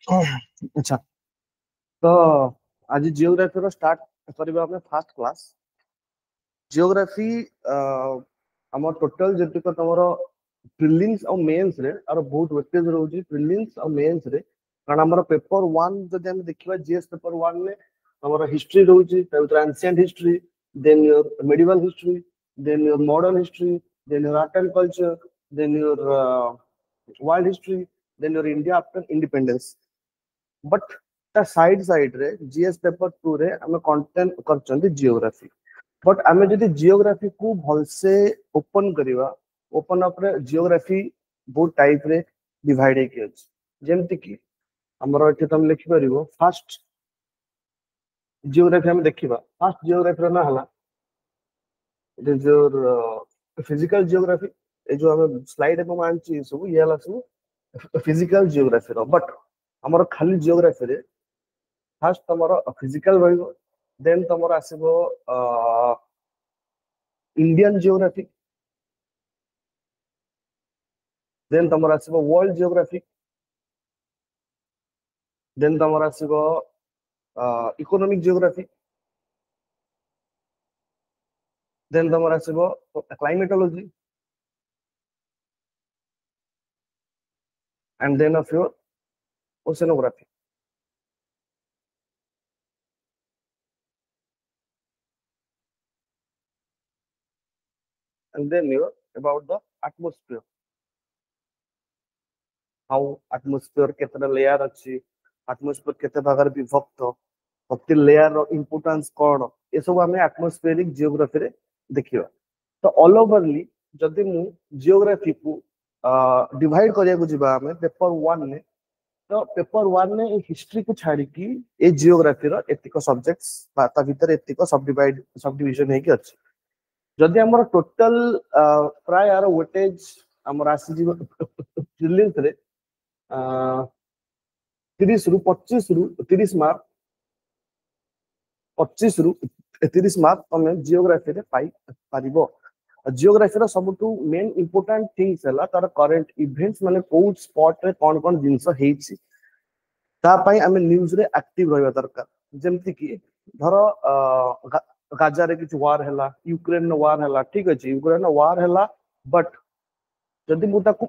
ଆଚ୍ଛା ତ ଆଜି ଜିଓଗ୍ରାଫି ର ଷ୍ଟାର୍ଟ କରିବା ଆମେ ଫାର୍ଷ୍ଟ କ୍ଲାस ଜିଓଗ୍ରାଫି ଆମ ଟୋଟାଲ ଯେତିକ ତମର ପ୍ରିଲିମ୍ସ ଆଉ मेंस ରେ ଆର ବହୁତ ୱେଟେଜ ରହୁଛି ପ୍ରିଲିମ୍ସ ଆଉ मेंस ରେ କାରଣ ଆମର पेपर 1 ଯଦି ଆମେ ଦେଖିବା जीएस पेपर 1 ରେ ଆମର ହିଷ୍ଟ୍ରି ରହୁଛି ତା ଭିତରେ ancient history then your medieval history then your modern history then your art and culture then your world history then your India after independence but ता साइड रे जीएस पेपर 2 रे हम content करचंदी geography but आमे जदि geography को भलसे open करिवा open up रे geography बहुत type रे डिवाइड हेकि अछि जेमति कि हमरो एठी तम लिखि परिबो फर्स्ट जियोग्राफी हम देखिबा फर्स्ट जियोग्राफी रो ना हला it is your physical geography ए जो हम स्लाइड में आनची सब ये हला सब फिजिकल जियोग्राफी रो बट हमरो खाली जियोग्राफी रे फर्स्ट तमरो फिजिकल रहिबो देन तमरो आसीबो इंडियन जियोग्राफी देन तमरो आसीबो वर्ल्ड जियोग्राफी देन तमरो आसीबो इकोनॉमिक जियोग्राफी देन तमरो आसीबो climatology and then of your oceanography and then your about the atmosphere how atmosphere केतना लेयर अछि atmosphere केते भाग रे विभक्त प्रति लेयर रो इंपोर्टेंस कोन ए सब हमें एटमॉस्फेरिक जियोग्राफी रे देखिबा तो ऑल ओवरली जदि मु जियोग्राफी को डिवाइड करिया को जिबा हमें पेपर 1 ने तो पेपर 1 ने हिस्ट्री को छाड़ी की ए जियोग्राफी रो एतिक सब्जेक्ट्स ता भीतर एतिक सब डिवीजन है कि अछि जदि हमर टोटल प्राय आर वेटेज हमर आसी जीव प्रीलिम्स रे 30 रु 25 रु 30 मार्क 25 रु 30 मार्क तमे जियोग्राफी रे पाई पारिबो जियोग्राफी रो सबटू मेन इंपोर्टेंट थिंग्स हला तार करंट इवेंट्स माने कोड स्पॉट रे कोन कोन जिंस हेछि ता पाई हमें न्यूज रे एक्टिव रहबा दरकार जेमति कि धरो गाजा रे किछ वार हला यूक्रेन वार हला ठीक अछि यूक्रेन वार हला बट जदि मु ताकू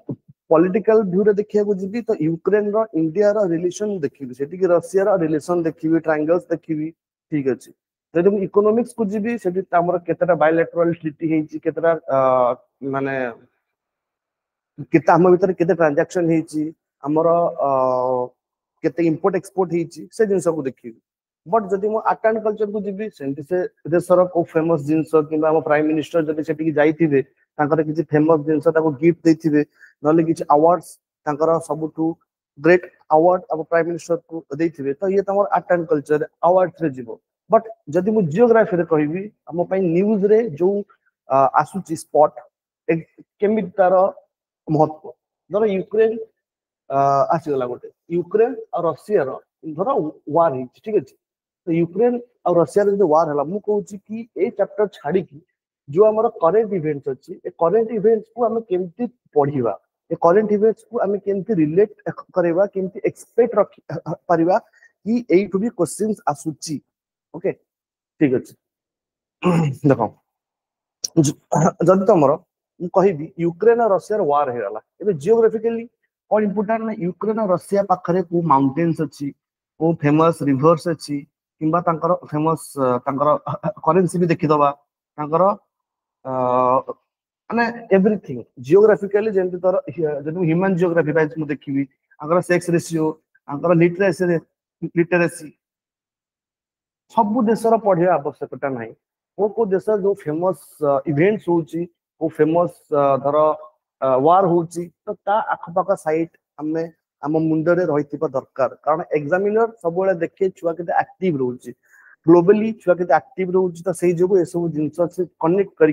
पॉलिटिकल व्यू रे देखिया को जिबी तो यूक्रेन रो इंडिया रो रिलेशन देखिबी सेठी कि रशिया रो रिलेशन देखिबी ट्रायंगल्स देखिबी ठीक अछि जदि मु इकोनॉमिक्स को जिबी सेठी हमर केतेटा बायलैटरल ट्रीटी हेछि केतेटा माने केते हम भीतर केते ट्रांजैक्शन हेछि हमर केते इंपोर्ट एक्सपोर्ट हेछि से जिंस को देखिबी बट जदि मु आर्ट एंड कल्चर को जिबी सेंति से देशर को फेमस जिंस किबा हम प्राइम मिनिस्टर जदि सेठी कि जाईथिबे तांकर किछि फेमस जिंस ताको गिफ्ट देथिबे नले किछि अवार्ड्स तांकर सबटू ग्रेट अवार्ड अब प्राइम मिनिस्टर को देथिबे तो ये तमर आर्ट एंड कल्चर अवार्ड रे जिवो बट जदि मु जियोग्राफी रे कहबी हम पई न्यूज रे जो आसुची स्पॉट केमि तार महत्व धर यूक्रेन आसीगला गोटे यूक्रेन और रशिया रो धर वार है ठीक है तो यूक्रेन और रशिया रो जो वार हला मु कहूची कि ए चैप्टर छाड़ी की जो हमर करंट इवेंट्स अछि ए करंट इवेंट्स को हम केमति पढिबा ए करंट इवेंट्स को हम केमति रिलेट करबा केमति एक्सपेक्ट रखि परिबा कि एठु भी क्वेश्चंस आसुची ओके ठीक अछि देखो जदि तमरो मु कहिबी यूक्रेन और रशिया रो वार हेला एबे जियोग्राफिकली और इम्पोर्टेंट ना यूक्रेन और रशिया पाखरे को माउंटेन्स अछि को फेमस रिवर्स अछि किंबा तांकर फेमस तांकर करेंसी भी देखि दबा तांकर माने एवरीथिंग जियोग्राफिकली जेंति तर जदि ह्यूमन जियोग्राफी बाइज मु देखिबी तांकर सेक्स रेशियो तांकर लिटरेसी सब देशर पढ़िया आवश्यकता नाही को देश जो फेमस इवेंट्स होची को फेमस धर वार होची तो ता आखपाख साइट हमें आम मुंडरे रहिथिबा दरकार कारण एग्जामिनर सब बेले देखे छुआ केते एक्टिव रहउची ग्लोबली छुआ के एक्टिव रोज तो सही जो ए सब जिंस से कनेक्ट कर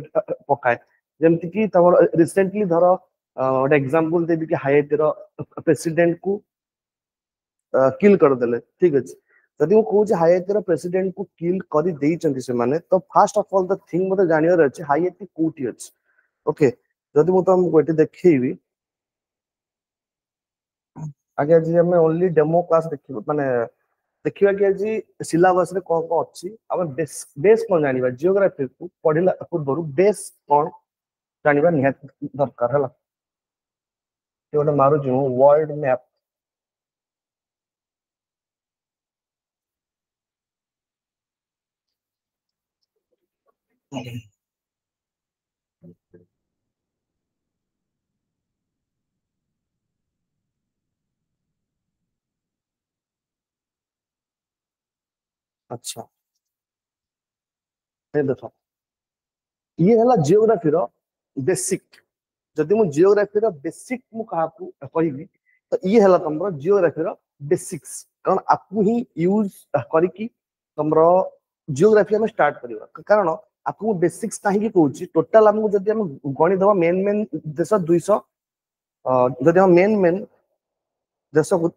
पकाए जेमति कि तमर रिसेंटली धर गोटे एग्जांपल देबी कि हायती रो प्रेसिडेंट को किल कर देले ठीक अछि जदि वो कहू हायती रो प्रेसिडेंट को किल कर देई चंती से माने तो first of all the thing मते जानियर अछि हायती कोठी अछि ओके जदि मु तुमको गोटे देखैबी आगे आज हमें ओनली डेमो क्लास देखिबो माने देखिबा कि आज सिलेबस रे कोन कोन अछि हम बेस बेस कोन जानिबा जियोग्राफी को पढिला पूर्व बेस कोन जानिबा निहात दरकार हला ये गोटे मारू जो वर्ल्ड मैप अच्छा ये देखो ये हला जियोग्राफी रो बेसिक जदि मु जियोग्राफी रो बेसिक मु कहा को कहिबी तो ये हला तमरो जियोग्राफी रो बेसिक्स कारण आपु ही यूज करिकी तमरो जियोग्राफी हम स्टार्ट करबा कारण आपको बेसिक्स काहे की कहूची टोटल हमको जदि हम गणि दबा मेन मेन देश 200 जदि हम मेन मेन देश को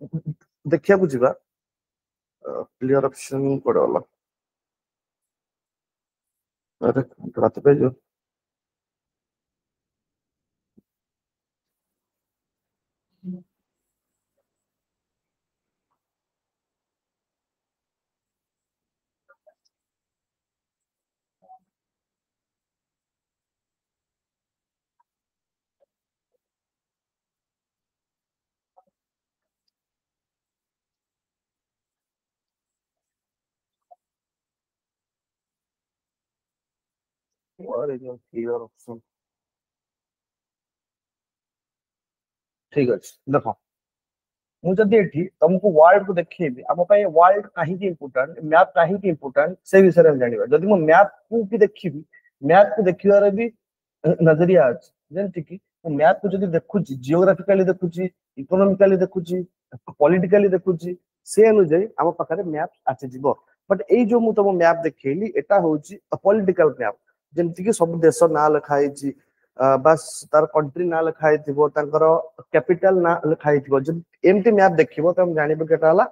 देखिया को जिबा क्लियर ऑप्शन पड़ला अरे रात पे जो अरे जो क्लियर ऑप्शन ठीक अछि देखो ମୁଁ ଯଦି ଏଠି ତମକୁ ୱାର୍ल्ଡ କୁ ଦେଖେଇବି ଆମ ପାଇଁ ୱାର୍ଲ୍ଡ କାହିଁକି ଇମ୍ପୋର୍ଟାଣ୍ଟ ମ୍ୟାପ କାହିଁକି ଇମ୍ପୋର୍ଟାଣ୍ଟ ସେ ବିଷୟରେ ଆମେ ଜାଣିବା ଯଦି ମୁଁ ମ୍ୟାପ କୁ ବି ଦେଖିବି ମ୍ୟାପ କୁ ଦେଖିବାର ବି ନଜରିଆ ଅଛି ଯେମିତି କି ମୁଁ ମ୍ୟାପ କୁ ଯଦି ଦେଖୁଛି ଜିଓଗ୍ରାଫିକାଲି ଦେଖୁଛି ଇକୋନୋମିକାଲି ଦେଖୁଛି ପଲିଟିକାଲି ଦେଖୁଛି ସେ ଅନୁଯାୟୀ ଆମ ପାଖରେ ମ୍ୟାପ ଆସିଯିବ ବଟ ଏଇ ଯୋଉ ମୁଁ ତମ ମ୍ୟାପ ଦେଖେଇଲି ଏଟା ହଉଛି ପଲିଟିକାଲ ମ୍ୟାପ ଯେମିତି କି ସବୁ ଦେଶ ନାଁ ଲେଖା ହେଇଛି ବାସ୍ ତାର କଣ୍ଟ୍ରି ନାଁ ଲେଖା ହେଇଥିବ ତାଙ୍କର କ୍ୟାପିଟାଲ ନାଁ ଲେଖା ହେଇଥିବ ଯଦି एमती मैप देखिबो तम जानिबो केटा हला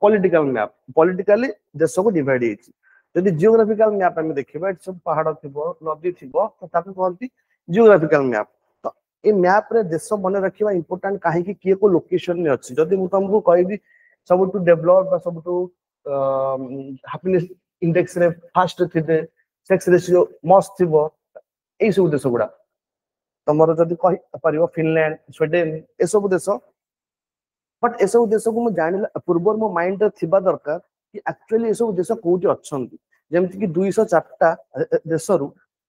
पॉलिटिकल मैप पॉलिटिकली देश को डिवाइड हेछि यदि जियोग्राफिकल मैप हम देखिबा एट सब पहाड़ थिबो नदी थिबो तो ताकू कहंती जियोग्राफिकल मैप तो ए मैप रे देश मने रखिबा इंपोर्टेंट काहे कि किए को लोकेशन ने अछि जदि मु तुमको कहबी सब टू डेवलप बा सब टू हैप्पीनेस इंडेक्स रे फास्ट थिबे सेक्स रेशियो मस्त थिबो एई सब देश गुडा तमरो जदि कहि परिबो फिनलैंड स्वीडन ए सब देश बट ए सब देश को मु जानिला पूर्व मो माइंड रे थिबा दरकार कि एक्चुअली ए सब देश कोठी अछंती जेमति कि 204 टा देश रु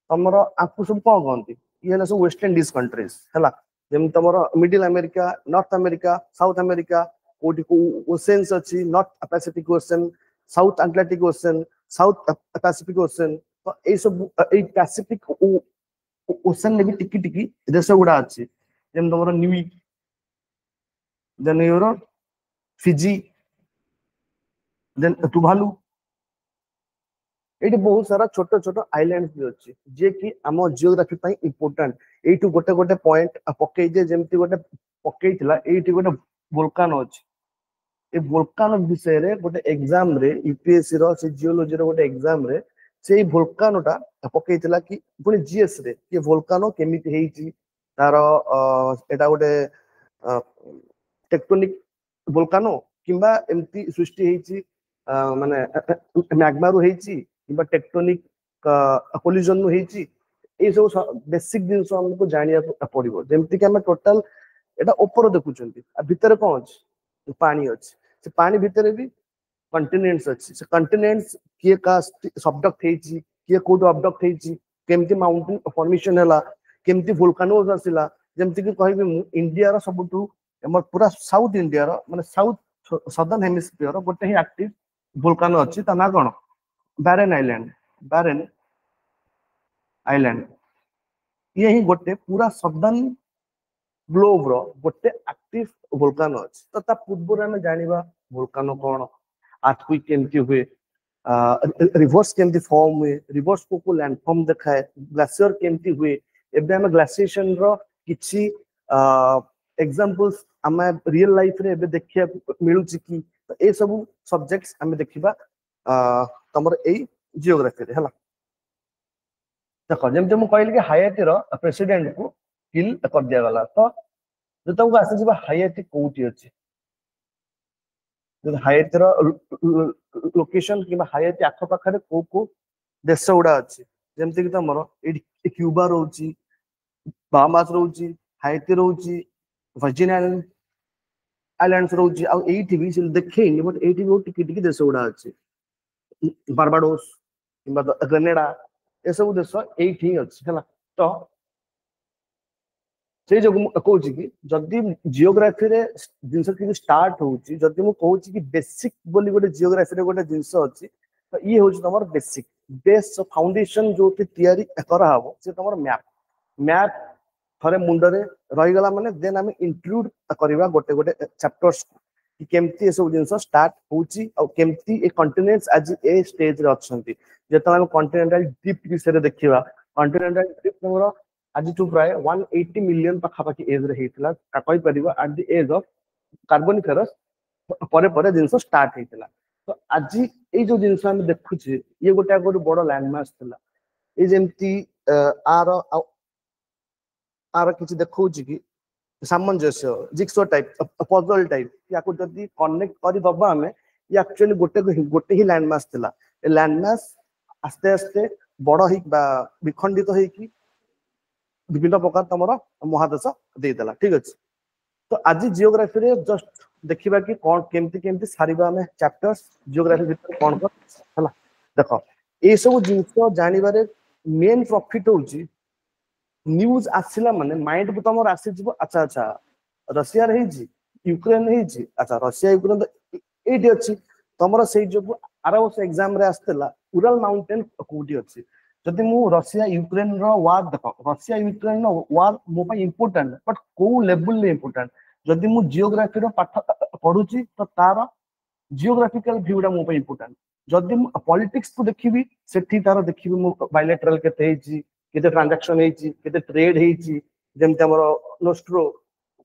तमरो आपु सब को गंती ये हला सब वेस्ट इंडीज कंट्रीज हला जेम तमरो Middle America North America South America कोठी को ओशेन्स अछि North Pacific Ocean South Atlantic Ocean South Pacific Ocean तो ए सब ए पैसिफिक ओशन ने भी टिकी टिकी देश गुडा अछि जेम तमरो न्यू देन यूरो फिजी देन टुभालु एठी बहुत सारा छोट छोट आइलैंड भी अछि जे कि हम जियोग्राफी पई इंपोर्टेंट एठू गोटे गोटे पॉइंट पकई जे जेमति गोटे पकईथिला एठी गोटे वोल्कानो अछि ए वोल्कानो विषय रे गोटे एग्जाम रे यूपीएससी रो से जियोलॉजी रो गोटे एग्जाम रे से वोल्कानोटा पकईथिला कि पुनी जीएस रे कि वोल्कानो केमिति हेइची तारो एटा गोटे टेक्टोनिक वोल्कानो किंबा एमती सृष्टि हेइची माने मैग्मा रु हेइची किंबा टेक्टोनिक कोलिजन रु हेइची ए सब बेसिक जिंस हमको जानिया पड़िबो जेमति कि हम टोटल एटा ऊपर देखुचंती आ भितर कोन अछि पानी अछि से पानी भितर भी कंटिनेंट्स अछि से कंटिनेंट्स किए का सबडक्ट हेइची किए कोड अबडक्ट हेइची केमति माउंटेन फॉर्मेशन हला केमति वोल्कानोस आसिला जेमति कि कहबे मु इंडिया रो सबटू हमर पूरा साउथ इंडिया रो माने साउथ सदर्न हेमिस्फीयर रो गोटे ही एक्टिव वोल्कानो अछि ता ना कोन बैरन आइलैंड बैरन आइलैंड ये ही गोटे पूरा सदर्न ग्लोब रो गोटे एक्टिव वोल्कानो अछि तो ता पूर्व रे हम जानिबा वोल्कानो कोन अर्थक्वेक केमति हुए रिवर्स केमती फॉर्म हुए रिवर्स को लैंडफॉर्म देखाए ग्लेशियर केमती हुए एबे हम ग्लेशिएशन रो किछि एग्जांपल्स हम रियल लाइफ रे एबे देखिया मिलु कि ए सब सब्जेक्ट्स हम देखिबा तमर ए जियोग्राफी रे हला देखो जेमते मु कहली कि हायती रो प्रेसिडेंट को किल कर दिया गला तो जो तुमको आसी जिबा हायती कोठी अछि जो हायती रो लोकेशन कि हायती आख पाखरे को देश गुड़ा अच्छी जमती कि तुम क्यूबा रोची बाहामास रोची हाइती रोची वर्जिन आइलैंड्स रोची आ एठी भी से देखैनी बट एठी भी टिके टिके देश गुड़ा अच्छी बारबाडोस किंबा ग्रेनेडा ए सब देश एठी अच्छी हला तो से जो कहूँ कि जदि जियोग्राफी रे जिनस कि स्टार्ट होउची जदि मु कहूँ कि बेसिक बोली गोटे जियोग्राफी रे गोटे जिनस अच्छी तो ये हूँ तुम बेसिक बेस फाउंडेशन जो तैयारी कराव से तुम मैप मैप थरे मुंडरे रहीगला माने देन आम इंक्लूड करवा गोटे गोटे चैप्टर्स कि केमती ये सब जिनस स्टार्ट होउची और केमती ए कॉन्टिनेंट्स आज ए स्टेज रे अछंती जेतला हम कॉन्टिनेंटल ड्रिफ्ट विषय देखिबा कॉन्टिनेंटल ड्रिफ्ट हमर आज टू प्राय 180 मिलियन पाखापाखि एज रे हेतला कहि परिबा at the age of Carboniferous परे परे जिनस स्टार्ट हेतला तो आज ये जो जिनस हम देखुचे ये गोटे आगु बड़ लैंडमार्क थिला ये जेमती आर आर किछि देखौची कि सामंजस्य जिक्सो टाइप पजल टाइप याको जदी कनेक्ट करि दबा हमें ये एक्चुअली गोटे ही लैंडमार्क थिला ए लैंडमार्क आस्ते आस्ते बड़ ही विखंडित होई कि विभिन्न प्रकार तमर महादेश देदेला ठीक अच्छे तो आज जियोग्राफी रे जस्ट देखिबा कि कौन केमती केमती सारिबा हमें चैप्टर्स जियोग्राफी भीतर कौन हला देखो ए सब जिंस जानिबारे मेन प्रॉफिट होउची न्यूज आसिला माने माइंड को तमर आसी जिवो अच्छा अच्छा रशिया रे हिजी यूक्रेन हिजी अच्छा रशिया यूक्रेन एटी अछि तमर सेई जो आरवस एग्जाम रे आस्तला उराल माउंटेन कोठी अछि जदि मु रशिया यूक्रेन रो वार देखो रशिया यूक्रेन रो वार मो पा इंपोर्टेंट बट को लेवल ले इंपोर्टेंट जदि मु जियोग्राफी रो पाठ पढुची तो तार जियोग्राफिकल व्यूडा मो पा इंपोर्टेंट जदि मु पॉलिटिक्स को देखिबी सेठी तार देखिबी मु बायलैटरल केते हेची केते ट्रांजैक्शन हेची केते ट्रेड हेची जेमते हमर nostro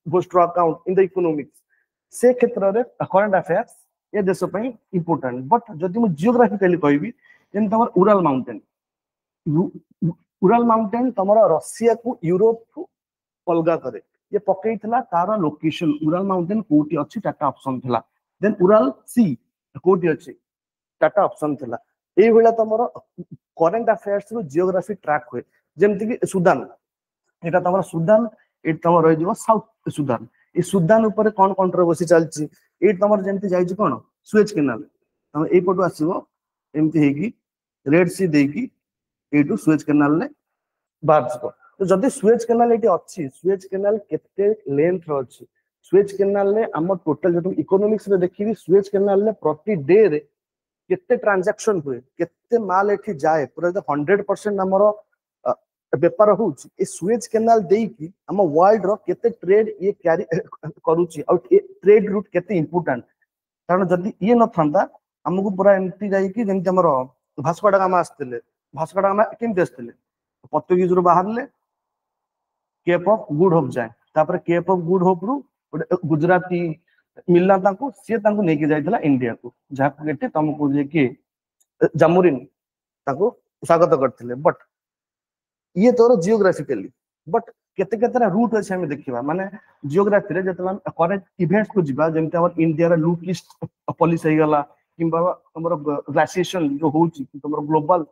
vostro account in the economics से क्षेत्र रे करंट अफेयर्स ये देश पई इंपोर्टेंट बट जदि मु जियोग्राफिकली कहबी जेमते हमर उराल माउंटेन उराल माउंटेन तमरा रशिया को यूरोप को अलगा करे ये पकई थला तार लोकेशन उराल माउंटेन कोठी अछि टाटा ऑप्शन थला देन उराल सी कोठी अछि टाटा ऑप्शन थला एई बेला तमरा करंट अफेयर्स रो जियोग्राफी ट्रैक होय जेमति कि सुदान एटा तमरा सुदान ए तमरा रहि जिवो साउथ सुदान ए सुदान ऊपर कोन कंट्रोवर्सी चलछि ए तमरा जेमति जाइछि कोन सुएज कैनाल हम ए पटो आसीबो एमति हेगी रेड सी देकी एटू सुएज कैनाल ने बाहर जिवो तो जदि सुएज कैनाल एटी अछि सुएज कैनाल केते लेंथ रो अछि सुएज कैनाल ने हम टोटल जदि इकोनॉमिक्स रे देखिबी सुएज कैनाल ने प्रति डे रे केते ट्रांजैक्शन हुए केते माल एठी जाए पूरा 100% हमरो व्यापार होउची ए सुएज कैनाल देई कि हम वर्ल्ड रो केते ट्रेड ये कैरी करूची और ट्रेड रूट केते इंपोर्टेंट कारण जदि ये न थांदा हमकु पूरा एमती जाई कि जेमति हमरो भास्को डा गामा आस्तिले भास्को डा गामा केमति आस्तिले पोर्तुगीज रो बाहरले केप ऑफ गुड होप जाए तापर केप ऑफ गुड होप रु गुजराती मिलना तांको से तांको नेकी जाइतला इंडिया को जहा केटे तमको जे कि जामुरिन तांको स्वागत करथिले बट ये तोर जियोग्राफिकली बट केते केते रूट अछि हम देखिबा माने जियोग्राफी रे जतला करेक्ट इवेंट्स को जिबा जेमते हमर इंडिया रे लूट लिस्ट पॉलिसी हे गला किंबा हमर ग्लेशिएशन जो होउची हमर ग्लोबल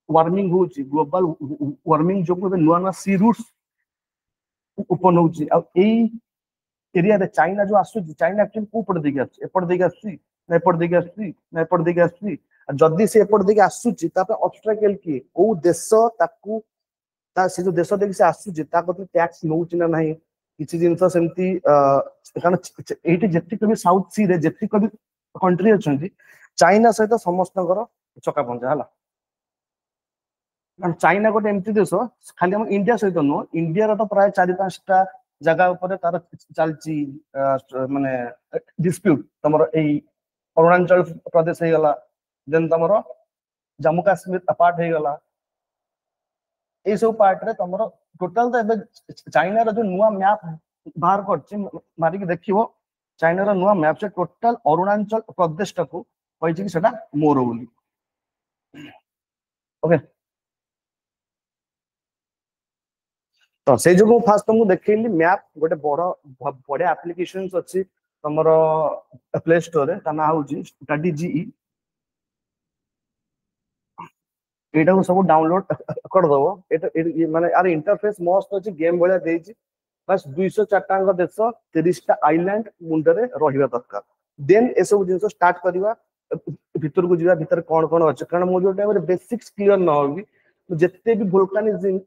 वार्मिंग होउची ग्लोबल वार्मिंग जो को नुवा ना सी रूट्स ओपन होउची आ एई एरिया रे चाइना जो आसु चाइना एक्चुअली को पड़ देके आछि एपड़ देके आछि ना एपड़ देके आछि ना एपड़ देके आछि जदी से एपड़ देके आसुची तापर ऑब्स्ट्रैकल की को देश ताकू ता से जो देश देके से आसुची ता को टैक्स नउची ना नाही किछि जिंस सेमती कारण एटी जेति कभी साउथ सी रे जेति कभी कंट्री अछंती चाइना सहित समस्त चका पंजा हला कारण चाइना गोटे एमती देश खाली हम इंडिया सहित नो इंडिया रो तो प्राय 4-5 टा जगह ऊपर तार चलची माने डिस्प्यूट तमरो एई अरुणाचल प्रदेश हे गला देन तमरो जम्मू काश्मीर पार्ट हो गला ए सब पार्ट रे तमरो टोटल तो एबे चाइना रो जो नुवा मैप बाहर करछि मारी के देखिवो चाइना रो नुवा मैप से टोटल अरुणाचल प्रदेश टाको कहछि कि सेटा मोर बोली ओके तो से जो फास्ट तुमको देखैली मैप गोटे बड़ बड़े एप्लीकेशंस अछि तमरो प्ले स्टोर रे ता ना होछि स्टडी जीई एटा को सब डाउनलोड कर दबो एटा माने यार इंटरफेस मस्त अछि गेम भलिया देछि बस 204 टांग देश 30 टा आइलैंड मुंडरे रहिबा दरकार देन ए सब जिंस स्टार्ट करबा भीतर को जीवा भीतर कोन कोन अछि कारण मो जो टाइम रे बेसिक्स क्लियर न होगी जितने भी वोल्कानिज्म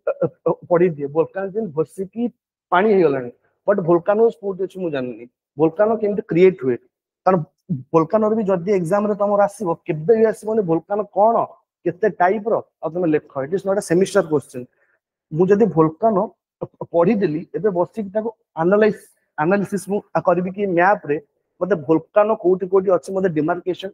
पढ़ी दिए वोल्कानिज्म बसी की पानी हो गलानी बट वोल्कानो स्पोर्ट अछि मु जाननी वोल्कानो केमते क्रिएट हुए कारण वोल्कानो भी जदी एग्जाम रे तमर आसीबो केबे भी आसीबो वोल्कानो कोन केते टाइप रो आ तुम लेख it is not a semester question मु जदी वोल्कानो पढ़ी देली एबे बसी की ताको एनालिसिस मु करबी कि मैप रे मते वोल्कानो कोठी कोठी अछि मते डिमार्केशन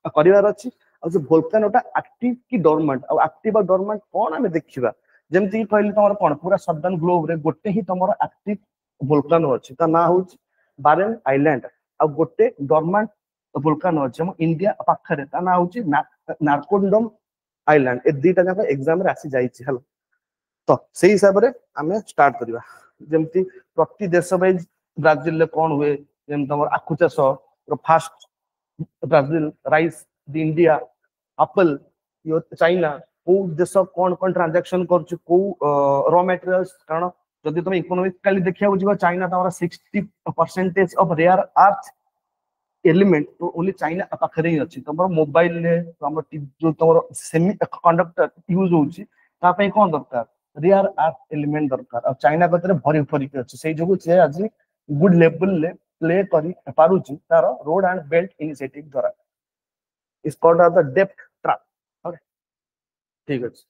करिवार अछि आ जो वोल्कानोटा एक्टिव की डोरमेंट आ एक्टिव और डोरमेंट कोन हमें देखिबा जेमति कहली तमर कोन पूरा सदर्न ग्लोब रे गोटे ही तमर एक्टिव वोल्कानो अछि ता ना होछि बारेन आइलैंड आ गोटे डोरमेंट वोल्कानो अछि हम इंडिया पाखरे ता ना होछि नारकोंडम आइलैंड ए दीटा जाक एग्जाम रे आसी जाईछि हल तो सेही हिसाब रे हमें स्टार्ट करबा जेमति प्रति देश वाइज ब्राजील ले कोन हुए जेम तमर आखु चाष first Brazil rice India apple यो चाइना को देश कोन कोन ट्रांजैक्शन करछ को रॉ मटेरियल्स कारण जदि तुम इकोनॉमिकली देखिया बुझिबा चाइना तमरा 60% ऑफ रेयर अर्थ एलिमेंट तो ओनली चाइना पाखरे ही अछि तमर मोबाइल ले तमर जो तमर सेमी कंडक्टर यूज होछि ता पे कोन दरकार रेयर अर्थ एलिमेंट दरकार और चाइना कतरे भरी भरी के अछि सेही जोगु से आज गुड लेवल ले प्ले करी पारुछि तार रोड एंड बेल्ट इनिशिएटिव द्वारा is called the depth trap okay ठीक अछि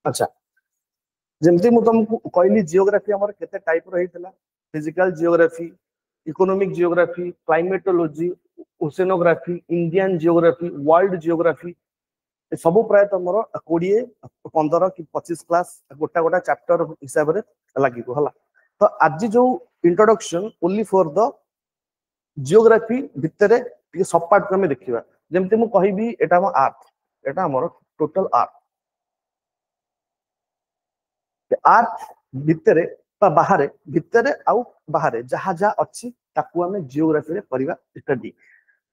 अच्छा जेमती मु तुमको कहली जियोग्राफी हमर केते टाइप रहितला physical geography economic geography climatology oceanography Indian geography world geography सब प्राय तुमर 20 15 कि 25 क्लास गोटा गोटा चैप्टर हिसाब रे लागिबो हला तो आज जो introduction only for the geography भितरे सब पार्ट को हमें देखिबा जेमती मु कहबी एटा हम अर्थ एटा हमर टोटल अर्थ भितरे बाहर भितरे आउ बाहर जहाँ जहाँ अच्छी ताकू हमें जियोग्राफी रे परिबा स्टडी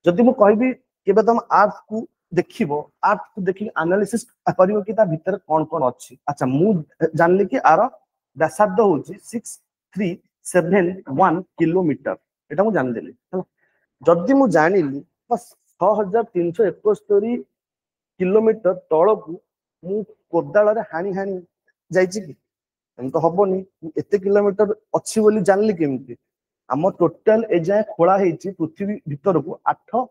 जदि मु कहबी केबे तुम अर्थ को देखिबो अर्थ को देखि एनालिसिस करियो कि ता भितर कोन कोन अच्छी अच्छा मु जानली कि आर व्यासार्ध होची 6371 किलोमीटर एटा मु जान देली जदि मु जानिली बस 6371 किलोमीटर तळकू मु कोदाळ रे हानी हानी जाईची कि तो हबनी एते किलोमीटर अच्छी बोली जानली केमती आम टोटाल ए जाए खोला हेची पृथ्वी भीतर को 8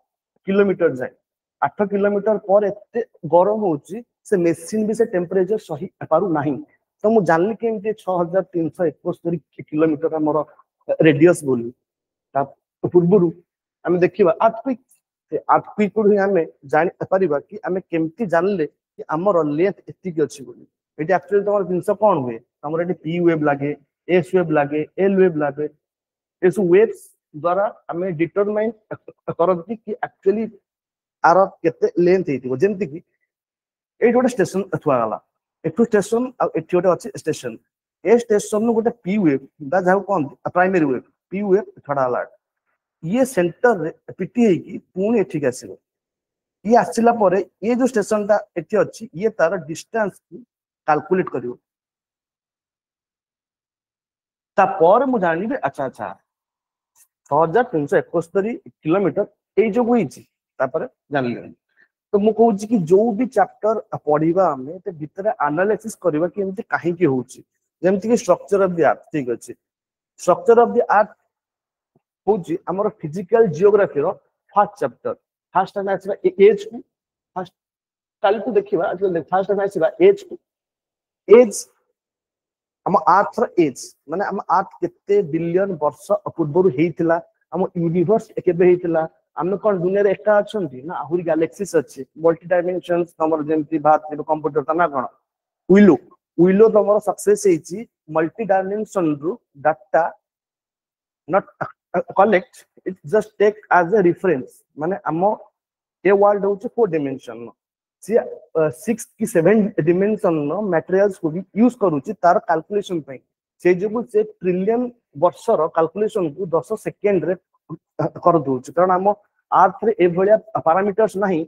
किलोमीटर जाए 8 किलोमीटर पर एते गरम होची से मेसिन भी से टेम्परेचर सही पारु नाही तो मु जानली केमती 6371 किलोमीटर हमर रेडियस बोली ता पूर्वरु हम देखिबा अर्थक्वेक से अर्थक्वेक को ही हमें जानि परिबा कि हमें केमती जानले कि हमर लेंथ एति की अछि बोली एटी एक्चुअली तमर जिंस कोन हुए हमर एटी पी वेव लागे एस वेव लागे एल वेव लागे एस वेव्स द्वारा हमें डिटरमाइन करती कि एक्चुअली आर केते लेंथ हेतिबो जेंति कि एटी गोटे स्टेशन थुआ गला एटू स्टेशन आ एटी गोटे अछि स्टेशन ए स्टेशन नु गोटे पी वेव दा जाउ कोन प्राइमरी वेव पी वेव छडा ला ये सेंटर रे पिटी है कि पुणी एठी आसीबो ये आसिला परे ये जो स्टेशन ता एठी अछि ये तार डिस्टेंस को कैलकुलेट करियो ता पर मु जानिबे अच्छा अच्छा 6371 किलोमीटर ए जो होईची तापर जानली तो मु कहूची कि जो भी चैप्टर पढ़िबा हमें ते भितर एनालिसिस करबा कि एमती काहे की होची जेमती कि स्ट्रक्चर ऑफ द अर्थ ठीक अछि स्ट्रक्चर ऑफ द अर्थ होची हमर फिजिकल जियोग्राफी रो फर्स्ट चैप्टर फर्स्ट टाइम आछबा एज को फर्स्ट काल को देखिबा आज फर्स्ट टाइम आछबा एज को एज हम अर्थ एज माने हम अर्थ केते बिलियन वर्ष पूर्व हेइतिला हम यूनिवर्स केबे हेइतिला हम कोन दुनिया रे एका अछंती ना आहुरी गैलेक्सीज अछि मल्टी डायमेंशंस हमर जेंति बात कंप्यूटर ता ना कोन उइलो उइलो तमर सक्सेस हेछि मल्टी डायमेंशन रु data not collect it just take as a reference माने हम ए वर्ल्ड होछि 4 डायमेंशन सी 6 की 7 डिमेंशन नो मटेरियल्स को भी यूज करूची तार कैलकुलेशन पे से जो से ट्रिलियन वर्षर कैलकुलेशन को 10 सेकंड रे कर दोछ कारण हम अर्थ रे ए भलिया पैरामीटर्स नहीं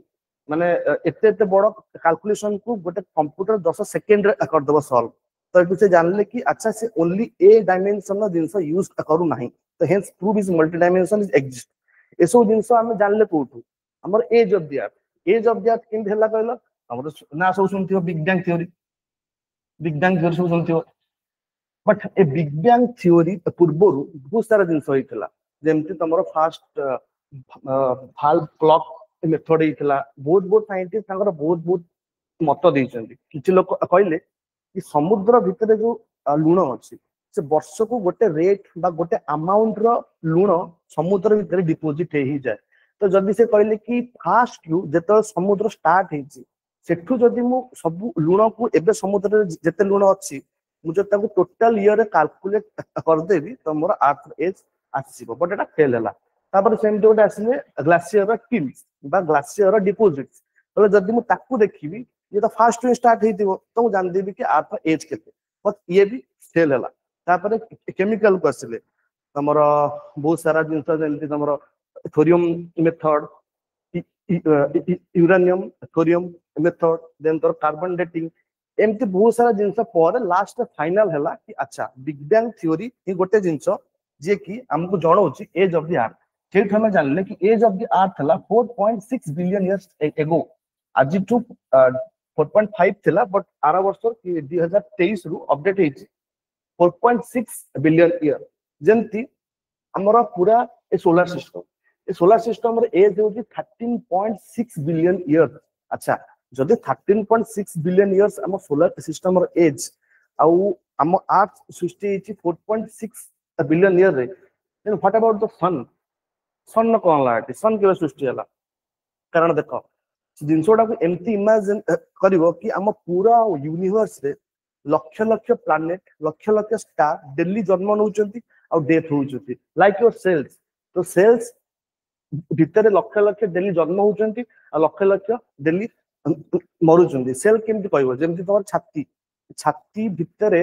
माने एते एते बड़ कैलकुलेशन को गोटे कंप्यूटर 10 सेकंड रे कर दबो सॉल्व तो एटू से जानले कि अच्छा से ओनली ए डायमेंशन नो जिंस यूज करू नहीं तो hence prove is multi dimension is exist एसो जिंस हम जानले कोठू हमर एज ऑफ द अर्थ किंत हला कहलो हमर ना सब सुनथियो बिग बैंग थ्योरी सब सुनथियो बट ए बिग बैंग थ्योरी पूर्वरु बहुत सारा जिंस होइतला जेमति तमरो फास्ट भाल्व क्लॉक मेथड हेइतला बहुत बहुत साइंटिस्ट तांकर बहुत मत देइछन्ती किछि लोक कहले कि समुद्र भितरे जो लुण अछि से वर्ष को गोटे रेट बा गोटे अमाउंट रो लुण समुद्र भितरे डिपोजिट हे ही जाए तो जदि से कहले कि फास्ट यू जेतो समुद्र स्टार्ट हेछि सेठु जदि मु सब लुण को एबे समुद्र जेते लुण अछि मु जे ताको टोटल ईयर रे कैलकुलेट कर देबी तो मोर earth as आसीबो but Etah fail हला तापर सेम गोटे आसीले ग्लासियर रो किल्स बा ग्लासियर रो डिपोजिट्स तो जदि मु ताकू देखिबी ये तो फास्ट यू स्टार्ट हेतिबो तो मु जान देबी कि अर्थ एज केते बट ये भी फेल हला तापर केमिकल को आसीले तमर बहुत सारा जिंस जेंति तमर thorium method uranium thorium method then तोर कार्बन डेटिंग एमती बहुत सारा जिंस पर लास्ट फाइनल हला कि अच्छा बिग बैंग थ्योरी ही गोटे जिंस जे कि हमको जणाउची एज ऑफ द अर्थ सेठ हम जानले कि एज ऑफ द अर्थ हला 4.6 बिलियन इयर्स एगो आज टू 4.5 थिला बट आरा वर्ष कि 2023 रु अपडेट हेची 4.6 बिलियन ईयर जेंती हमर पूरा ए सोलर सिस्टम रे एज होची 13.6 बिलियन ईयर अच्छा जदि 13.6 बिलियन इयर्स हम सोलर सिस्टम रे एज आउ हम अर्थ सृष्टि हेची 4.6 बिलियन ईयर रे देन व्हाट अबाउट द सन कोन लाटी सन के सृष्टि हला कारण देखो जिनसोडा को एमती इमेजिन करिवो कि हम पूरा यूनिवर्स रे लक्ष लक्ष प्लैनेट लक्ष लक्ष स्टार डेली जन्म नउचंती आ डेथ होउचंती लाइक योर सेल्स तो सेल्स भितर लक्ष लक्ष डेली जन्म होउचंती आ लक्ष लक्ष डेली मरुचंती सेल केमती कहबो जेमती तोर छाती भितर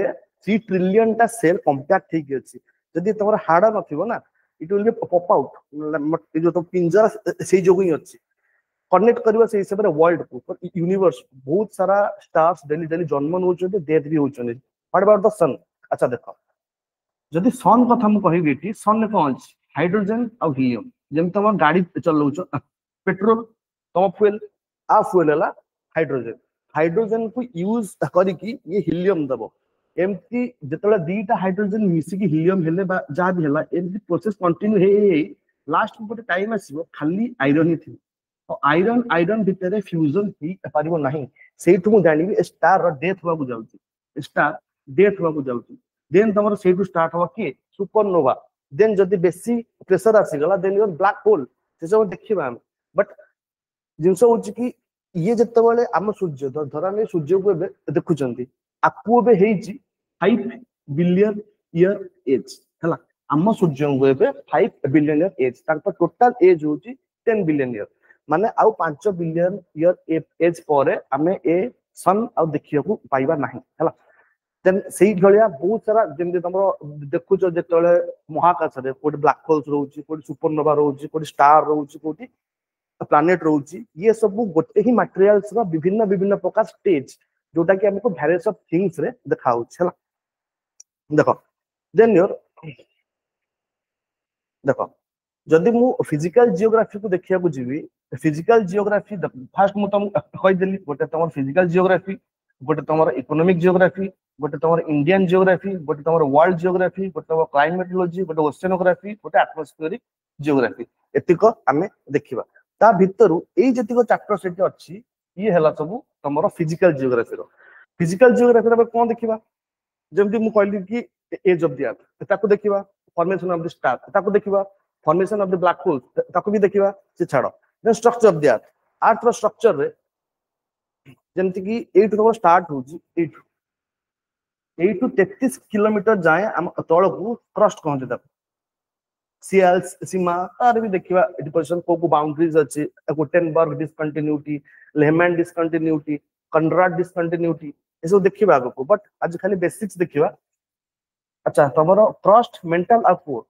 3 ट्रिलियन टा सेल कॉम्पैक्ट ठीक अछि जदि तोर हाड़ नथिबो ना it will be pop out जो तो पिंजरा सेही जोगु ही अछि कनेक्ट करबा से हिसाब रे वर्ल्ड को यूनिवर्स बहुत सारा स्टार्स डेली डेली जन्म नउचंती डेथ भी होउचंती व्हाट अबाउट द सन अच्छा देखो जदि सन कथा हम कहबी कि सन ने कोन अछि हाइड्रोजन और हीलियम जेम तुम गाड़ी चलाउछ पेट्रोल तुम फ्यूल आ फ्यूल हला हाइड्रोजन को यूज करिकी ये हीलियम दबो एमती जेतला दीटा हाइड्रोजन मिसी की हीलियम हेले बा जा भी हला एमती प्रोसेस कंटिन्यू हे लास्ट में टाइम आसीबो खाली आयरन ही थी तो आयरन भितर फ्यूजन ही पारिबो नहीं सेठु मु जानिबी स्टार रो डेथ होबा जाउची स्टार डेथ होबा जाउची देन तमरो सेठु स्टार्ट होबा के सुपरनोवा देन जदि बेसी प्रेशर आसी गला देन योर ब्लैक होल से सब देखिबा हम बट जिंसो होची कि ये जत्ते बेले हम सूर्य धरा में सूर्य को देखुचंती आकु बे हेची 5 बिलियन ईयर एज हला हम सूर्य को बे 5 बिलियन ईयर एज तार टोटल एज होची 10 बिलियन ईयर माने आउ 5 बिलियन ईयर एज परे हमें ए सन आउ देखिया को पाइबा नहीं हला देन सेही भलिया बहुत सारा जेमते तमरो देखुच जेतले महाकाश रे कोड ब्लैक होल्स रहउची कोड सुपरनोवा रहउची कोड स्टार रहउची कोडी प्लैनेट रहउची ये सब गोटे ही मटेरियल्स रो विभिन्न विभिन्न प्रकार स्टेज जोटा कि हमको वेरियस ऑफ थिंग्स रे देखाउछ हला देखो देन योर देखो जदि मु फिजिकल जियोग्राफी को देखिया को जीवी फिजिकल जियोग्राफी फर्स्ट मु तुम कहि देली गोटे तमर फिजिकल जियोग्राफी गोटे तमर इकोनॉमिक जियोग्राफी गोटे तमर इंडियन जियोग्राफी गोटे तमर वर्ल्ड जियोग्राफी गोटे तमर क्लाइमेटोलॉजी गोटे ओशियनोग्राफी गोटे एटमॉस्फेरिक जियोग्राफी एतिको हमें देखिबा ता भितरु एई जतिको चैप्टर सेट अछि ये हला सब तमर फिजिकल जियोग्राफी रो कोन देखिबा जेमती मु कहली कि एज ऑफ द अर्थ ताको देखिबा, फॉर्मेशन ऑफ द स्टार ताको देखिबा, formation of the black hole ताको भी देखिबा, से छाड़ो then structure of the earth रो स्ट्रक्चर रे जेमती कि एटु तो स्टार्ट होची एटु 33 किलोमीटर जाए हम तळ को क्रस्ट कहते तक सीएल्स सीमा तार भी देखिबा एटी पोजीशन को बाउंड्रीज अछि, Gutenberg discontinuity, Lehmann discontinuity, Conrad discontinuity ए सब देखिबा आगो। बट आज खाली बेसिक्स देखिबा। अच्छा तमरो क्रस्ट मेंटल आ कोर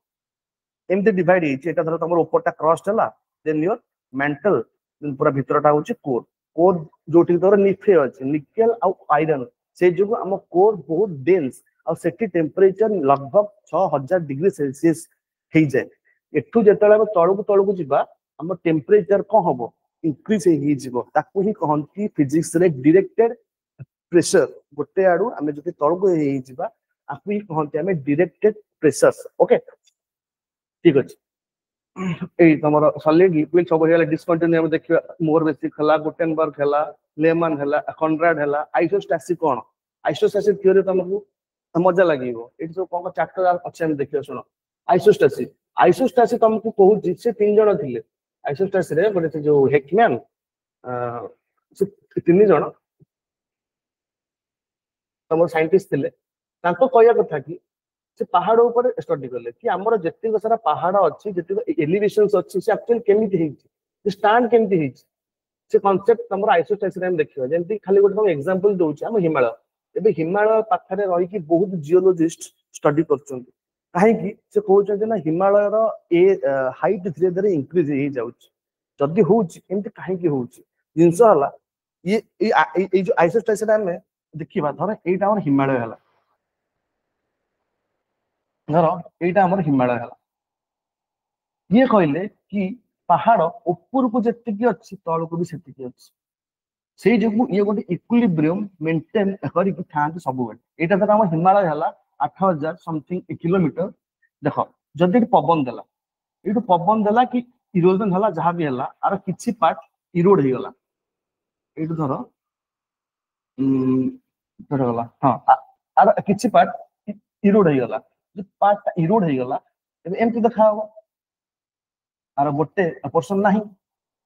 एमते डिवाइड हिची, एटा धर तमरो ऊपरटा क्रस्ट हला देन योर मेंटल देन पूरा भीतरटा होची कोर। कोर जोटी तोर निफे अछि निकेल आ आयरन से जो हम कोर बहुत डेंस और सेटी टेंपरेचर लगभग 6000 डिग्री सेल्सियस हे जाय। एठू जेतले हम तळकु जिबा हम टेंपरेचर को हबो इंक्रीज हे जिवो, ताकू ही कहंती फिजिक्स रे डायरेक्टेड प्रेशर। गोटे आडू हम जति तळकु हे जिबा आकू ही कहंती हम डायरेक्टेड प्रेशर्स। ओके ठीक अछि। ए तमरो सॉलिड लिक्विड सब हेला डिस्कंटिन्यू हम देखिबा, मोर बेसिक हला, गुटेनबर्ग हला, लेमन हला, कंड्राड हला। आइसोस्टैटिक कोन आइसोस्टैटिक थ्योरी तमको मजा लागिवो, एटी सब कोन चैप्टर अछि हम देखियो। सुनो आइसोस्टैटिक तुमको कहूँ से 3 जन थिले आइसोस्टैटिक रे गोटे जो हेकमैन से 3 जन तम साइंटिस्ट थिले, तांको कहया कथा कि से पहाड़ ऊपर स्टडी करले कि हमर जति सारा पहाड़ अछि, जति एलिवेशंस अछि से एक्चुअली केमिति हेछि, से स्टैंड केमिति हेछि, से कांसेप्ट तमर आइसोस्टैटिक रे हम देखियो। जेंति खाली गोटे हम एग्जांपल दोछि हम हिमालय, एबे हिमालय पाखरे रही कि बहुत जियोलॉजिस्ट स्टडी करछन्ती कहीं से कहते ना हिमालय ए हाइट धीरे धीरे इंक्रीज हो जाउछि। जदि होउछि एमति कहीं होउछि जिंस हला ये जो आइसोस्टैटिक में देखिबा। धर एटा हमर हिमालय हला, धर एटा हमर हिमालय हला, ये कहले कि पहाड़ ऊपर को जति अछि तळ को भी सेति अछि, से जो ये गोटे इक्विलिब्रियम मेंटेन करी कि थांती सब बेले। एटा धर हमर हिमालय हला 8000 समथिंग किलोमीटर। देख जदि पवन देला एटू पवन देला कि इरोजन हला जहां भी हला आर किछि पार्ट इरोड हे गला, एटू धर धर गला हां आर किछि पार्ट इरोड हे गला, जो पार्ट इरोड हे गला एबे एमति देखा हो आर गोटे पर्सन नाही।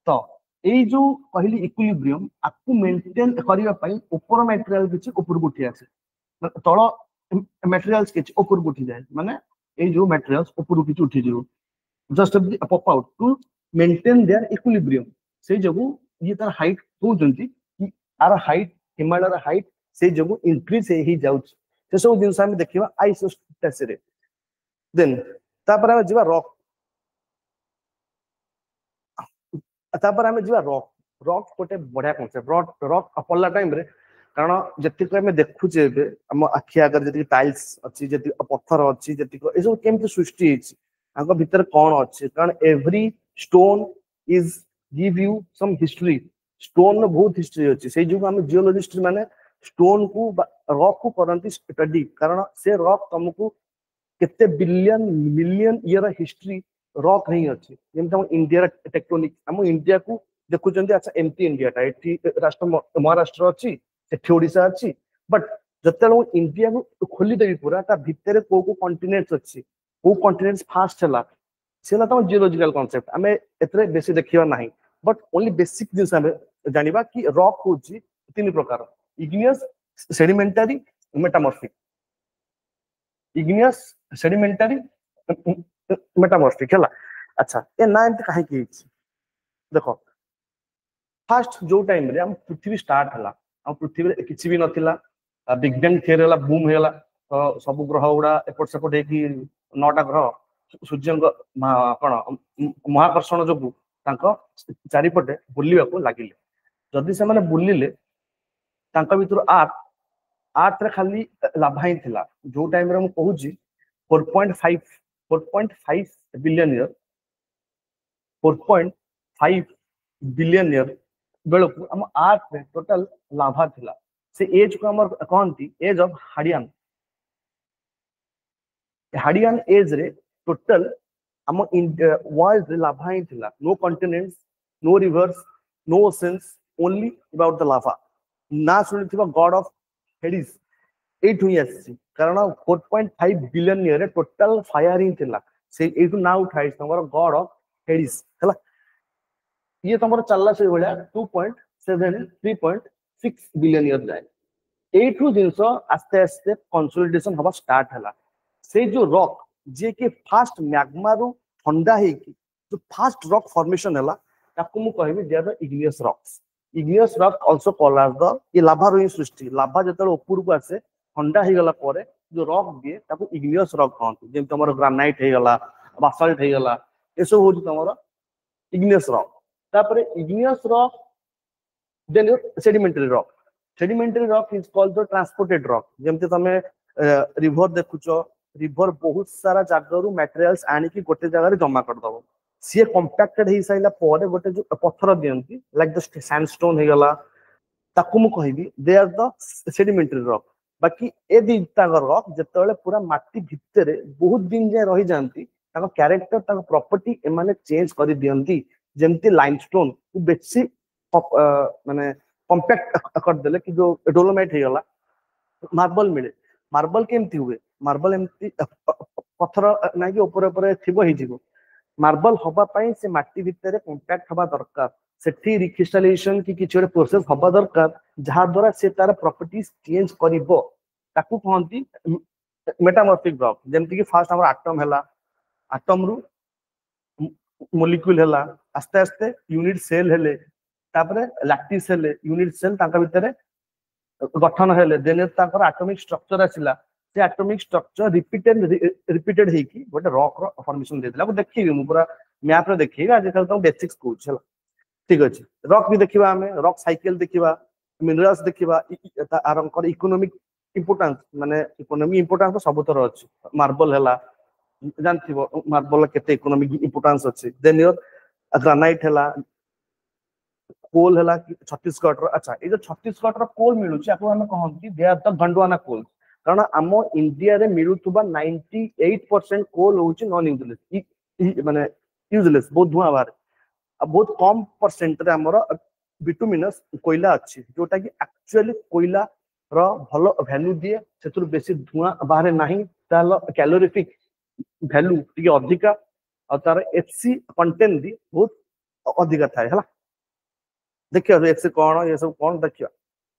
तो एई जो कहली इक्विलिब्रियम आकु मेंटेन करिवा पई ऊपर मटेरियल किछि ऊपर उठी आसे, तळ मटेरियल्स किछि ऊपर उठी जाए, माने ए जो मटेरियल्स ऊपर किछि उठी जिवो just pop out to maintain their equilibrium. से जगु ये तार हाइट कहउजंती कि आर हाइट हिमालय हाइट से जगु इंक्रीज हे जाउछ। से सब दिन हम देखिबा आइसोस्टैटिक रे। देन तापर हम जिबा रॉक, तापर हम जिबा रॉक। रॉक गोटे बढ़िया कांसेप्ट। रॉक पड़ला टाइम रे कारण जति हम देखुचे हम आखि आगर जति टाइल्स अछि, जति पत्थर अछि, जति ए सब केमति सृष्टि हेछि आंको भीतर कोन अछि, कारण every stone is give you some history. Stone में बहुत हिस्ट्री अछि, से जो हम जियोलॉजिस्ट माने स्टोन को रॉक को करंती स्टडी, कारण से रॉक तुमको केते billion million year history rock नहीं अछि। जेमत हम इंडिया टेक्टोनिक हम इंडिया को देखुचंती। अच्छा एमती इंडिया टा एठी राष्ट्र महाराष्ट्र अछि, एठी ओडिशा अछि, बट जतले इंडिया को खोली देबी पूरा ता भितरे को कॉन्टिनेंट्स अछि, को कॉन्टिनेंट्स फास्ट हला सेला तो जियोलॉजिकल कांसेप्ट हमें एतरे बेसी देखिबा नाही। बट ओनली बेसिक दिस हमें जानिबा कि रॉक होची 3 प्रकार, igneous, sedimentary, metamorphic. Igneous, sedimentary, metamorphic हला। अच्छा ए ना एंत काहे कि देखो फास्ट जो टाइम रे हम पृथ्वी स्टार्ट हला, हम पृथ्वी रे किछि भी नथिला, बिग बैंग थियरी हला, बूम हेला, तो सब ग्रह उडा एपट सेपट हे कि 9टा ग्रह सूर्य कौन महाकर्षण जो चारिपटे बुलवा को लगिले। जदि से माने बुलिले तांका भितर आर्थ रे खाली लाभा ही थिला। जो टाइम रे हम कहूची 4.5 बिलियन ईयर 4.5 बिलियन ईयर बेलकु हम आर्थ रे टोटल लाभा थिला। से एज को हमर कहंती age of Hadean. Hadean age रे टोटल हम वर्ल्ड रे लाभा ही थिला। No continents, no rivers, no oceans, only about the lava. ना सुनिथिबा गॉड ऑफ हेडिस। एठु ही आसी कारण 4.5 बिलियन ईयर टोटल फायरिंग थिला से एठु ना उठाई तमर गॉड ऑफ हेडिस हला ये तमर चलला से भलिया 2.7 3.6 बिलियन ईयर जाए एठु जिंस आस्ते आस्ते कंसोलिडेशन हवा स्टार्ट हला से जो रॉक जे के फास्ट मैग्मा रो ठंडा हे की जो फास्ट रॉक फॉर्मेशन हला ताकू मु कहबी they are the igneous rocks igneous rock also called as the ये लाभा रो सृष्टि लाभा जतल ऊपर को आसे ठंडा हे गला परे जो रॉक दिए ताकू इग्नियस रॉक कहंती जेम तमरो ग्रेनाइट हे गला बासाल्ट हे गला एसो हो तमरो इग्नियस रॉक तापरे igneous rock then sedimentary rock is called the transported rock जेमते तमे रिवर देखुचो रिवर बहुत सारा जागरु मटेरियल्स आनी की गोटे जगह रे जमा कर दबो सी कंपैक्टेड हे साइला परे गोटे जो पत्थर दियंती लाइक द सैंडस्टोन हे गला ताकू मु कहबी they are the sedimentary rock बाकी ए दिता रॉक जतले पूरा माटी भितरे बहुत दिन जे रही जानती ताको कैरेक्टर ताको प्रॉपर्टी ए माने चेंज कर दियंती जेमती लाइमस्टोन को बेसी माने कंपैक्ट कर देले कि जो डोलोमाइट हे गला मार्बल मिले मार्बल केमती हुए मार्बल एमती पत्थर ना कि ऊपर ऊपर थिबो हे जिवो मार्बल हवा पाई से माटी भितरे कंपैक्ट हवा दरकार सेठी रिक्रिस्टलाइजेशन की किछ रे प्रोसेस हवा दरकार जहा द्वारा से तार प्रॉपर्टीज चेंज करिवो ताकू कहंती मेटामॉर्फिक रॉक जेमती कि फर्स्ट हमर एटम हला एटम रु मॉलिक्यूल हला आस्ते आस्ते यूनिट सेल हेले तापरे लैक्टिस हेले यूनिट सेल ताका भितरे गठन हेले देन ताकर एटॉमिक स्ट्रक्चर आसिला से एटॉमिक स्ट्रक्चर रिपीटेड हे की गोटे रॉक रो फॉर्मेशन देतला को देखिबी मु पूरा मैप रे देखिबी आज कल तो बेसिक्स कोच हला ठीक अछि रॉक भी देखिबा हमें रॉक साइकिल देखिबा मिनरल्स देखिबा आरंकर इकोनॉमिक इंपोर्टेंस माने इकोनॉमिक इंपोर्टेंस तो सब तरह अछि मार्बल हला जानथिबो मार्बल केते इकोनॉमिक इंपोर्टेंस अछि देन योर ग्रेनाइट हला कोल हला छत्तीसगढ़ रो अच्छा ए जो छत्तीसगढ़ रो कोल मिलुची आपको हम कहंती दे आर द गंडवाना कोल कारण आम इंडिया रे मिलुतबा 98% कोल होची नॉन यूजलेस माने यूजलेस बहुत धुआं बाहर अब बहुत कम परसेंट रे हमर बिटुमिनस कोयला अछि जोटा कि एक्चुअली कोयला रो भलो वैल्यू दिए सेतुर बेसी धुआं बाहर नाही ताल कैलोरीफिक वैल्यू टिके अधिका और तार एचसी कंटेंट भी बहुत अधिका थाए हला देखियो एचसी कोन ये सब कोन देखियो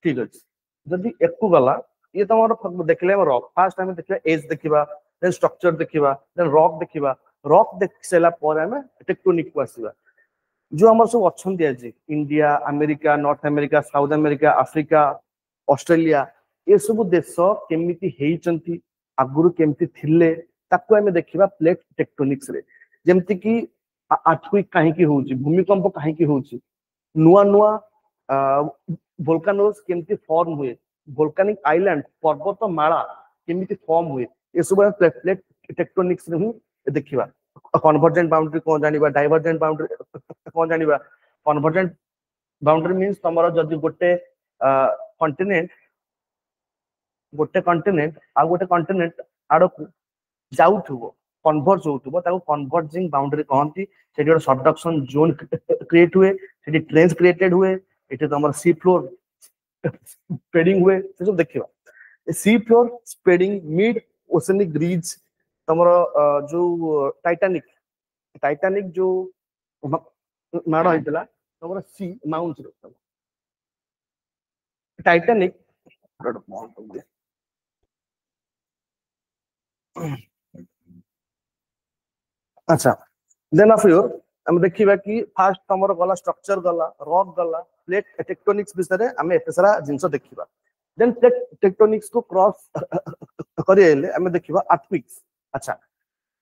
ठीक अछि जदी एकु गला ये तमरो देखले रॉक फर्स्ट टाइम देखिबा एज देखिबा देन स्ट्रक्चर देखिबा देन रॉक देख सेला पर हमें टेक्टोनिक को आसीबा जो हमर सब अछंती आज India America North America South America Africa Australia ये सब देश केमिति हेइचंती आगुरु केमिति थिले ताको हमें देखिबा प्लेट टेक्टोनिक्स रे जेमति कि अर्थक्वेक काहे की होउची भूमिकंप काहे की होउची नुआ नुआ वोल्केनोस केमिति फॉर्म हुए वोल्केनिक आइलैंड पर्वत माला केमिति फॉर्म हुए ये सब प्लेट टेक्टोनिक्स रे देखिबा कन्वर्जेंट बाउंड्री कोन जानिबा डाइवर्जेंट बाउंड्री कोन जानिबा कन्वर्जेंट बाउंड्री मींस तमरो जदी गोटे कॉन्टिनेंट आ गोटे कॉन्टिनेंट आडकु जाउथुबो कन्वर्ज होउथुबो ताको कन्वर्जिंग बाउंड्री कहंती सेठी एक सबडक्शन जोन क्रिएट हुए सेठी ट्रेंच क्रिएटेड हुए एठी तमरो सी फ्लोर स्प्रेडिंग हुए से सब देखिबा sea floor spreading mid oceanic ridge तमरो जो टाइटैनिक जो माड़ होइतला तमरो सी माउंट रो टाइटैनिक अच्छा देन ऑफ योर हम देखिबा कि फास्ट तमरो गला स्ट्रक्चर गला रॉक गला प्लेट टेक्टोनिक्स विषय हम एते सारा जिंस देखिबा देन प्लेट टेक्टोनिक्स को क्रॉस करिएले हम देखिबा अर्थक्वेक्स अच्छा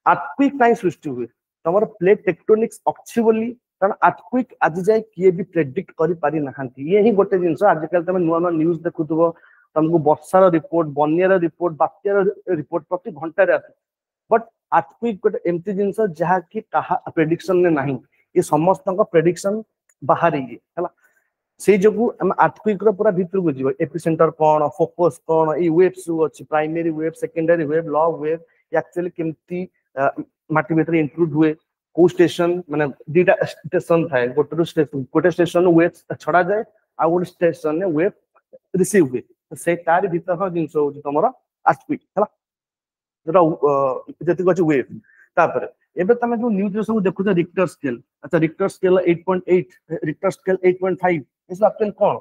अर्थक्वेक काई सृष्टि हुए तमरो प्लेट टेक्टोनिक्स अछि बोली कारण अर्थक्वेक आज जाय किए भी प्रेडिक्ट करि पारि नहांती ये ही गोटे जिंस आज कल तमे नुवा नुवा न्यूज़ देखुतबो तुमको वर्षार रिपोर्ट बन्यार रिपोर्ट बात्यार रिपोर्ट प्रति घंटा रे आसे बट अर्थक्वेक गोटे एमती जिंस जहा कि कहा प्रेडिक्शन ने नाही ये समस्त का प्रेडिक्शन बाहर ही हला से जगु हम अर्थक्वेक रो पूरा भीतर को जीव एपिसेंटर कोन फोकस कोन ई वेव्स अछि primary wave secondary wave log wave actually केमती माटी भीतर इंक्लूड हुए को स्टेशन माने दीटा स्टेशन थाए गोटे स्टेशन वेव छड़ा जाए आ गोटे स्टेशन ने वेव रिसीव हुए से तार भीतर जिनस हूँ तुम अर्थक्वेक है जो अच्छे वेव तापर एबे तमे जो न्यूज रे सब देखुछ रिक्टर स्केल अच्छा रिक्टर स्केल 8.8 रिक्टर स्केल 8.5 ये सब एक्चुअली कोन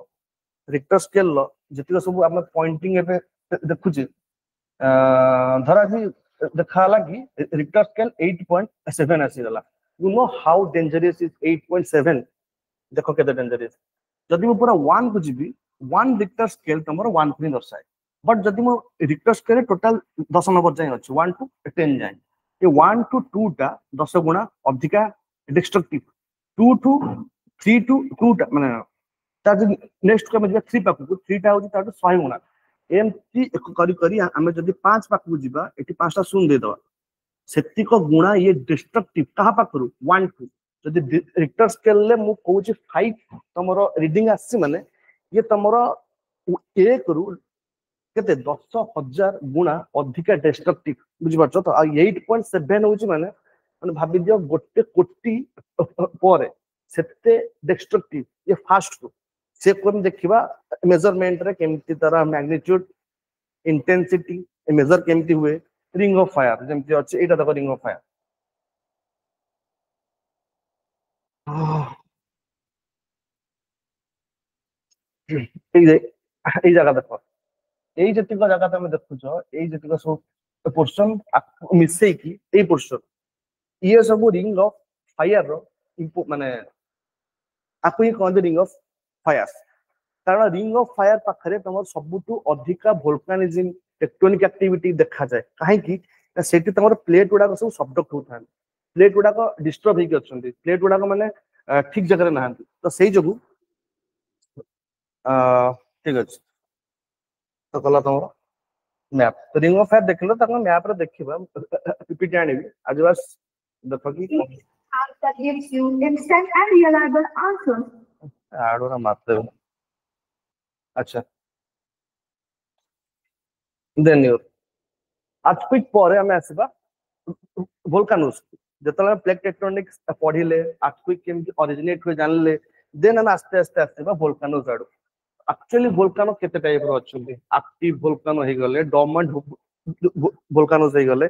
रिक्टर स्केल लो जति सब हम पॉइंटिंग एबे देखुछ धरा जी देखा ला कि रिक्टर स्केल 8.7 आसी गला you know how dangerous is 8.7 देखो केते डेंजरस जदि मु पूरा 1 को जीबी 1 रिक्टर स्केल तमरो 1 को दर्शाए बट जदि मु रिक्टर स्केल टोटल 10 नंबर जाय अछि 1 टू 10 जाय ये 1 टू 2 टा 10 गुणा अधिका डिस्ट्रक्टिव 2 टू 3 टू 2 टा माने ता नेक्स्ट को हम 3 पाकु 3 टा होची ता 100 गुणा एमती करी करी हमें जदि 5 पाकु जीबा एटी 5 टा शून्य दे दवा सेतिक गुणा ये डिस्ट्रक्टिव कहा पाखरु 1 टू जदि रिक्टर स्केल ले मु कहूची 5 तमरो रीडिंग आसी माने ये तमरो 1 रु केते 10,000 गुणा अधिका डिस्ट्रक्टिव बुझि पाछो तो 8.7 होची माने माने भाबी दियो गोटे कोटी परे सेते डिस्ट्रक्टिव ये फास्ट को से कोन देखिबा मेजरमेंट रे केमती तरह मैग्नीट्यूड इंटेंसिटी मेजर केमती हुए रिंग ऑफ फायर जेमती अछि एटा देखो रिंग ऑफ फायर এই জায়গা দেখো এই যেতিক জায়গা তুমি দেখুছ এই যেতিক সব পোর্শন মিশেইকি এই পোর্শন ইয়ে সব রিং অফ ফায়ার रो মানে আকু ହିଁ କହନ୍ତି ରିଙ୍ଗ ଅଫ ଫାୟାର କାରଣ ରିଙ୍ଗ ଅଫ ଫାୟାର ପାଖରେ ତମର ସବୁଠୁ ଅଧିକା ଭୋଲକାନିଜିମ ଟେକ୍ଟୋନିକ ଆକ୍ଟିଭିଟି ଦେଖାଯାଏ କାହିଁକି ନା ସେଠି ତମର ପ୍ଲେଟ ଗୁଡାକ ସବୁ ସବଡକ୍ଟ ହଉଥାନ୍ତି ପ୍ଲେଟ ଗୁଡାକ ଡିଷ୍ଟର୍ବ ହେଇକି ଅଛନ୍ତି ପ୍ଲେଟ ଗୁଡାକ ମାନେ ଠିକ ଜାଗାରେ ନାହାନ୍ତି ତ ସେଇ ଯୋଗୁ ଠିକ ଅଛି ତ କଲା ତମର मैप तो रिंग ऑफ फायर देख लो तक मैप रे देखिबा पीपीटी आनिबी आज बस देखो कि that gives you instant and reliable answers. आडो ना मारते अच्छा देन यू अर्थक्वेक पर हम आसीबा वोल्कानोस जतला प्लेट टेक्टोनिक्स पढिले अर्थक्वेक केमति ओरिजिनेट हो जानले देन हम आस्ते आस्ते आसीबा वोल्कानोस आडो एक्चुअली वोल्कानो केते टाइप रो अछुंती एक्टिव वोल्कानो हे गले डोर्मेंट वोल्कानोस हे गले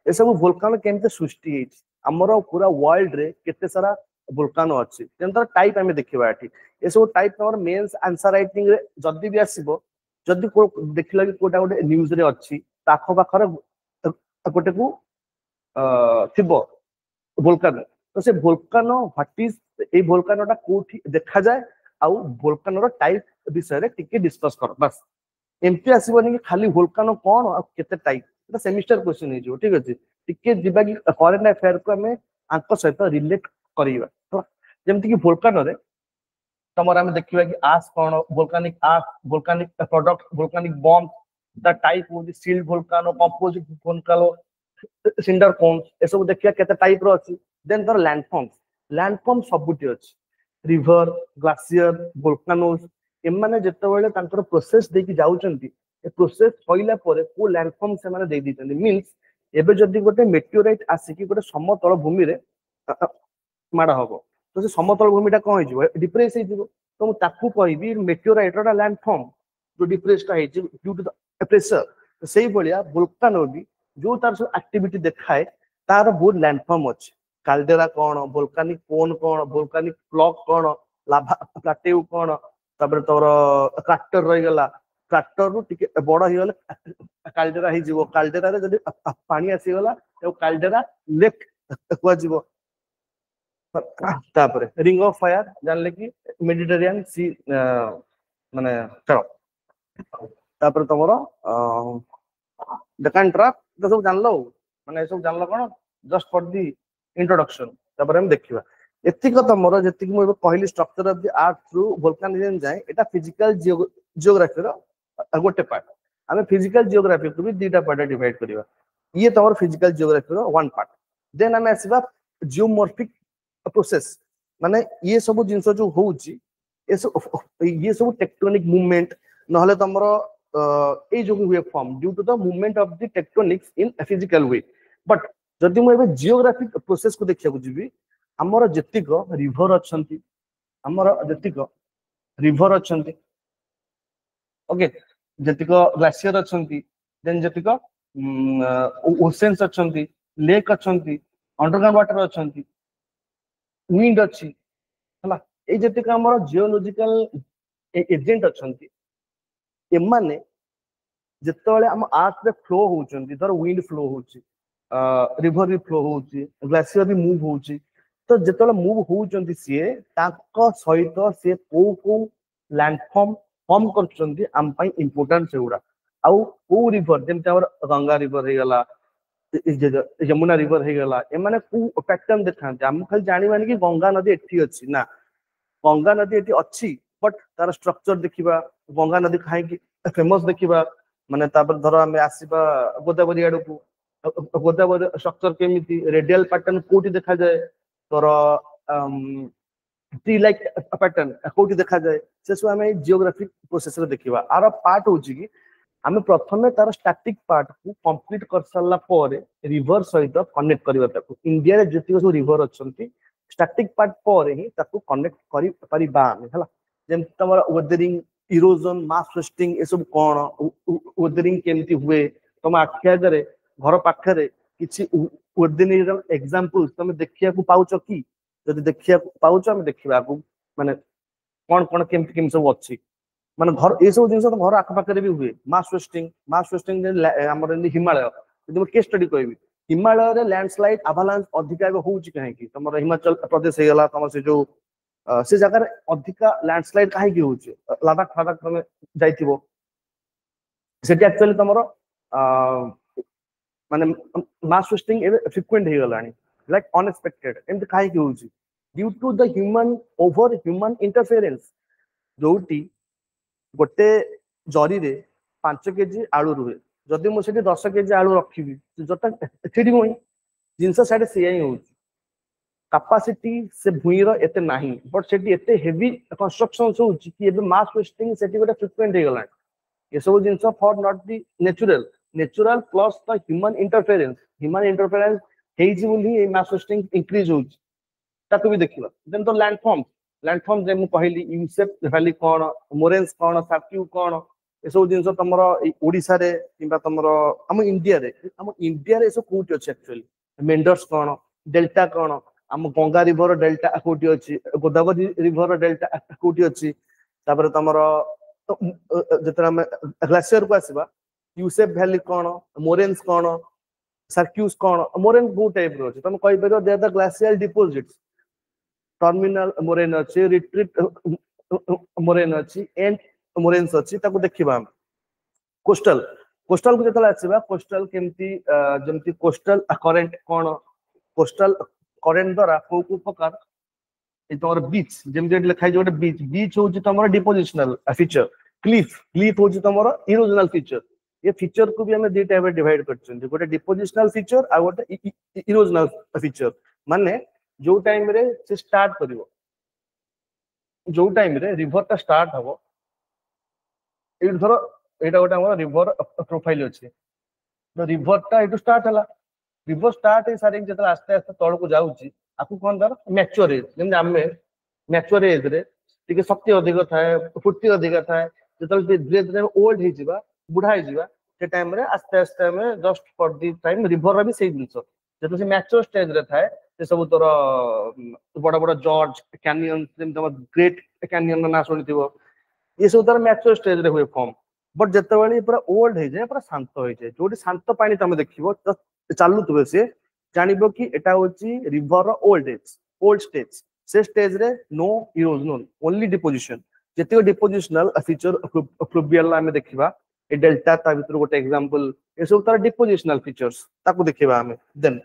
ए सब वोल्कानो केमते सृष्टि हे हमरो पूरा वर्ल्ड रे केते सारा वोल्कानो अछि जेंतर टाइप हमें देखिबा एठी ए सब टाइप हमर मेंस आंसर राइटिंग रे जदी भी आसीबो जदी को देखिला कि कोटा गोटे न्यूज रे अछि ताखो पाखर गोटे को थिबो वोल्कानो तो से वोल्कानो व्हाट इज ए वोल्कानोटा कोठी देखा जाए आउ वोल्कानो रो टाइप विषय रे टिके डिस्कस कर बस एमपी आसीबनी कि खाली वोल्कानो कोन आ केते टाइप एटा सेमिस्टर क्वेश्चन हे जो ठीक अछि टिके जिबा कि करेंट अफेयर को हमें आंक सहित रिलेट करिवा तो जेमति कि वोल्कानो रे तमरा हम देखिबा कि आस कोन वोल्कानिक आस वोल्कानिक प्रोडक्ट वोल्कानिक बॉम्ब द टाइप हो सील्ड वोल्कानो कंपोजिट वोल्कानो सिंडर कोन ए सब देखिया केते टाइप रो अछि देन तर लैंडफॉर्म सबुटी अछि रिवर ग्लासियर वोल्कानोस एमाने जेते बेले तांकर प्रोसेस देकी जाउचंती ए प्रोसेस होइला परे को लैंडफॉर्म से माने दे दितंती मींस एबे जदी गोटे मेटेओराइट आसी कि गोटे समतल भूमि रे माडा होबो तो से समतल भूमिटा कोन हिजो डिप्रेस हिजो तो मु ताकू कहबी मेटेओराइट रा लैंडफॉर्म जो डिप्रेसटा हिजो ड्यू टू द प्रेशर तो सेही बलिया वोल्कानो भी जो तार सब एक्टिविटी देखाए तार बहुत लैंडफॉर्म अछि काल्डेरा कोन वोल्कानिक कोन कोन वोल्कानिक प्लग कोन लाभा प्लाटेउ कोन तापर तोर क्राटर रहि गला क्राटर रु टिके बड़ हि गले काल्डेरा हि जीवो काल्डेरा रे जदी पानी आसी गला तो काल्डेरा लेक को जीवो तापर रिंग ऑफ फायर जानले कि मेडिटेरियन सी माने चलो तापर तमरो डेकान ट्रैप तो सब जानलो माने सब जानलो कोन जस्ट फॉर दी इंट्रोडक्शन तापर हम देखिबा एतिक तमरो जेतिक मु कहली structure of the earth through volcanism जाय एटा फिजिकल जियोग्राफी रो गोटे पार्ट हमें फिजिकल जियोग्राफी को भी दीटा पार्ट डिवाइड करिवा ये तमरो फिजिकल जियोग्राफी रो वन पार्ट देन हमें आसीबा जियोमॉर्फिक प्रोसेस माने ये सब जिंस जो होउची ये सब टेक्टोनिक मूवमेंट नहले तमरो ए जो हुए form due to the movement of the tectonics in a physical way but जदि मु एबे जियोग्राफिक प्रोसेस को देखिया को जीबी हमर जेतिक रिवर अछंती हमर जेतिक रिवर अछंती ओके जतिक ग्लासियर अच्छंती देन जतिक ओशेन्स अच्छंती लेक अच्छंती अंडरग्राउंड वाटर अच्छंती विंड अच्छी हला ए जतिक हमर जियोलॉजिकल एजेंट अच्छंती एमाने जेतेबेले हम अर्थ रे फ्लो होउचंती धर विंड फ्लो होउची रिवर भी फ्लो होउची ग्लासियर भी मूव होउची तो जेतेबेले मूव होउचंती सिए ताको सहित से को लैंडफॉर्म फॉर्म करचंती हम पई इंपोर्टेंट सेउडा आउ को रिवर जेमते हमर गंगा रिवर हे गला यमुना रिवर हे गला ए माने को पैटर्न देखांते हम खाली जानि माने कि गंगा नदी एठी अछि ना गंगा नदी एठी अछि बट तार स्ट्रक्चर देखिबा गंगा नदी काहे कि फेमस देखिबा माने तापर धर हमें आसीबा गोदावरी आडू को गोदावरी स्ट्रक्चर केमिति रेडियल पैटर्न कोठी देखा जाए तोर ट्री लाइक पैटर्न कोठी देखा जाए से सब हमें जियोग्राफिक प्रोसेस रे देखिबा आर पार्ट होची कि हमें प्रथमे तार स्टैटिक पार्ट को कंप्लीट कर सारला परे रिवर सहित कनेक्ट करबा ताको इंडिया रे जति सब रिवर अछंती स्टैटिक पार्ट परे ही ताको कनेक्ट करि परिबा हला जेम तमरा वेदरिंग इरोजन मास वेस्टिंग ए सब कोन वेदरिंग केमती हुए तुम आख्या करे घर पाखरे किछि वेदरिंग एग्जांपल्स तुम देखिया को पाउच की जदि देखिया को पाउच हम देखिबा को माने कोन केमती केम सब अछि माने घर ए सब जिंस तो घर आख पाखरे भी हुए मास वेस्टिंग हमर हिमालय यदि केस स्टडी कहबी हिमालय रे लैंडस्लाइड अवलांच अधिका होउची काहे कि तमर हिमाचल प्रदेश हे गला तमर से जो से जगह अधिका लैंडस्लाइड काहे कि होउची लद्दाख फदाख तमे जाइथिबो सेटी एक्चुअली तमरो माने मास वेस्टिंग फ्रीक्वेंट हे गलानी लाइक अनएक्सपेक्टेड एम काहे कि होउची due to the human interference जोटी गोटे जरी रे 5 केजी आलू रुहे जदि मु सेठी 10 केजी आलू रखिबी जता एठी मोई जिंस साइड से ही होउची कैपेसिटी से भूइर एते नाही बट सेठी एते हेवी कंस्ट्रक्शंस होउची कि एबे मास वेस्टिंग सेठी गोटे फ्रीक्वेंट हे गला ये सब जिंस for not the natural plus the human interference हेजी बोली ए मास वेस्टिंग इंक्रीज होउची ताको भी देखिबा देन तो लैंडफॉर्म जे मु कहली यूसेफ वैली कोन मोरेन्स कोन साक्यू कोन ए सब जिंस तमरो ओडिसा रे किबा तमरो हम इंडिया रे सब कोठी अछि एक्चुअली मेंडर्स कोन डेल्टा कोन हम गंगा रिवर डेल्टा कोठी अछि गोदावरी रिवर डेल्टा कोठी अछि तापर तमरो जतरा हम ग्लेशियर को आसीबा यूसेफ वैली कोन मोरेन्स कोन साक्यूस कोन मोरेन्स बहुत टाइप रो अछि तम कहि परयो दे the glacial deposits terminal moraine अच्छी रिट्रीट मोरेन अच्छी एंड मोरेन्स अच्छी ताको देखिबा हम कोस्टल को जतला आसीबा कोस्टल केमती जेमती कोस्टल करेंट कोन कोस्टल करेंट द्वारा को प्रकार ए तोर बीच जेमती लिखाइ जे बीच होची तमरो डिपोजिशनल फीचर क्लिफ होची तमरो इरोजनल फीचर ये फीचर को भी हमें दो टाइप में डिवाइड करछन गोटे डिपोजिशनल फीचर आ गोटे इरोजनल फीचर माने जो टाइम रे से स्टार्ट करिवो जो टाइम रे रिवर ता स्टार्ट हबो ए धर एटा गोटे हमर रिवर प्रोफाइल अछि तो रिवर ता एटू स्टार्ट हला रिवर स्टार्ट हे सारे जतला आस्ते आस्ते तळ को जाउची आकु कोन दर मैच्योर एज जेम आमे मैच्योर एज रे टिके शक्ति अधिक थाए फुर्ती अधिक थाए जतल धीरे धीरे ओल्ड हे जिबा बुढा हे जिबा से टाइम रे आस्ते आस्ते में just for the time river भी सेम जिंस जतो से मैच्योर स्टेज रे थाए से सब तोर बड़ा बड़ा जॉर्ज कैनियन जेम ग्रेट कैनियन ना सुनिथिबो ये सब तोर मैच्योर स्टेज रे हुए फॉर्म बट जतवाली पूरा ओल्ड हे जाय पूरा शांत हो जाय जोटी शांत पानी तमे देखिबो चालू तुबे से जानिबो कि एटा होची रिवर ओल्ड स्टेज से स्टेज रे नो इरोजन ओनली डिपोजिशन जतिको डिपोजिशनल फीचर फ्लुवियल में देखिबा ए डेल्टा ता भीतर गोटे एग्जांपल ए सब तार डिपोजिशनल फीचर्स ताको देखिबा हमें देन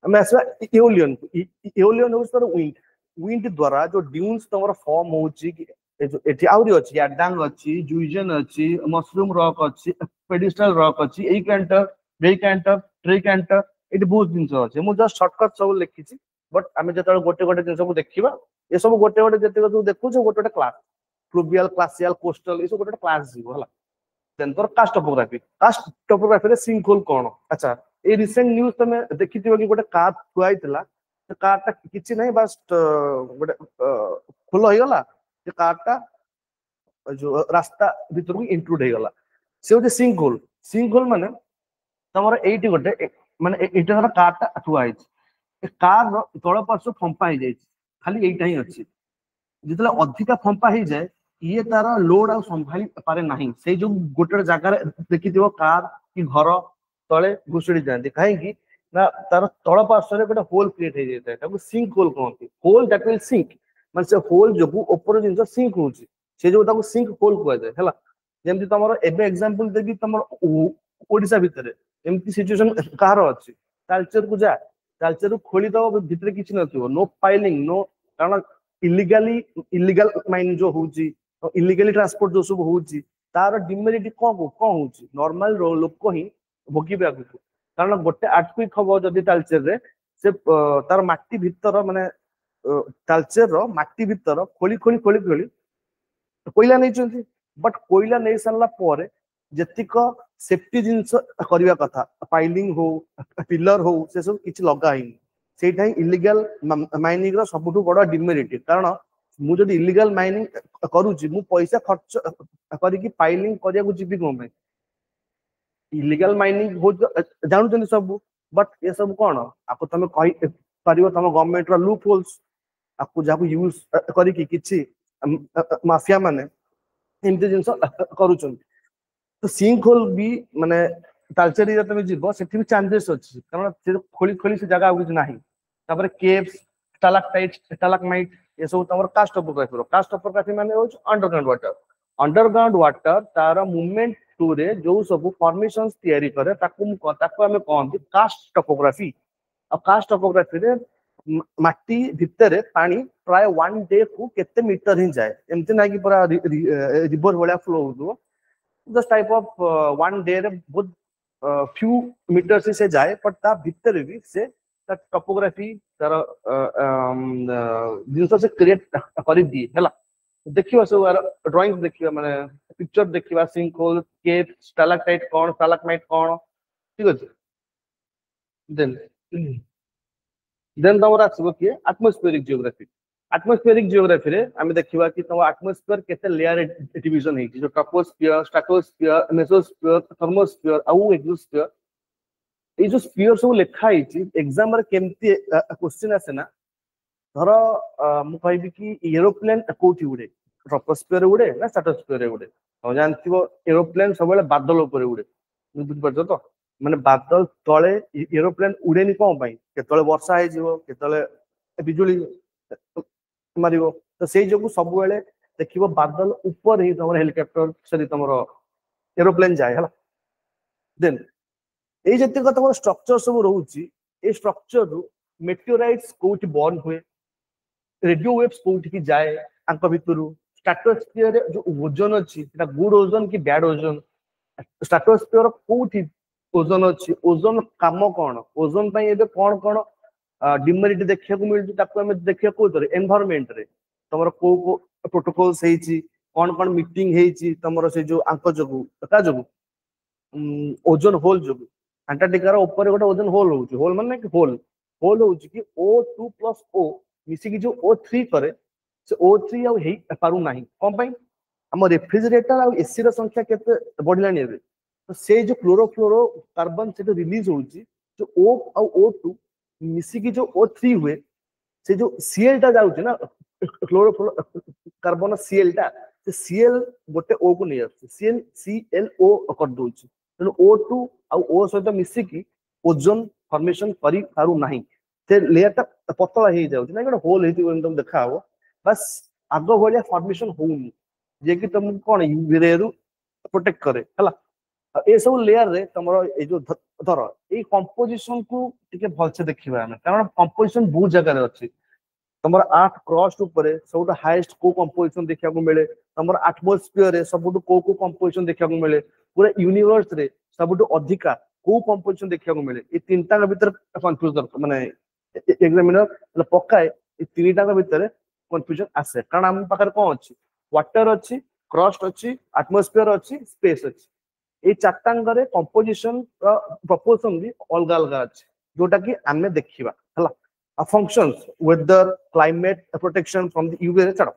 हमें आसवा एओलियन होस तर विंड द्वारा जो ड्यून्स तमर फॉर्म होची कि जो एठी आउरी अछि याडांग अछि जुइजन अछि मशरूम रॉक अछि पेडिस्टल रॉक अछि एई कैंटर वे कैंटर ट्री कैंटर एठी बहुत जिंस अछि मु जस्ट शॉर्टकट सब लिखिछि बट हमें जतल गोटे गोटे जिंस को देखिबा ए सब गोटे गोटे जते को देखु जो गोटे गोटे क्लास फ्लुवियल क्लासियल कोस्टल ए सब गोटे क्लास जीव हला देन तोर कास्ट टोपोग्राफी रे सिंकहोल कोन अच्छा ए रिसेंट न्यूज तमे देखिथिबो कि गोटे कार थुआइतला से कार ता किछि नै बस गोटे खुलो होई गला जे कार ता जो रास्ता भीतर को इंट्रूड हो गला से होते सिंक होल माने तमर एठी गोटे माने एटा सारा कारटा थुआ है कार तल पार्श्व फंपा हो जाए खाली एटा ही अच्छी जितने अधिका फंपा हो जाए ये तार लोड आ संभाली पारे नहीं से जो गोटे जगार देखी कार कि घर तले घुषुड़ी जाती कहीं ना तार तल पार्श्व गोटे होल क्रिएट हो जाए ताको सिंक होल कहते होल दैट विल सिंक माने से होल जो ऊपर जिन सिंक होची से जो ताको सिंक होल कह जाए है जमी तुम एबे एग्जांपल देबी तुम ओडिशा भितर एमती सिचुएशन कहार अच्छी तालचेर को जा तालचेर खोली दब भितर किसी नथिबो नो फाइलिंग नो कारण इलीगल माइन जो होची इलीगली ट्रांसपोर्ट जो सब होची तार डिमेरिट कौन होची नॉर्मल लोक ही भोगिबे आगु कारण गोटे आर्टक्विक हबो जदी तालचेर रे से तार माटी भितर माने तालचेर रो माटी भितर खोली खोली खोली खोली कोयला नहीं बट कोयला नहीं सारा पर जेतिक सेफ्टी जिनस करवा कथा पाइलिंग हो पिलर हो से सब किछ लगा ही सेटा ही इलीगल माइनिंग रो सबुठु बड़ डिमेरिट कारण मु जदी इलीगल माइनिंग करूची मु पैसा खर्च करिकी पाइलिंग करिया को जीबी कोन में इलीगल माइनिंग हो जानू जनी सब बट ये सब कोन आपको तमे कहि परियो तम गवर्नमेंट रो लूप होल्स आपको जाको यूज करिकी किछि माफिया माने एमती जिनस करूछन तो सिंक होल भी माने तालचेरी तुम जीव से चांसेस अच्छी कारण से खोली खोली से जगह किसी ना तापर केव्स स्टालाक्टाइट स्टालाग्माइट ये सब तुम कास्ट टोपोग्राफी माने हो अंडरग्राउंड वाटर तार मूवमेंट टू रे जो सब फॉर्मेशंस तयारी करे ताको हमें कहते कास्ट टोपोग्राफी और कास्ट टोपोग्राफी रे माटी भितर पानी प्राय 1 डे को केते मीटर ही जाए एमती ना कि पूरा रिवर वाला फ्लो हो दिस टाइप ऑफ 1 डे रे बहुत फ्यू मीटर से जाए बट ता भितर भी से टोपोग्राफी तार जिनस से क्रिएट कर दिए है देखिए सब ड्राइंग देखिए माने पिक्चर देखिए सिंक होल केव स्टालाक्टाइट कौन स्टालाग्माइट कौन ठीक अच्छे देन तुम आसो किए एटमॉस्फेरिक जियोग्राफी रे आम देखा कि तुम एटमॉस्फेयर केते लेयर डिवीजन है जो ट्रोपोस्फियर स्ट्रेटोस्फियर मेसोस्फियर थर्मोस्फियर आउ एक्सोस्फियर ये जो स्फियर सब लिखा है एग्जाम रे केमती क्वेश्चन आसे ना धर मु कहबी कि एरोप्लेन कोठी उड़े ट्रोपोस्फियर उड़े ना स्ट्रेटोस्फियर उड़े तुम जानथिबो एरोप्लेन सब बादल ऊपर उड़े बुझ पारछो तो माने बादल तले एरोप्लेन उड़ेनी कौन पाई केतले वर्षा है जीवो केतले बिजुली मारिबो तो सेई जो सब बेले देखिबो बादल ऊपर ही तुम हेलिकॉप्टर सरी तुम एरोप्लेन जाए हला देन ए जतिक तुम स्ट्रक्चर सब रहउची ए स्ट्रक्चर रु मेटेओराइट्स कोठी बर्न हुए रेडियो वेव्स कोठी की जाए आंक भितरु स्ट्रेटोस्फियर रे जो ओजोन अछि सेटा गुड ओजोन कि बैड ओजोन स्ट्रेटोस्फियर कोठी ओजोन अच्छी ओजोन काम कौन ओजोन कौन कौन डिमेरिट देखा मिलूँ देखा कौन एनवायरनमेंट रे तुम को प्रोटोकॉल्स कौन कौन मीटिंग है तुम से जो आंक जो ओजोन होल जो अंटार्कटिकार ऊपर गोटे ओजोन होल होल माने कि होल हो कि O2 + O मिसिकी जो O3 करे से O3 आ पारु नाही कौन पाई हम रेफ्रिजरेटर आ एसी रो संख्या केते बढ़लानी एबे तो से जो क्लोरोफ्लोरो कार्बन से रिलीज होची जो O और O2 मिसिकी जो O3 हुए से जो Cl टा जाउची ना क्लोरोफ्लोरो कार्बन Cl टा से Cl गोटे O को नहीं आछी ClO कर दोची तो O2 और O सहित मिसिकी ओजोन फॉर्मेशन करी पारु नाही से लेयर टा पतला हे जाउची ना गोटे होल हेती तुम देखा हो बस आग भलिया फॉर्मेशन होउनी जे कि तुम कोन यूवी रे रु प्रोटेक्ट करे हला ए सब लेयर रे तमरो ए जो धर ए कंपोजिशन को टिके भलसे देखिबा हम कारण कंपोजिशन बहुत जगह रे अछि तमरो 8 क्रॉस्ट ऊपर सबटो हाईएस्ट को कंपोजिशन देखिया को मिले तमरो एटमॉस्फियर रे सबटो को कंपोजिशन देखिया को मिले पूरा यूनिवर्स रे सबटो अधिका को कंपोजिशन देखिया को मिले ए तीनटा के भीतर कंफ्यूज माने एग्जामिनर पकाए ए तीनटा के भीतर कंफ्यूजन आसे कारण हम पाकर कोन अछि वाटर अछि क्रॉस्ट अछि एटमॉस्फियर अछि स्पेस अछि ए चारटांगरे कंपोजिशन प्रपोर्शन भी अलग अलग अछि जोटा कि आमे देखिबा हला functions weather climate protection from the UV ray छाड़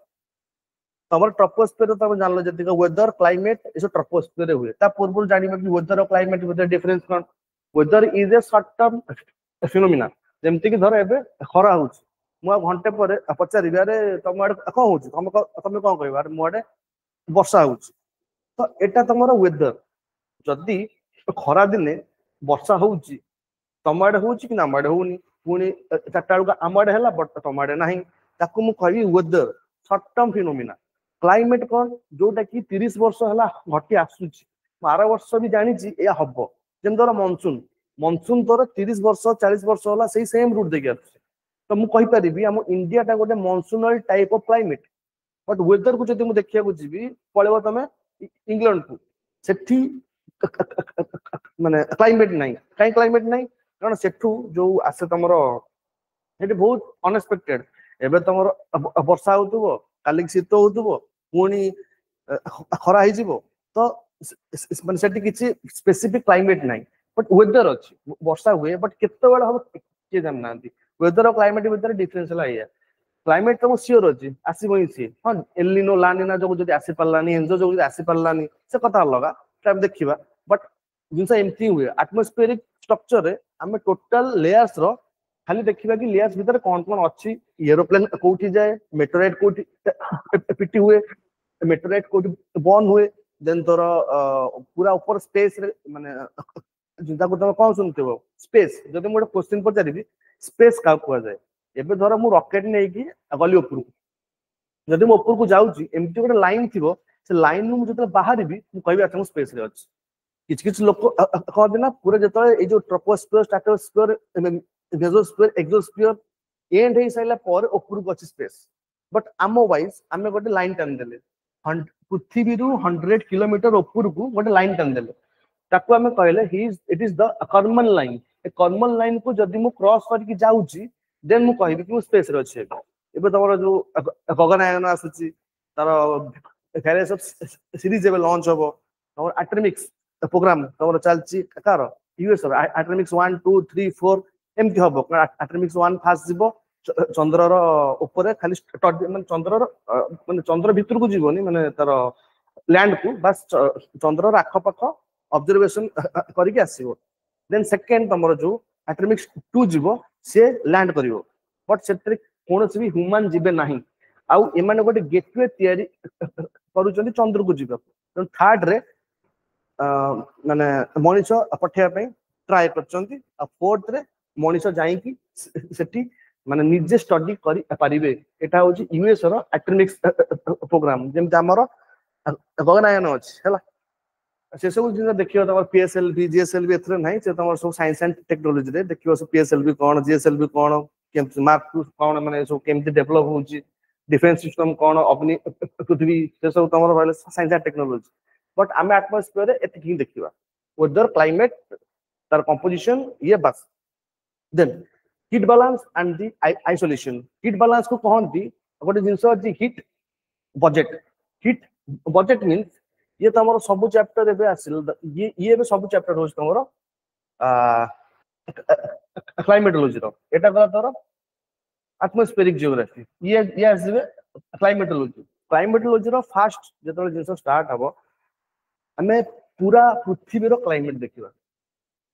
तमर ट्रोपोस्फियर तम जानल जति वेदर क्लाइमेट ए सब ट्रोपोस्फियर हुए ता पूर्व जानिबा कि वेदर और क्लाइमेट मध्ये डिफरेंस कोन weather is a short term phenomena जेमति कि धर एबे खरा होउछ मु घंटे पर पचारिबा रे तम आडे कोन होउछ तमे कोन कहबा मु आडे वर्षा होउछ तो एटा तमरो वेदर जदी खरा दिने वर्षा होउछ तम आडे होउछ कि ना आडे होउनी पुनी चारटा बेलू आम आडे हैला बट तम आडे नाही ताकू मु कहबी weather short term phenomena climate कौन जोटा कि 30 वर्ष है घटी आसूची 12 वर्ष भी जानी या हम जमी तोर मनसून मनसून तोर 30 वर्ष 40 वर्ष है से सेम रूट देखिए तो मुझे आम इंडिया टा गोटे monsoonal type of climate but weather को जब मुझे देखा जी पलैब तुम इंग्लैंड को सेठी माने क्लाइमेट नहीं कहीं क्लाइमेट नहीं कारण सेठू जो आसे तुम बहुत अनएक्सपेक्टेड एबे तुम वर्षा हो काली शीत हो पुणी खरा हो तो माने सेठी किसी स्पेसिफिक क्लाइमेट नहीं बट वेदर अच्छी वर्षा हुए बट केते बेला हम किए जानना वेदर और क्लाइमेट भितर डिफरेंस है क्लाइमेट तो सियोर अच्छी आसब ही सी हाँ एलिनो लानिना जो जब आसी पारानी एनजो जो आसी पारानी से कथा अलग टाइम देखा बट जिनस एमती हुए आटमोस्फेरिक स्ट्रक्चर आम टोटाल लेयर्स खाली देखा कि लेयर्स भितर कौन कौन अच्छी एरोप्लेन कोठी जाए मेटेराइट कोठी पिटी हुए मेटेराइट कोठी बर्न हुए देन तोर पूरा ऊपर स्पेस रे माने जिंदा को तुम कौन सुनते हो स्पेस जब मुझे क्वेश्चन पचारि स्पेस क्या कह जाए एबे धर मु रॉकेट नहीं कि गली ऊपर को जब ऊपर को जाऊँगी एमती गोटे लाइन थी से लाइन रु जो बाहर मुझे कहबी अच्छा स्पेस रे अच्छी किछ किछ लोक कहते ना पूरा जो troposphere stratosphere mesosphere exosphere and हो सारा पर ऊपर को अच्छी स्पेस बट आम वाइज आम गोटे लाइन टान देले पृथ्वी रु 100 किलोमीटर ऊपर को गोटे लाइन टान देले ताकू आम कहले it is the Carmel line A Carmel line को जदि मु क्रॉस करके जाउची देन मु कहबी कि मु स्पेस रे अछि एबे तमरो जो गगनयान आसुची तार वेरियस ऑफ सीरीज एबे लॉन्च होबो तमर एटॉमिक्स प्रोग्राम तमरो चलची कार यूएस एटॉमिक्स 1 2 3 4 एमती हम एटॉमिक्स 1 फास्ट जीवो चंद्रर ऊपर खाली माने चंद्रर माने चंद्र भीतर को जीवनी माने तार लैंड को बस चंद्रर आखपाख ऑब्जर्वेशन करके आसीबो देन सेकंड तमरो जो एटॉमिक्स 2 जीवो से लैंड करिवो बट सेतरे कोनोसी भी ह्यूमन जीवे नाही आउ एमाने गोटे गेटवे तयारी करूचंदी चंद्र को जीवा तो थर्ड रे माने मनीष पठेया पे ट्राई करचंदी आ फोर्थ रे मनीष जाई कि सेठी माने निजे स्टडी करि पारिबे एटा होची यूएस रो एटॉमिक्स प्रोग्राम जेम हमर गगनयान अछि हैला से सब जिन देखियो तमर पीएसएलवी जीएसएलवी एथरे नाही से तमर सब साइंस एंड टेक्नोलॉजी रे देखियो सब पीएसएलवी कोन जीएसएलवी कोन केम मार्क कोन माने सब केमति डेवलप होची डिफेंस सिस्टम कोन अपनी पृथ्वी से सब तमर वाले साइंस एंड टेक्नोलॉजी बट आम एटमॉस्फेयर एत ही देखा वेदर क्लाइमेट तार कंपोजिशन ये बस then heat balance and the insolation heat balance को कहती गोटे जिनस अच्छी हीट बजेट मीन्स ये तुम सब चैप्टर एबे आसिल ये सब चैप्टर हो तुम क्लाइमेटोलॉजी रो एटा गला तोर एटमॉस्फेरिक जियोग्राफी ये आसीबे क्लाइमेटोलॉजी रो फास्ट जेतले जिनस स्टार्ट हबो हमें पूरा पृथ्वी रो क्लाइमेट देखिबा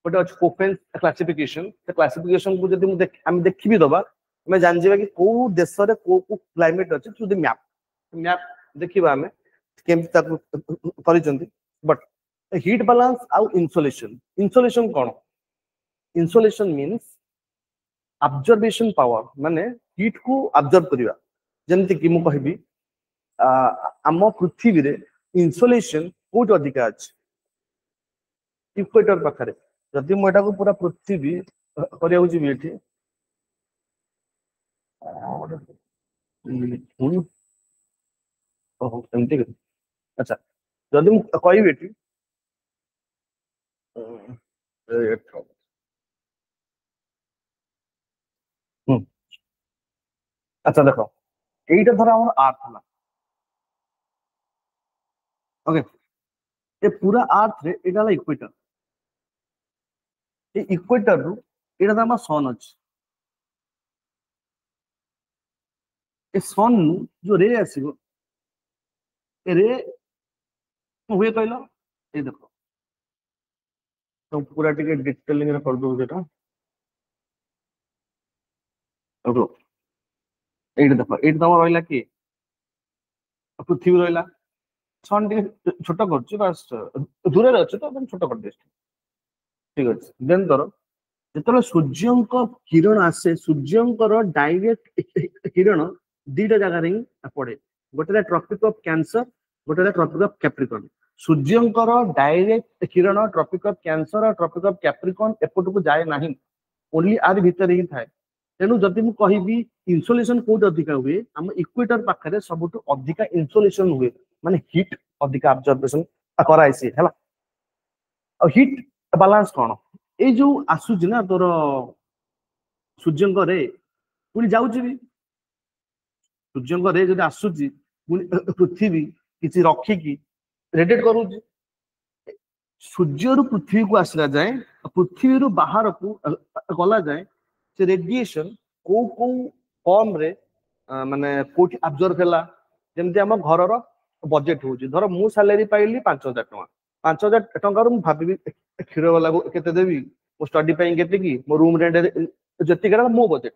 गोटे अछि कोपेन क्लासिफिकेशन से क्लासिफिकेशन को जदि हम देखि भी दबा हमें जान जेबा कि को देश रे को क्लाइमेट अछि थ्रू द मैप देखिबा हमें केमति ताकू करिसंती बट हीट बैलेंस आउ इंसुलेशन कोन इंसुलेशन मींस ऑब्जर्वेशन पावर माने हीट को ऑब्जर्व करिवा जेमति कि मु कहबी आम पृथ्वी रे इंसुलेशन कोट अधिका अछि इक्वेटर पाखरे जदि मु एटा को पूरा पृथ्वी करिया जी एठी ओहो एमती अच्छा जदि मु कहबी एठी अच्छा देखो এইটা ধর আমার আর্থ হলা ওকে ये पूरा अर्थ रे एटा ला इक्वेटर ए इक्वेटर रु एटा हम सन अछि ए सन नु जो रे आसीबो रे हुए कहल ये देख तो पूरा टिके डिटेलिंग रे कर दो जेटा रुको एइट देख एइट तम रहिला कि पृथ्वी रहिला सन टिके छोट करछि बस दूर रे अछि तो एकदम छोट कर देछ ठीक अछि देन तोर ଯେତେବେଳେ ସୂର୍ଯ୍ୟଙ୍କ କିରଣ ଆସେ ସୂର୍ଯ୍ୟଙ୍କର ଡାଇରେକ୍ଟ କିରଣ ଦିଟା ଜାଗାରେ ହିଁ ପଡେ ଗୋଟେ ଟ୍ରପିକ ଅଫ କ୍ୟାନ୍ସର ଗୋଟେ ଟ୍ରପିକ ଅଫ କ୍ୟାପ୍ରିକନ ସୂର୍ଯ୍ୟଙ୍କର ଡାଇରେକ୍ଟ କିରଣ ଟ୍ରପିକ ଅଫ କ୍ୟାନ୍ସର ଆଉ ଟ୍ରପିକ ଅଫ କ୍ୟାପ୍ରିକନ ଏପଟକୁ ଯାଏ ନାହିଁ ଓନ୍ଲି ଆରି ଭିତରେ ହିଁ ଥାଏ ତେଣୁ ଯଦି ମୁଁ କହିବି ଇନସୋଲେସନ କୋଉଠି ଅଧିକା ହୁଏ ଆମ ଇକ୍ୱେଟର ପାଖରେ ସବୁଠୁ ଅଧିକା ଇନସୋଲେସନ ହୁଏ ମାନେ ହିଟ୍ ଅଧିକା ଆବଜର୍ବେସନ କରାଇସି ହେଲା ଆଉ ହିଟ୍ ବାଲାନ୍ସ କଣ ଏଇ ଯୋଉ ଆସୁଛି ନା ତୋର ସୂର୍ଯ୍ୟଙ୍କରେ ପୁଣି ଯାଉଛି ବି ସୂର୍ଯ୍ୟଙ୍କରେ ଯଦି ଆସୁଛି ପୁଣି ପୃଥିବୀ କିଛି ରଖିକି ରେଡିଏଟ କରୁଛି ସୂର୍ଯ୍ୟରୁ ପୃଥିବୀକୁ ଆସିଲା ଯାଏ ପୃଥିବୀରୁ ବାହାରକୁ ଗଲା ଯାଏ ସେ ରେଡିଏସନ କୋଉ କୋଉ ଫର୍ମରେ ମାନେ କୋଉଠି ଆବଜର୍ଭ ହେଲା ଯେମିତି ଆମ ଘରର ବଜେଟ ହଉଛି ଧର ମୁଁ ସାଲାରୀ ପାଇଲି 5,000 ଟଙ୍କା 5,000 ଟଙ୍କାରୁ ମୁଁ ଭାବିବି କ୍ଷୀର ବାଲାକୁ କେତେ ଦେବି ମୋ ଷ୍ଟଡି ପାଇଁ କେତିକି ମୋ ରୁମ ରେଣ୍ଟ ଯେତିକି ମୋ ବଜେଟ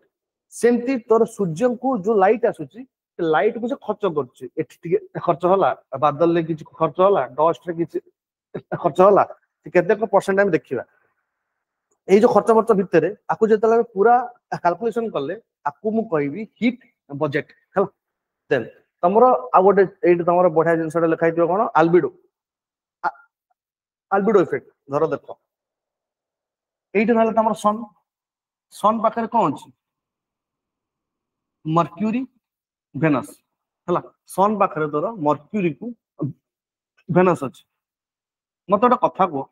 ସେମିତି ତୋର ସୂର୍ଯ୍ୟଙ୍କୁ ଯୋଉ ଲାଇଟ୍ ଆସୁଛି ସେ ଲାଇଟ୍ କୁ ସେ ଖର୍ଚ୍ଚ କରୁଛି ଏଠି ଟିକେ ଖର୍ଚ୍ଚ ହେଲା ବାଦଲରେ କିଛି ଖର୍ଚ୍ଚ ହେଲା ଡଷ୍ଟରେ କିଛି ଖର୍ଚ୍ଚ ହେଲା କେତେ ପରସେଣ୍ଟ ଆମେ ଦେଖିବା ଏଇ ଯୋଉ ଖର୍ଚ୍ଚ ବର୍ଚ୍ଚ ଭିତରେ ଆକୁ ଯେତେବେଳେ ପୁରା କାଲକୁଲେସନ କଲେ ଆକୁ ମୁଁ କହିବି ହିଟ୍ ବଜେଟ ହେଲା ଦେନ୍ ତମର ଆଉ ଗୋଟେ ଏଇଠି ତମର ବଢିଆ ଜିନିଷଟା ଲେଖା ହେଇଥିବ କଣ ଆଲବିଡୋ ଆଲବିଡୋ ଇଫେକ୍ଟ ଧର ଦେଖ এইটা তাহলে তোমার সন সন পাখে কোন আছে মর্ক্ୟୁরি ভেনস ହେଲା ସନ୍ ପାଖରେ ତୋର ମର୍କ୍ୟୁରୀ କୁ ଭେନସ ଅଛି ମତେ ଗୋଟେ କଥା କୁହ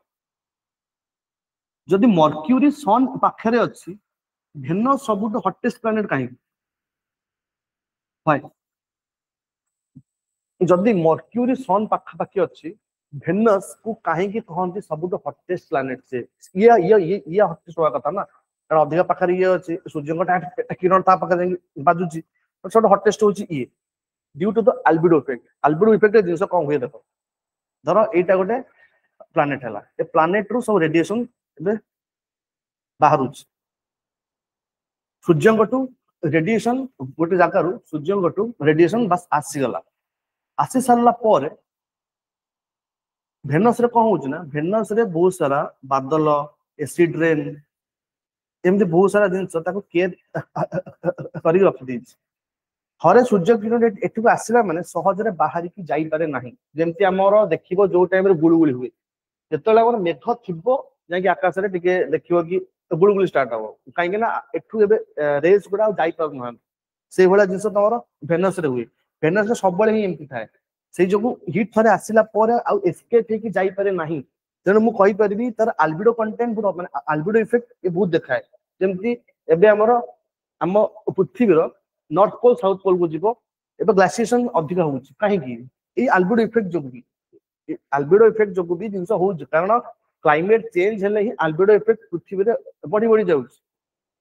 ଯଦି ମର୍କ୍ୟୁରୀ ସନ୍ ପାଖରେ ଅଛି ଭେନସ ସବୁଠୁ ହଟେଷ୍ଟ ପ୍ଲାନେଟ କାହିଁକି ଭାଇ ଯଦି ମର୍କ୍ୟୁରୀ ସନ୍ ପାଖାପାଖି ଅଛି ଭେନସ କୁ କାହିଁକି କହନ୍ତି ସବୁଠୁ ହଟେଷ୍ଟ ପ୍ଲାନେଟ ସେ ଇଏ ହଟେଷ୍ଟ ହବା କଥା ନା କାରଣ ଅଧିକ ପାଖରେ ଇଏ ଅଛି ସୂର୍ଯ୍ୟଙ୍କ କିରଣ ତା ପାଖରେ ଯାଇକି ବାଜୁଛି ସବୁଠୁ ହଟେଷ୍ଟ ହଉଛି ଇଏ ଡ୍ୟୁ ଟୁ ଦ ଆଲବିଡୋ ଇଫେକ୍ଟ ଜିନିଷ କଣ ହୁଏ ଦେଖ ଧର ଏଇଟା ଗୋଟେ ପ୍ଲାନେଟ ହେଲା ଏ ପ୍ଲାନେଟ ରୁ ସବୁ ରେଡିଏସନ ଏବେ ବାହାରୁଛି ସୂର୍ଯ୍ୟଙ୍କଠୁ ରେଡିଏସନ ଗୋଟେ ଜାଗାରୁ ସୂର୍ଯ୍ୟଙ୍କଠୁ ରେଡିଏସନ ବାସ୍ ଆସିଗଲା ଆସି ସାରିଲା ପରେ ଭେନସ ରେ କଣ ହଉଛି ନା ଭେନସ ରେ ବହୁତ ସାରା ବାଦଲ ଏସିଡ ରେନ୍ ଏମିତି ବହୁତ ସାରା ଜିନିଷ ତାକୁ କେୟାର କରିକି ରଖିଦେଇଛି ଥରେ ସୂର୍ଯ୍ୟ କିରଣ ଏଠିକୁ ଆସିଲା ମାନେ ସହଜରେ ବାହାରିକି ଯାଇପାରେ ନାହିଁ ଯେମିତି ଆମର ଦେଖିବ ଯୋଉ ଟାଇମରେ ଗୁଳୁଗୁଳି ହୁଏ ଯେତେବେଳେ ଆମର ମେଘ ଥିବ ଯାଇକି ଆକାଶରେ ଟିକେ ଦେଖିବ କି ଗୁଳୁଗୁଳି ଷ୍ଟାର୍ଟ ହବ କାହିଁକି ନା ଏଠୁ ଏବେ ରେସ୍ ଗୁଡା ଆଉ ଯାଇପାରୁନାହାନ୍ତି ସେଇଭଳିଆ ଜିନିଷ ତମର ଭେନସ ରେ ହୁଏ ଭେନସ ରେ ସବୁବେଳେ ହିଁ ଏମିତି ଥାଏ ସେଇ ଯୋଗୁ ହିଟ୍ ଥରେ ଆସିଲା ପରେ ଆଉ ଏସ୍କେପ୍ ହେଇକି ଯାଇପାରେ ନାହିଁ ତେଣୁ ମୁଁ କହିପାରିବି ତାର ଆଲବିଡୋ କଣ୍ଟେଣ୍ଟ ମାନେ ଆଲବିଡୋ ଇଫେକ୍ଟ ବହୁତ ଦେଖାଏ ଯେମିତି ଏବେ ଆମର ଆମ ପୃଥିବୀର ନର୍ଥ ପୋଲ ସାଉଥ ପୋଲ କୁ ଯିବ ଏବେ ଗ୍ଲାସିଏସନ ଅଧିକ ହଉଛି କାହିଁକି ଏଇ ଆଲବିଡୋ ଇଫେକ୍ଟ ଯୋଗୁ ବି ଆଲବିଡୋ ଇଫେକ୍ଟ ଯୋଗୁ ବି ଜିନିଷ ହଉଛି କାରଣ କ୍ଲାଇମେଟ ଚେଞ୍ଜ ହେଲେ ହିଁ ଆଲବିଡୋ ଇଫେକ୍ଟ ପୃଥିବୀରେ ବଢି ବଢି ଯାଉଛି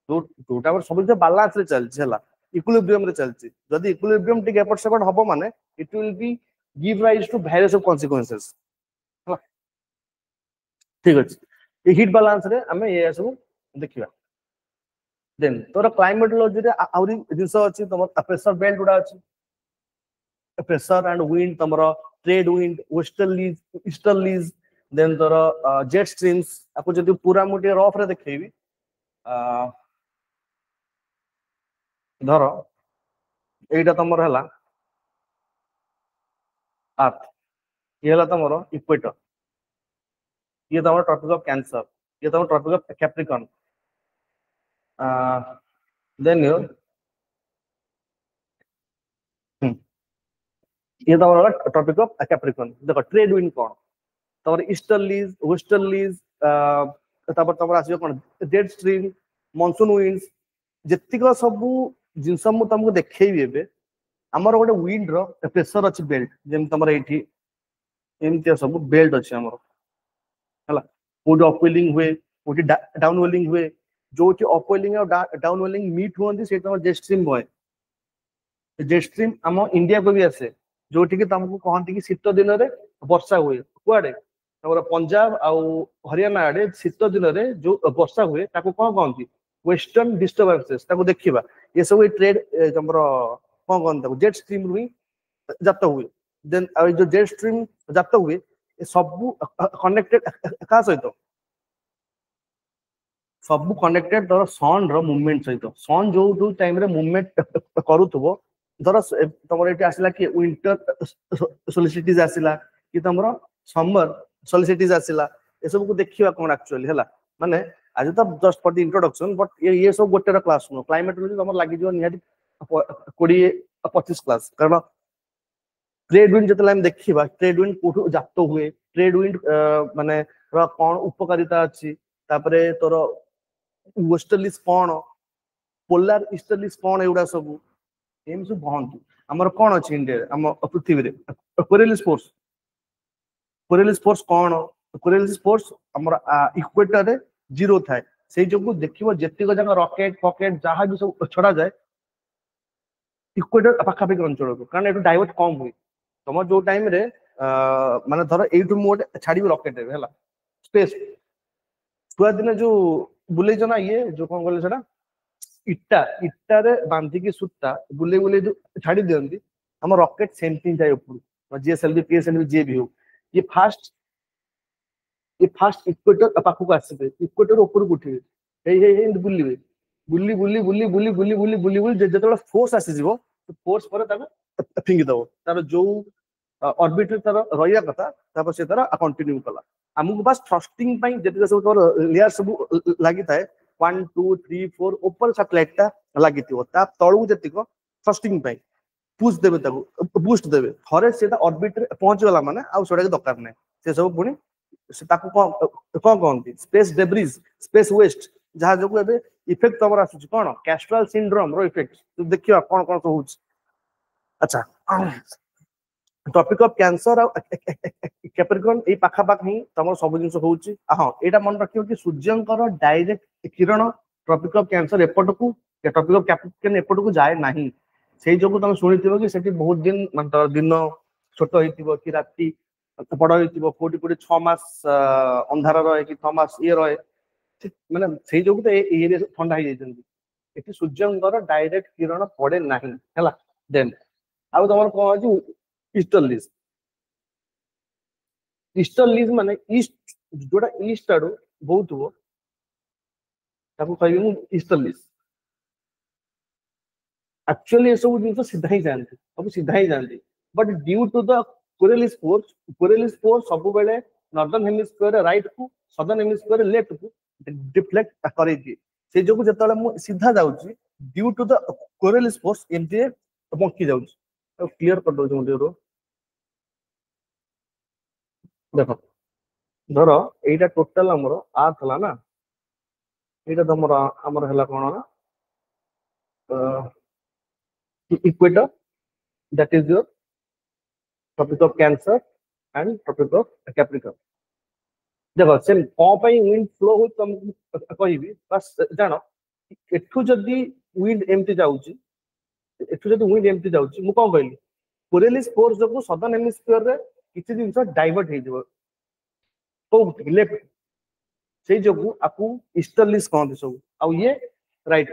ଯୋଉଟା ଆମର ସବୁ ବାଲାନ୍ସ ରେ ଚାଲିଛି ହେଲା ଇକ୍ୱିଲିବ୍ରିୟମ ରେ ଚାଲିଛି ଯଦି ଇକ୍ୱିଲିବ୍ରିୟମ ଟିକେ ଏପଟ ସେପଟ ହବ ମାନେ it will be give rise to various of consequences ହେଲା ଠିକ ଅଛି ଏ ହିଟ୍ ବାଲାନ୍ସ ରେ ଆମେ ଏ ସବୁ ଦେଖିବା ଦେନ୍ ତୋର କ୍ଲାଇମେଟୋଲୋଜି ରେ ଆହୁରି ଜିନିଷ ଅଛି ତମର ପ୍ରେସର ବେଲ୍ଟ ଗୁଡା ଅଛି ପ୍ରେସର ଆଣ୍ଡ ୱିଣ୍ଡ ତମର ଟ୍ରେଡ ୱିଣ୍ଡ ୱେଷ୍ଟର୍ଲିଜ ଇଷ୍ଟର୍ଲିଜ ଦେନ୍ ତୋର ଜେଟ୍ ଷ୍ଟ୍ରିମ୍ସ ଆକୁ ଯଦି ପୁରା ମୁଁ ଟିକେ ରଫ୍ ରେ ଦେଖେଇବି ଧର ଏଇଟା ତମର ହେଲା ଆର୍ଥ ये ହେଲା ତମର ଇକ୍ୱେଟର ये ତମର ଟ୍ରପିକ ଅଫ କ୍ୟାନ୍ସର ये ତମର ଟ୍ରପିକ ଅଫ କ୍ୟାପ୍ରିକନ देन ये तमर टॉपिक ऑफ कैप्रिकॉर्न देखो ट्रेड विंड कौन तमर ईस्टर्लीज वेस्टर्लीज तपर तमर आसीबो कोन जेट स्ट्रीम मॉनसून विंड्स जेतिक सब जिनस मु तुमको देखैबी एबे हमर गोटे विंड रो प्रेशर अछि बेल्ट जेम तमर एठी एमती सब बेल्ट अछि हमर हला कोड अपवेलिंग हुए कोड डाउनवेलिंग हुए जो कि अपवेलिंग और डाउनवेलिंग मीट होंदी से तमर jet stream boy jet stream हम इंडिया को भी आसे जोटि तुमको कहती कि शीत दिन में वर्षा हुए कुआडे तमर पंजाब आउ हरियाणा आड़े शीत दिन में जो वर्षा हुए ताको कौन कहती वेस्टर्न डिस्टर्बेंसेस ताको देखिबा ये सब ट्रेड तमर कौन कहते जेट स्ट्रीम रु जात हुए देन जो जेट स्ट्रीम जात हुए ये सब कनेक्टेड का सहित सब कनेक्टेड धर सन रूवमेंट सहित सन जो जो टाइम रे मूवमेंट करूथबो धर तुम ये आसला कि विंटर सोलिसिटीज आसला कि तुम समर सोलिसिटीज आसला ये सब को देखिबा कोन एक्चुअली हैला माने आज तो just for the introduction but ये सब गोटे क्लास नो क्लाइमेट रो तुम लागि जो निहाती 20-25 क्लास कारण ट्रेड विंड जतले हम देखिबा ट्रेड विंड कोठो जात हुए ट्रेड विंड माने कौन उपकारिता अछि तापरे तोर वेस्टर्लीज कौन पोलार ईस्टर्लीज कौन एगुड़ा सब एम सब कहतु आमर कौन अच्छे इंडिया आम पृथ्वी रे कोरियलिस फोर्स कौन कोरियलिस फोर्स आमर इक्वेटर रे जीरो थाए से जो देखिबो जेतिक जंग रॉकेट फॉकेट जहां भी सब छड़ा जाए इक्वेटर पाखापाखि अंचल को कारण एटू डाइवर्ट कम हुए तुम जो टाइम रे माने धर एटू मोड छाड़ी रॉकेट रे हला स्पेस छुआ दिन जो बुले ना ये जो कौन कहले सेटा इट्टा इट्टा रे बांधी की सूता बुले बुले जो छाड़ी दियंती हम रॉकेट सेंटिंग जाय ऊपर जीएसएलवी पीएसएलवी जे भी हो ये फास्ट इक्वेटर पाखु आसीबे इक्वेटर ऊपर उठिबे हे बुलिबे बुली बुली बुली बुली बुली बुली बुली बुली जेतेबेला फोर्स आसी जीवो तो फोर्स पर ताको फिंगी दबो तार जो ऑर्बिट रे तार रहिया कथा तापर से तार कंटिन्यू कला हमको बस थ्रस्टिंग पई जेते सब तोर लेयर सब लागि थाए 1 2 3 4 ऊपर सैटेलाइट ता लागि थिवो ता तळु जेतिको थ्रस्टिंग पई पुश देबे ताको बूस्ट देबे थरे सेटा ऑर्बिट रे पहुंच गला माने आ सोडा के दरकार नै से सब पुनी से ताको कोन कहंती स्पेस डेब्रिज स्पेस वेस्ट जहां जो एबे इफेक्ट तमर आसु कोन कैस्ट्रल सिंड्रोम रो इफेक्ट तो देखियो कोन कोन तो होछ अच्छा टॉपिक ऑफ कैंसर और कैप्रिकॉर्न ए पाखा पाख ही तमर सब जिंस होउची हां एटा मन रखियो कि सूर्यंकर डायरेक्ट किरण टॉपिक ऑफ कैंसर एपट को या टॉपिक ऑफ कैप्रिकॉर्न एपट को जाए नाही सेही जोगु तुम सुनिथिबो कि सेठी बहुत दिन मतलब दिन छोट होइथिबो कि राती बड़ होइथिबो कोटी कोटी 6 मास अंधार रहे कि 6 मास ये रहे माने सेही जोगु तो ए ठंडा हो जाइछन एठी सूर्यंकर डायरेक्ट किरण पड़े नाही हैला देन आउ तमर कोन अछि ईस्टर्लीज माने ईस्ट जोड़ा ईस्ट आडू बहुत हो ताको कहबी मु ईस्टर्लीज एक्चुअली ये सब जिंस सीधा ही जानते अब सीधा ही जानते but due to the Coriolis force सब बेले नॉर्दर्न हेमिस्फीयर राइट को सदर्न हेमिस्फीयर लेफ्ट को डिफ्लेक्ट करे जे से जोगु जतले मु सीधा जाउची due to the Coriolis force एमटी बंकी जाउची तो क्लियर कर दो जो देखो धर एटा टोटल हमर अर्थ हला ना एटा तमर हमर हला कोन ना equator that is your topic of cancer and topic of Capricorn देखो सेम को पई विंड फ्लो हो तुम कहबी बस जानो एठु जदी विंड एमटी जाउची एठु जदी विंड एमटी जाउची मु कोन कहली कोरियलिस फोर्स जो सदर्न हेमिस्फीयर रे किछि दिन से डाइवर्ट हे जबो तो लेफ्ट से जोगु आपु ईस्टर्लीज कहते सब आ ये राइट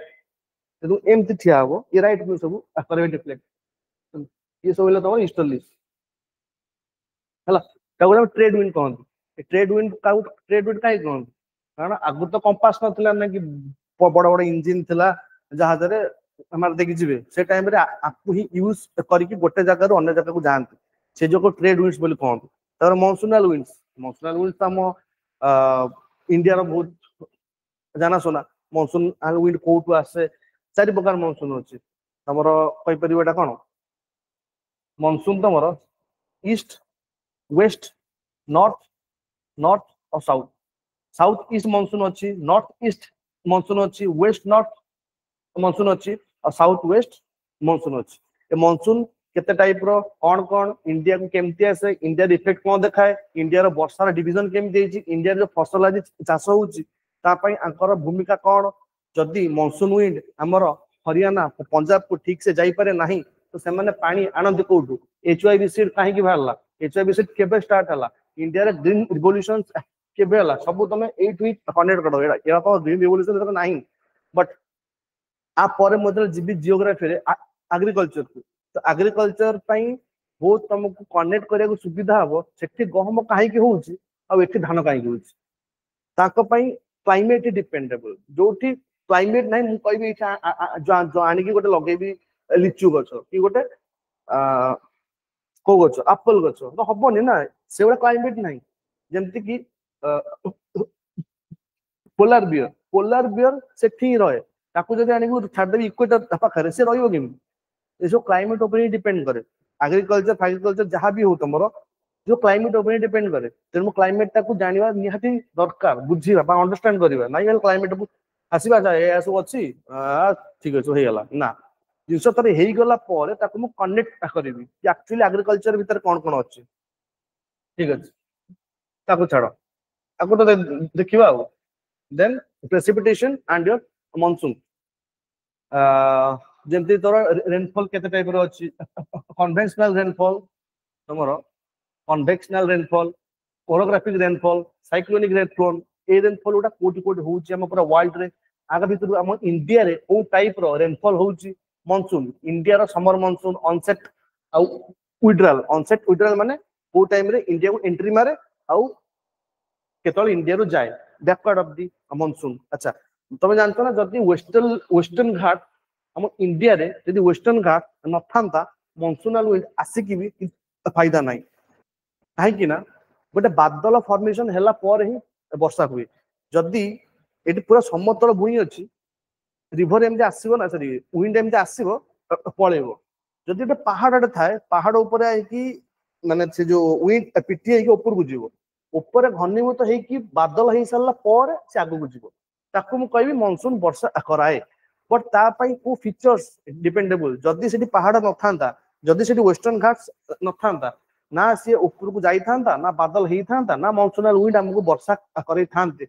तो एमती ठिया हो ये राइट को सब करबे डिफ्लेक्ट ये सब तम ईस्टर्लीज हला ताको ट्रेड विंड कहते ट्रेड विंड काई कहते कारण आगु तो कंपास नथिला ना कि बड़ बड़ इंजिन थिला जहाज रे हमार देखि जिवे से टाइम रे आपु ही यूज करिकि गोटे जगह रो अन्य जगह को जानते से जो को ट्रेड विंड्स बोली कहते तार मॉनसूनल विंड्स हम इंडिया रो बहुत जाना सुना मॉनसून विंड कोटू आसे चारि प्रकार मॉनसून अछि हमर कहि परिबेटा कोन मॉनसून तमर ईस्ट वेस्ट नॉर्थ और साउथ ईस्ट मॉनसून अछि नॉर्थ ईस्ट मॉनसून अछि वेस्ट नॉर्थ मॉनसून अछि और साउथ वेस्ट मॉनसून अछि ए मॉनसून केते टाइप रो कौन इंडिया को केमती आसे इंडिया इफेक्ट कौन देखाए इंडिया रो वर्षार डिवीजन केमती देछि इंडिया जो फसल आज चाष होउछि ता पई आंकर भूमिका कौन जदी मॉनसून विंड हमर हरियाणा पंजाब को ठीक से जाई पारे नाही तो से पानी आनंद कोठू HYV सीड कहीं बाहरला HYV सीड केबे स्टार्ट हला इंडिया रे ग्रीन रिवोल्यूशन केबे हला सब तुम एट वीक कनेक्ट करो एरा तो ग्रीन रिवोल्यूशन तो नहीं बट आ पर मधे जीबी जियोग्राफी रे एग्रीकल्चर को तो एग्रीकल्चर पई बहुत तुमको कनेक्ट करने सुविधा हम से गहम कहीं होउची आ एठी धान कहीं होउची ताको पई क्लाइमेट डिपेंडेबल जोठी क्लाइमेट नहीं मु कहबी जो आनिकी गोटे लगेबी लिचु गछ कि गोटे को गछ एप्पल गछ तो हबनी ना से वाला क्लाइमेट नहीं जेमति कि पोलार बियर से ठीक रहे ताकू जदि आनिकी छाड़ देबी इक्वेटर पाखरे से रहइबो केमि ये सब क्लाइमेट ऊपर डिपेंड करे एग्रीकल्चर जहाँ भी हो तुम जो क्लाइमेट ऊपर डिपेंड करे तेणु क्लाइमेट टाकू जानिबा निहाती दरकार बुझिबा बा अंडरस्टैंड करिबा नाही वाला क्लाइमेट को आसीबा जा ए सब अछि ठीक अछि हे गला ना जिंस तरे हेई गला परे ताकू मु कनेक्ट करबी कि एक्चुअली एग्रीकल्चर भीतर कोन अछि ठीक अछि ताकू छाड़ ताकू तो देखिबा then precipitation and your monsoon जेमती तोर रेनफॉल केते टाइप रो अछि कन्वेंशनल रेनफॉल तमरो convectional rainfall orographic rainfall cyclonic rainfall ए रेनफॉल उटा कोटी कोटी होउची हम पूरा वर्ल्ड रे आगा भीतर हम इंडिया रे ओ टाइप रो रेनफॉल होउची मानसून इंडिया रो समर मानसून ऑनसेट आउ विड्रॉल माने ओ टाइम रे इंडिया को एंट्री मारे आउ केतल इंडिया रो जाए बैकवर्ड ऑफ द मानसून अच्छा तुम जानतो ना जदी वेस्टर्न घाट हम इंडिया रे यदि वेस्टर्न घाट न थांता मानसूनल विंड आसिकी भी फायदा नहीं कहीं ना गोटे बादल फॉर्मेशन हैला पर ही वर्षा हुए जदि एटी पूरा समतल भूमि अच्छी रिवर एमती आसीबो ना सॉरी विंड एमती आसीबो पळेबो जदि गोटे पहाड़ थाए पहाड़ ऊपर आइकी माने से जो विंड पिटी है ऊपर को जीवो ऊपर घनीभूत है बादल हो सारा पर से आगू को जीवो ताकू मु कहबी मानसून वर्षा कराए बट ता पई को फीचर्स डिपेंडेबल जदि सेठी पहाड़ न थांता जदि सेठी वेस्टर्न घाट्स न थांता ना सी ऊपर को जाई थांता ना बादल ही थांता ना मानसूनल विंड हमको वर्षा करै थांते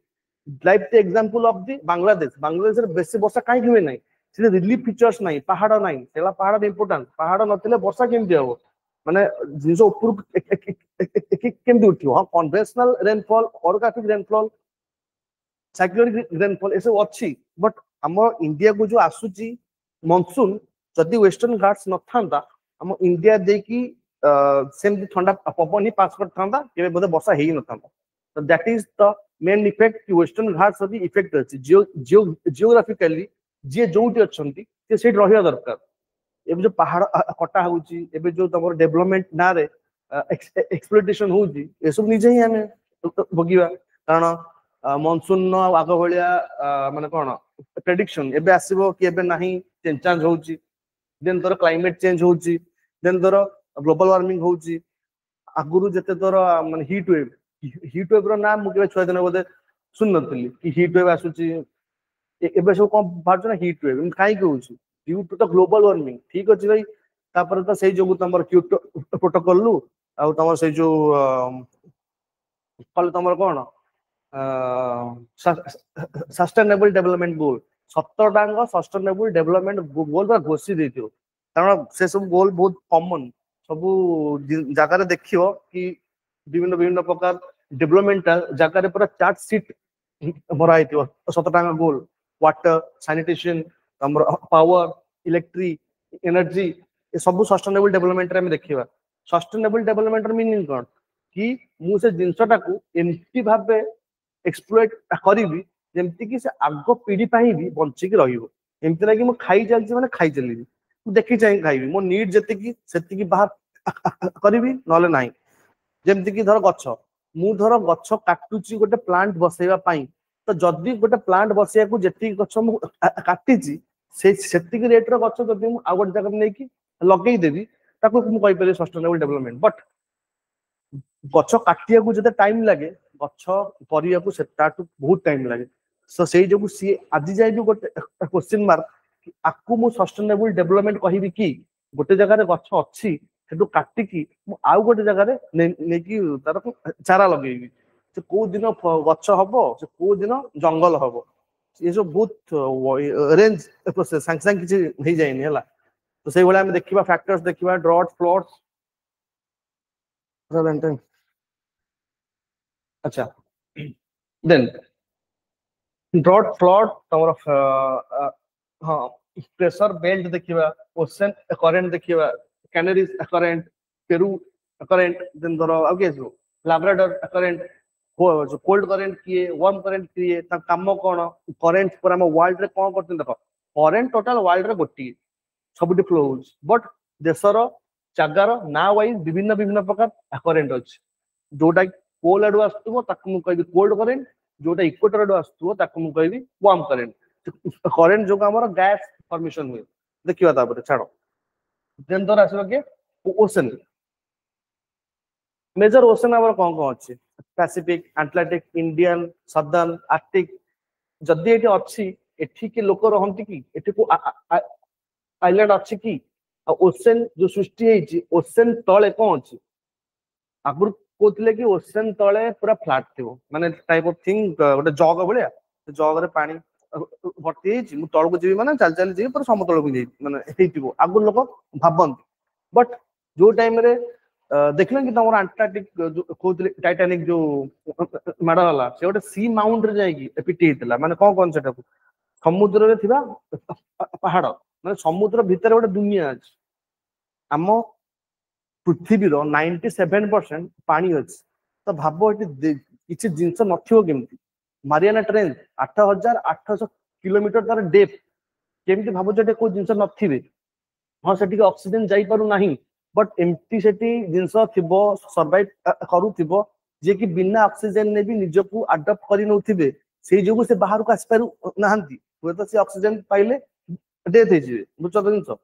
like the example of the Bangladesh रे बेसी वर्षा काहे हुए नाही से रिलीफ फीचर्स नाही पहाड़ नाही सेला पहाड़ इंपोर्टेंट पहाड़ नथिले वर्षा केमती हो माने जिंस ऊपर केमती उठियो हां conventional rainfall orographic rainfall cyclonic rainfall ऐसे अच्छी बट हम इंडिया को जो आसुची मानसून जदि वेस्टर्न घाट्स न थांता हम इंडिया देखी सेमती ठंडा पवन ही पास कर थांता केबे बोधे वर्षा हेई न थांता तो that is the main effect कि वेस्टर्न घाट्स जदि इफेक्ट अछि जियोग्राफिकली जे जोटी अछंती से सेट रहिया दरकार एबे जो पहाड़ कटा होउची एबे जो तमर डेवलपमेंट ना रे एक्सप्लॉइटेशन होउची ए सब निजे ही हमें भोगिबा कारण मानसून आग भलिया माने कोन प्रेडिक्शन एबे आसीबो कि एबे नाही चेंज होउची देन तोर क्लाइमेट चेंज होउची देन तोर ग्लोबल वार्मिंग होउची आगुरु जते तोर माने हीट वेव रो नाम मुके छुआ दिन बोधे सुन नतली कि हीट वेव आसुची एबे सब कोन बाजो ना हीट वेव काई के होउची due to the global warming ठीक अछि भाई तापर तो सही जोगु तमर क्योटो प्रोटोकॉल लु आ तमर सही जो कल तमर कोन सस्टेनेबल डेवलपमेंट गोल 17 टांग सस्टेनेबल डेवलपमेंट गोल बा घोषित देथियो कारण से सब गोल बहुत कॉमन सब जगह रे देखियो कि विभिन्न विभिन्न प्रकार डेवलपमेंट जगह रे पूरा चार्ट शीट भरा हेतियो 17 टांग गोल वाटर सैनिटेशन हमर पावर इलेक्ट्रिक एनर्जी ये सब सस्टेनेबल डेवलपमेंट रे हम देखिबा सस्टेनेबल डेवलपमेंट मीनिंग कोन कि मु से जिंसटा को एमती भाबे एक्सप्लोइट करिवि जेमती कि से आगो पीढ़ी पाई भी बंची के रहिबो एमती लागी मु खाई चलची माने खाई चलीबी मु देखि चाहि खाइबी मो नीड जति की सेति की बाहर करिवि नले नाही जेमती कि धर गच्छ मु धर गच्छ काटुची गोटे प्लांट बसेबा पाई तो जदी गोटे प्लांट बसेया को जेति गच्छ मु काटिची से सेति की रेट रो गच्छ जदी मु आ गोटे जगह नै कि लगेई देबी ताको मु कहि परे सस्टेनेबल डेवलपमेंट बट गच्छ काटिया को जते टाइम लागे गच्छ परिया को सेटाटू बहुत टाइम लागे सो सेई जो सी आज जाय भी गोटे क्वेश्चन मार्क आकु मु सस्टेनेबल डेवलपमेंट कहिबी कि गोटे जगह रे गच्छ अछि सेटू काटी की मु आउ गोटे जगह रे नै कि तार चारा लगेबी से को दिन गच्छ हबो से को दिन जंगल हबो ये सब बहुत रेंज प्रोसेस संग संग किछि नै जायनी हला तो से भले हम देखिबा फैक्टर्स देखिबा ड्रॉट फ्लड्स टाइम। अच्छा देन ड्रॉट फ्लड तमर हाँ प्रेशर बेल्ट देखिबा ओशन करेंट देखिबा Canaries current Peru current then धर आ के जो लाब्राडोर करेंट जो कोल्ड करेंट किए वार्म करेंट किए ता काम कोन करेंट पर हम वर्ल्ड रे कोन करते देखो करेंट टोटल वर्ल्ड रे गोटी सबुटी फ्लो होउछ बट देशर जागार ना वाइज विभिन्न विभिन्न प्रकार करेंट अछि जोटा कोल आडू आसुथबो ताकू मु कहबी कोल्ड करेंट जोटा इक्वेटर आडू आसुथबो ताकू मु कहबी वार्म करेंट करेंट जो हमर गैस फॉर्मेशन हुए देखिबा तापर छाड़ो देन तोर आसीबा के ओशन मेजर ओशन हमर कोन कोन अछि Pacific Atlantic Indian southern Arctic जदि एठी अछि एठी के लोक रहंती की एठी को आइलैंड अछि की ओशन जो सृष्टि हेछि ओशन तळे कोन अछि आगुर कोतले कि ओशन तळे पूरा फ्लैट थिबो माने टाइप ऑफ थिंग गोटे जग भलिया जग रे पानी भर्ती हेछि मु तळको जीवी माने चल चल जीवी पर समतल को जेई माने हेतिबो आगुर लोक भाबंती बट जो टाइम रे देखले कि तमर अंटार्कटिक जो कोतले टाइटैनिक जो माडा वाला से गोटे सी माउंट रे जाई कि पिटी हेतला माने कोन कोन सेटा समुद्र रे थिबा पहाड़ माने समुद्र भीतर गोटे दुनिया अछि आम पृथ्वी 97% पानी अछि तो भाबो एटी किछि जिंस नथिबो केमती मारियाना ट्रेंच 8800 किलोमीटर तार डेप्थ केमती भाबो जेटे को जिंस नथिबे हां सेठी ऑक्सीजन जाई पारु नाही बट एमटी सेठी जिंस थिबो सर्वाइव करू थिबो जे कि बिना ऑक्सीजन ने भी निजको अडॉप्ट करि नउथिबे सेई जोगु से बाहर को आस पारु नाहंती होय तो से ऑक्सीजन पाइले डेथ हे जिवे बुझ तो जिंस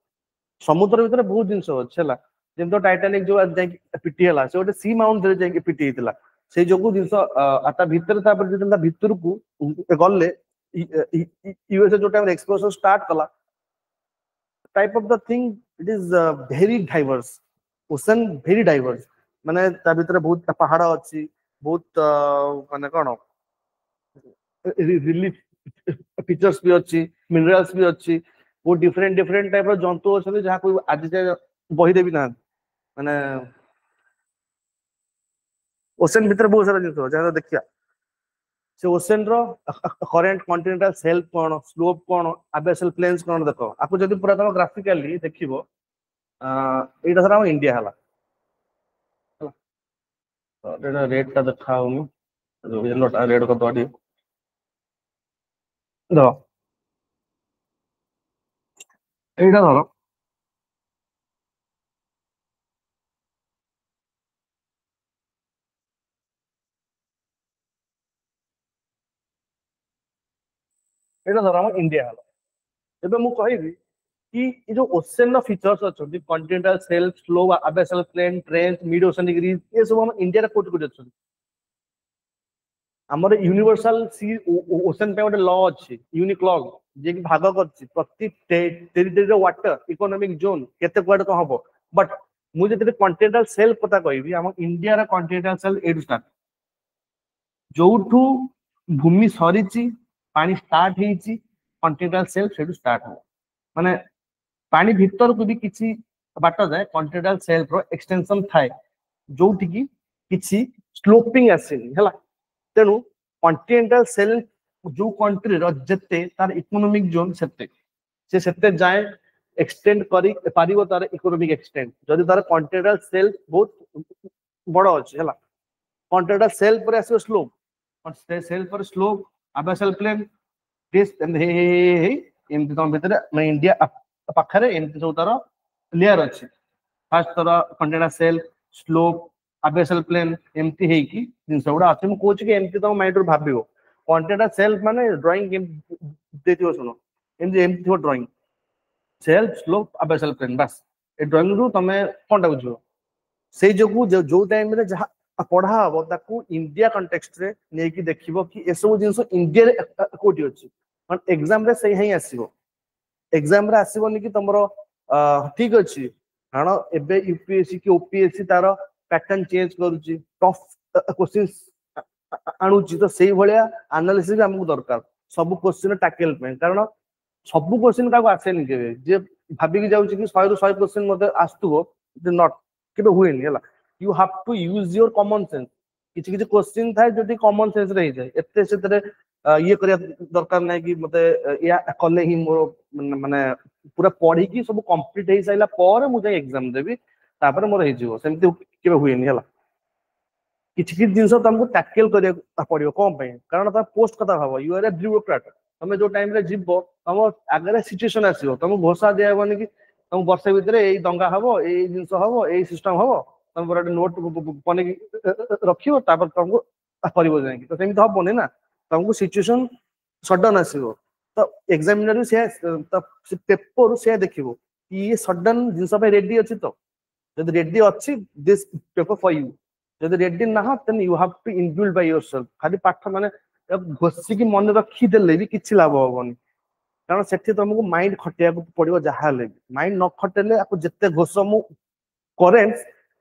समुद्र भीतर बहुत जिंस अछि हला जेम तो टाइटैनिक जो जाई पिटी हला से गोटे सी माउंट रे जाई पिटी हेतला से जोगु जिंस आता भीतर ता पर जेता भीतर को गल्ले यूएसए जो टाइम एक्सप्लोरेशन स्टार्ट कला type of the thing it is very diverse ocean very diverse माने ता भीतर बहुत पहाड़ अछि बहुत माने कोन रिलीफ फीचर्स भी अछि मिनरल्स भी अछि बहुत डिफरेंट डिफरेंट टाइप रो जंतु अछि जहा कोई आज जे बही देबी ना माने ओशन भीतर बहुत सारा जिंस जहा देखिया से ओशन रो करेंट कॉन्टिनेंटल शेल्फ कोन स्लोप कोन अबेसल प्लेन्स कोन देखो आपको जदी पूरा तम ग्राफिकली देखिबो एटा सारा हम इंडिया हला तो एटा रेट का दिखाओ मु जो येलो रेड को बॉडी दो एटा धरो एटा धरो हम इंडिया हला एबे मु कहिबी कि ये जो ओशन रो फीचर्स अछि continental shelf slope abyssal plain trench mid ocean डिग्रीज ये सब हम इंडिया रे कोट कोट अछि हमर यूनिवर्सल सी ओशन पे गोटे लॉ अछि यूनिक लॉ जे कि भाग करछि प्रति टेरिटरी रो वाटर इकोनॉमिक जोन केते क्वाड को हबो बट मु जे कॉन्टिनेंटल शेल्फ पता कहबी हम इंडिया रा कॉन्टिनेंटल शेल्फ एडु स्टार्ट जोठू भूमि सरीची पानी स्टार्ट हेची कॉन्टिनेंटल शेल्फ सेडु स्टार्ट हो माने पानी भीतर को भी किछि बाट जाए कॉन्टिनेंटल शेल्फ रो एक्सटेंशन थाए जोठी की किछि स्लोपिंग आसेनी हला तेनु कॉन्टिनेंटल शेल्फ जो कंट्री रो जते तार इकोनॉमिक जोन सेते जाए एक्सटेंड करी पारिबो तार इकोनॉमिक एक्सटेंड जदि तार कॉन्टिनेंटल शेल्फ बहुत बड़ अछि हला कॉन्टिनेंटल शेल्फ पर आसे स्लोप शेल्फ पर स्लोप अबेसल प्लेन दिस एंड हे एमति तम भीतर मैं इंडिया पाखरे एमति सब तार लेयर अछि फर्स्ट तार कॉन्टिनेंटल शेल्फ स्लोप अबेसल प्लेन एमति हे कि जिन सबडा अछि म कोच के एमति तम माइंड रो भाबियो कॉन्टिनेंटल शेल्फ माने ड्राइंग देतियो सुनो एमति थो ड्राइंग शेल्फ स्लोप अबेसल प्लेन बस ए ड्राइंग रो तमे कोनटा बुझियो से जोगु जो टाइम रे जहा पढ़ा हबो ताकू इंडिया कॉन्टेक्स्ट रे नै कि देखिबो कि ए सब जिंस इंडिया रे कोठी अछि मन एग्जाम रे सही ही आसीबो एग्जाम रे आसीबोनी कि तमरो ठीक अछि कारण एबे यूपीएससी कि ओपीएससी तार पैटर्न चेंज करूची टफ क्वेश्चंस आणुची तो सेही भलिया एनालिसिस हमकु दरकार सब क्वेश्चन टैकल पे कारण सब क्वेश्चन का आसे नि केबे जे भाभी जाऊँ कि 100 ରୁ 100 क्वेश्चन मते आस्तुओ नॉट केबे हुएनी हला you have to use your common sense किछि किछि क्वेश्चन थाए जदि कॉमन सेंस रही जाए एते सेतरे ये करिया दरकार नै कि मते या कले ही मोर माने पूरा पढ़ी कि सब कंप्लीट हे साइला पर मु जाय एग्जाम देबी तापर मोर हे जिवो सेमति केबे हुएनी हला किछि किछि जिंस तुमको टैकल करिया पड़ियो कोन पे कारण ता पोस्ट कथा भाबो यू आर ए ब्यूरोक्रेट तमे जो टाइम रे जिवो तम आगरे सिचुएशन आसीयो तम घोषा दिया बनी कि तम वर्ष भीतर एई दंगा हबो एई जिंस हबो एई सिस्टम हबो तम बरा नोट बने रखियो तापर तुमको परिबो जाय तो सेमि हबोनी ना तुमको सिचुएशन सडन आसीयो तो एग्जामिनर से पेपर से देखिबो कि ये सडन जिंस पे रेडी अछि तो जदि रेडी अछि दिस पेपर फॉर यू जदि रेडी ना then you have to inbuild by yourself खाली पाठ माने घोसी की मन रखी देले भी किछि लाभ होबनी कारण सेठी तुमको माइंड खटिया को पड़िबो जहा ले माइंड न खटेले आपको जत्ते घोसमु करेंट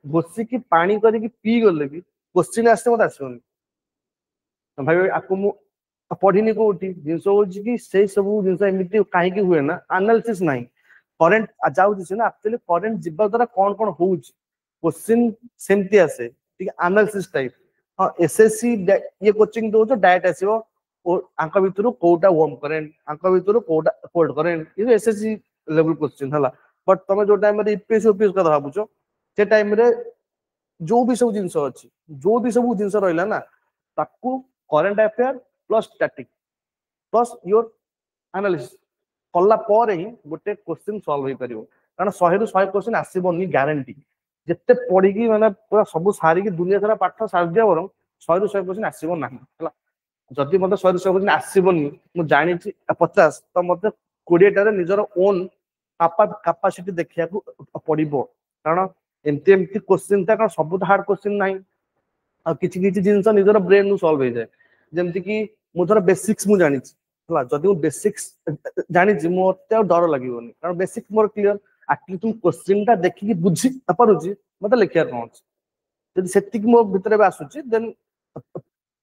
घोसी की पानी करी की पी गले भी क्वेश्चन आसे मत आसोनी भाई आपको मु पढ़िनी कोठी जिंस होची कि से सब जिंस एमिति काहे की हुए ना एनालिसिस नाही करंट जाउ दिस ना एक्चुअली करंट जिबा द्वारा कोन कोन होउची क्वेश्चन सेमति आसे ठीक एनालिसिस टाइप हां एसएससी ये कोचिंग दो जो डायरेक्ट आसीबो और आंक भितरु कोटा होम करेंट आंक भितरु कोटा कोल्ड करेंट ये एसएससी लेवल क्वेश्चन हला बट तमे जो टाइम रे ईपीएस ओपीएस कथा भाबुचो से टाइम रे जो भी सब जिंस अछि जो भी सब जिंस रहला ना ताकू current affair plus static plus your analysis कल्ला पर ही गोटे क्वेश्चन सॉल्व होई परियो कारण 100 ରୁ 100 क्वेश्चन आसीबोनी गारंटी जत्ते पढ़ी की माने पूरा सब सारी की दुनिया सारा पाठ सार दिया बरम 100 ରୁ 100 क्वेश्चन आसीबो नाही हला जदि मते 100 ରୁ 100 क्वेश्चन आसीबोनी मु जानि छी 50 तो मते 20 टारे निजर ओन कैपेसिटी देखिया को पड़िबो कारण एमती एमती क्वेश्चन था कारण सब हार्ड क्वेश्चन नाही आ किछि किछि जिंस निजर ब्रेन नु सॉल्व हो जाए जेमति कि मु थोड़ा बेसिक्स मु जानि छी हला जदि मु बेसिक्स जानि छी मोते डर लागिबोनी कारण बेसिक मोर क्लियर आटली तुम क्वेश्चन ता देखि कि बुझी पारुची मते लेखिया कोन जदि सेति मो भितरे बे आसुची देन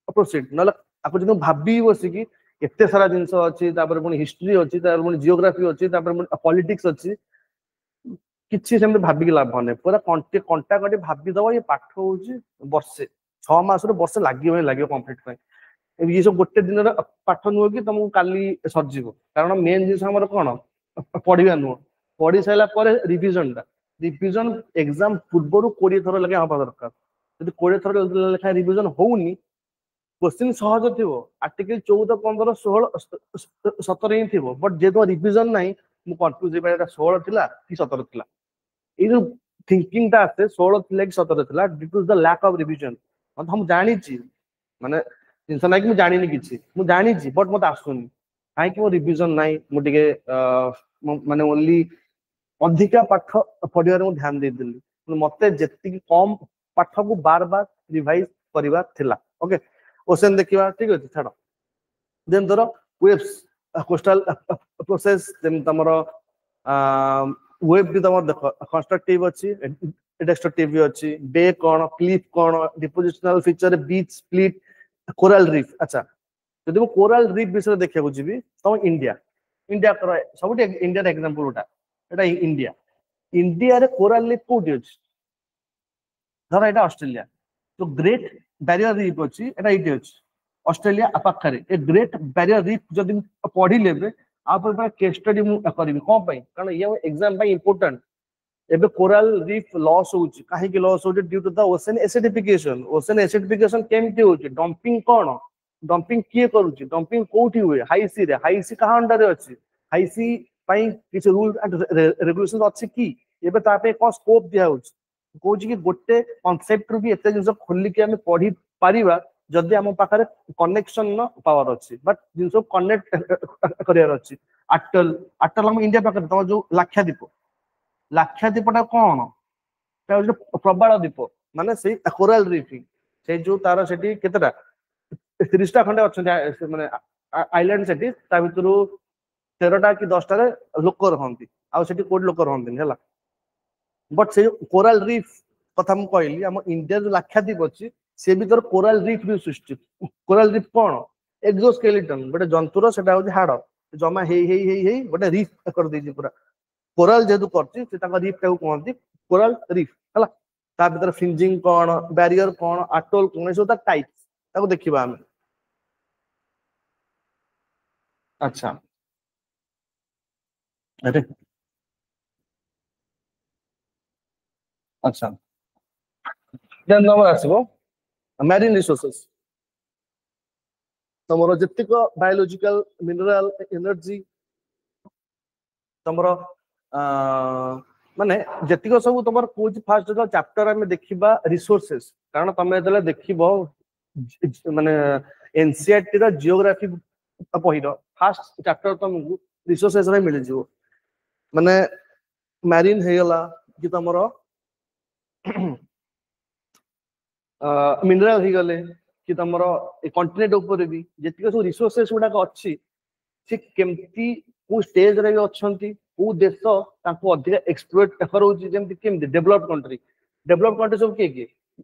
प्रोसीड नला आपको जदि भाबी बसी कि एते सारा जिंस अछि तापर पुनी हिस्ट्री अछि तापर पुनी जियोग्राफी अछि तापर पुनी पॉलिटिक्स अछि किछि सेम भाबी के लाभ नै पूरा कंटा कटी भाबी दबो ये पाठ होउची वर्षे 6 मास रो वर्षे लागियो कंप्लीट ପାଇଁ ये सब गोटे दिन रो पाठ नुओ कि तुमको काली सरजिवो कारण मेन जिंस हमर कोन पढिबा नुओ पढि साइला पर रिवीजन एग्जाम पूर्व 20 थर लगे हम दरकार यदि 20 थर लेखा रिवीजन होउनी क्वेश्चन सहज थिवो आर्टिकल 14 15 16 17 ही थिवो बट जे तो रिवीजन नाही मु कंफ्यूज हे बाय 16 थिला कि 17 थिला ए जो थिंकिंग ता आसे 16 थिला कि 17 थिला due to the lack of revision मतलब हम जानि छी माने जिंस नाही कि मु जानि नि किछि मु जानि छी बट मत आसुनी काहे कि मो रिवीजन नाही मु टिके माने ओनली अधिका पाठ पढिबार मु ध्यान दे दिली मते जेति कम पाठ को बार बार रिवाइज करिवा थिला ओके ओशन देखिवा ठीक अछि छाड़ देन धरो वेव्स कोस्टल प्रोसेस देन तमरो वेब भी तमरो देखो कंस्ट्रक्टिव अछि डिस्ट्रक्टिव भी अछि बे कोन क्लिफ कोन depositional feature beach spit coral reef अच्छा जदि मो कोरल रीफ विषय देखिया को जिबी तो इंडिया कर सबटे इंडिया एग्जांपल उटा एटा इंडिया रे कोरल रीफ कोठी अछि धर एटा ऑस्ट्रेलिया तो ग्रेट बैरियर रीफ अछि एटा इटी अछि ऑस्ट्रेलिया अपाखरे ए ग्रेट बैरियर रीफ जदि पढी लेबे आप केस स्टडी मु करबी कोन पई कारण ये एग्जाम पई इंपोर्टेंट एबे कोरल रीफ लॉस होउची काहे कि लॉस होउची due to the ocean acidification केमती होउची डंपिंग कोन डंपिंग किए करूची डंपिंग कोठी हुए हाई सी कहा अंडर रे अछि हाई सी पई किछ रूल एंड रेगुलेशन अछि कि एबे तापे कोन स्कोप दिया होउची कोची कि गोटे कांसेप्ट रु भी एते जिंस खोली के हम पढी पारिबा जदि हम पाखरे कनेक्शन न पावर अछि बट जिंस कनेक्ट करियर अछि अटल हम इंडिया पाखरे त जो लाक्षाद्वीपटा कोन ता जो प्रबाल द्वीप माने से कोरल रीफ से जो तार सेठी केतरा 30 टा खंडे अछि माने आइलैंड सेठी ता भितरु 13 टा कि 10 टा रे लोक रहंती आ सेठी कोड लोक रहंती हला बट से कोरल रीफ कथा हम कहली हम इंडिया जो लाक्षाद्वीप अछि से भीतर कोरल रीफ भी सृष्टि कोरल रीफ कोन एक्सोस्केलेटन गोटे जंतुर सेटा होची हाड़ जमा हे गोटे रीफ कर देजी पूरा कोराल जेतु करछि से ताका रीफ टाକୁ कहନ୍ତି कोराल रीफ हला ता भीतर फ्रिंजिंग कोन बैरियर कोन अटोल कोन सो ता टाइप ताको देखिबा हम अच्छा अरे अच्छा देन नंबर आसीबो मैरीन रिसोर्सेस तमरो जतिक बायोलॉजिकल मिनरल एनर्जी तमरो माने जतिक सब तमर कोच फास्ट जो चैप्टर में देखिबा रिसोर्सेस कारण तमे जले देखिबो माने एनसीईआरटी रो जियोग्राफी पहिरो फास्ट चैप्टर तुमको रिसोर्सेस रे मिल जिवो माने मैरीन हेगला कि तमरो मिनरल ही गले कि तमर कंटिनेंट ऊपर भी जतिक सब रिसोर्सेस गुडा अच्छी से केमती को स्टेज रे अच्छी को देश तांको अधिक एक्सप्लोइट करोची जेमति केमति डेवलप्ड कंट्री सब के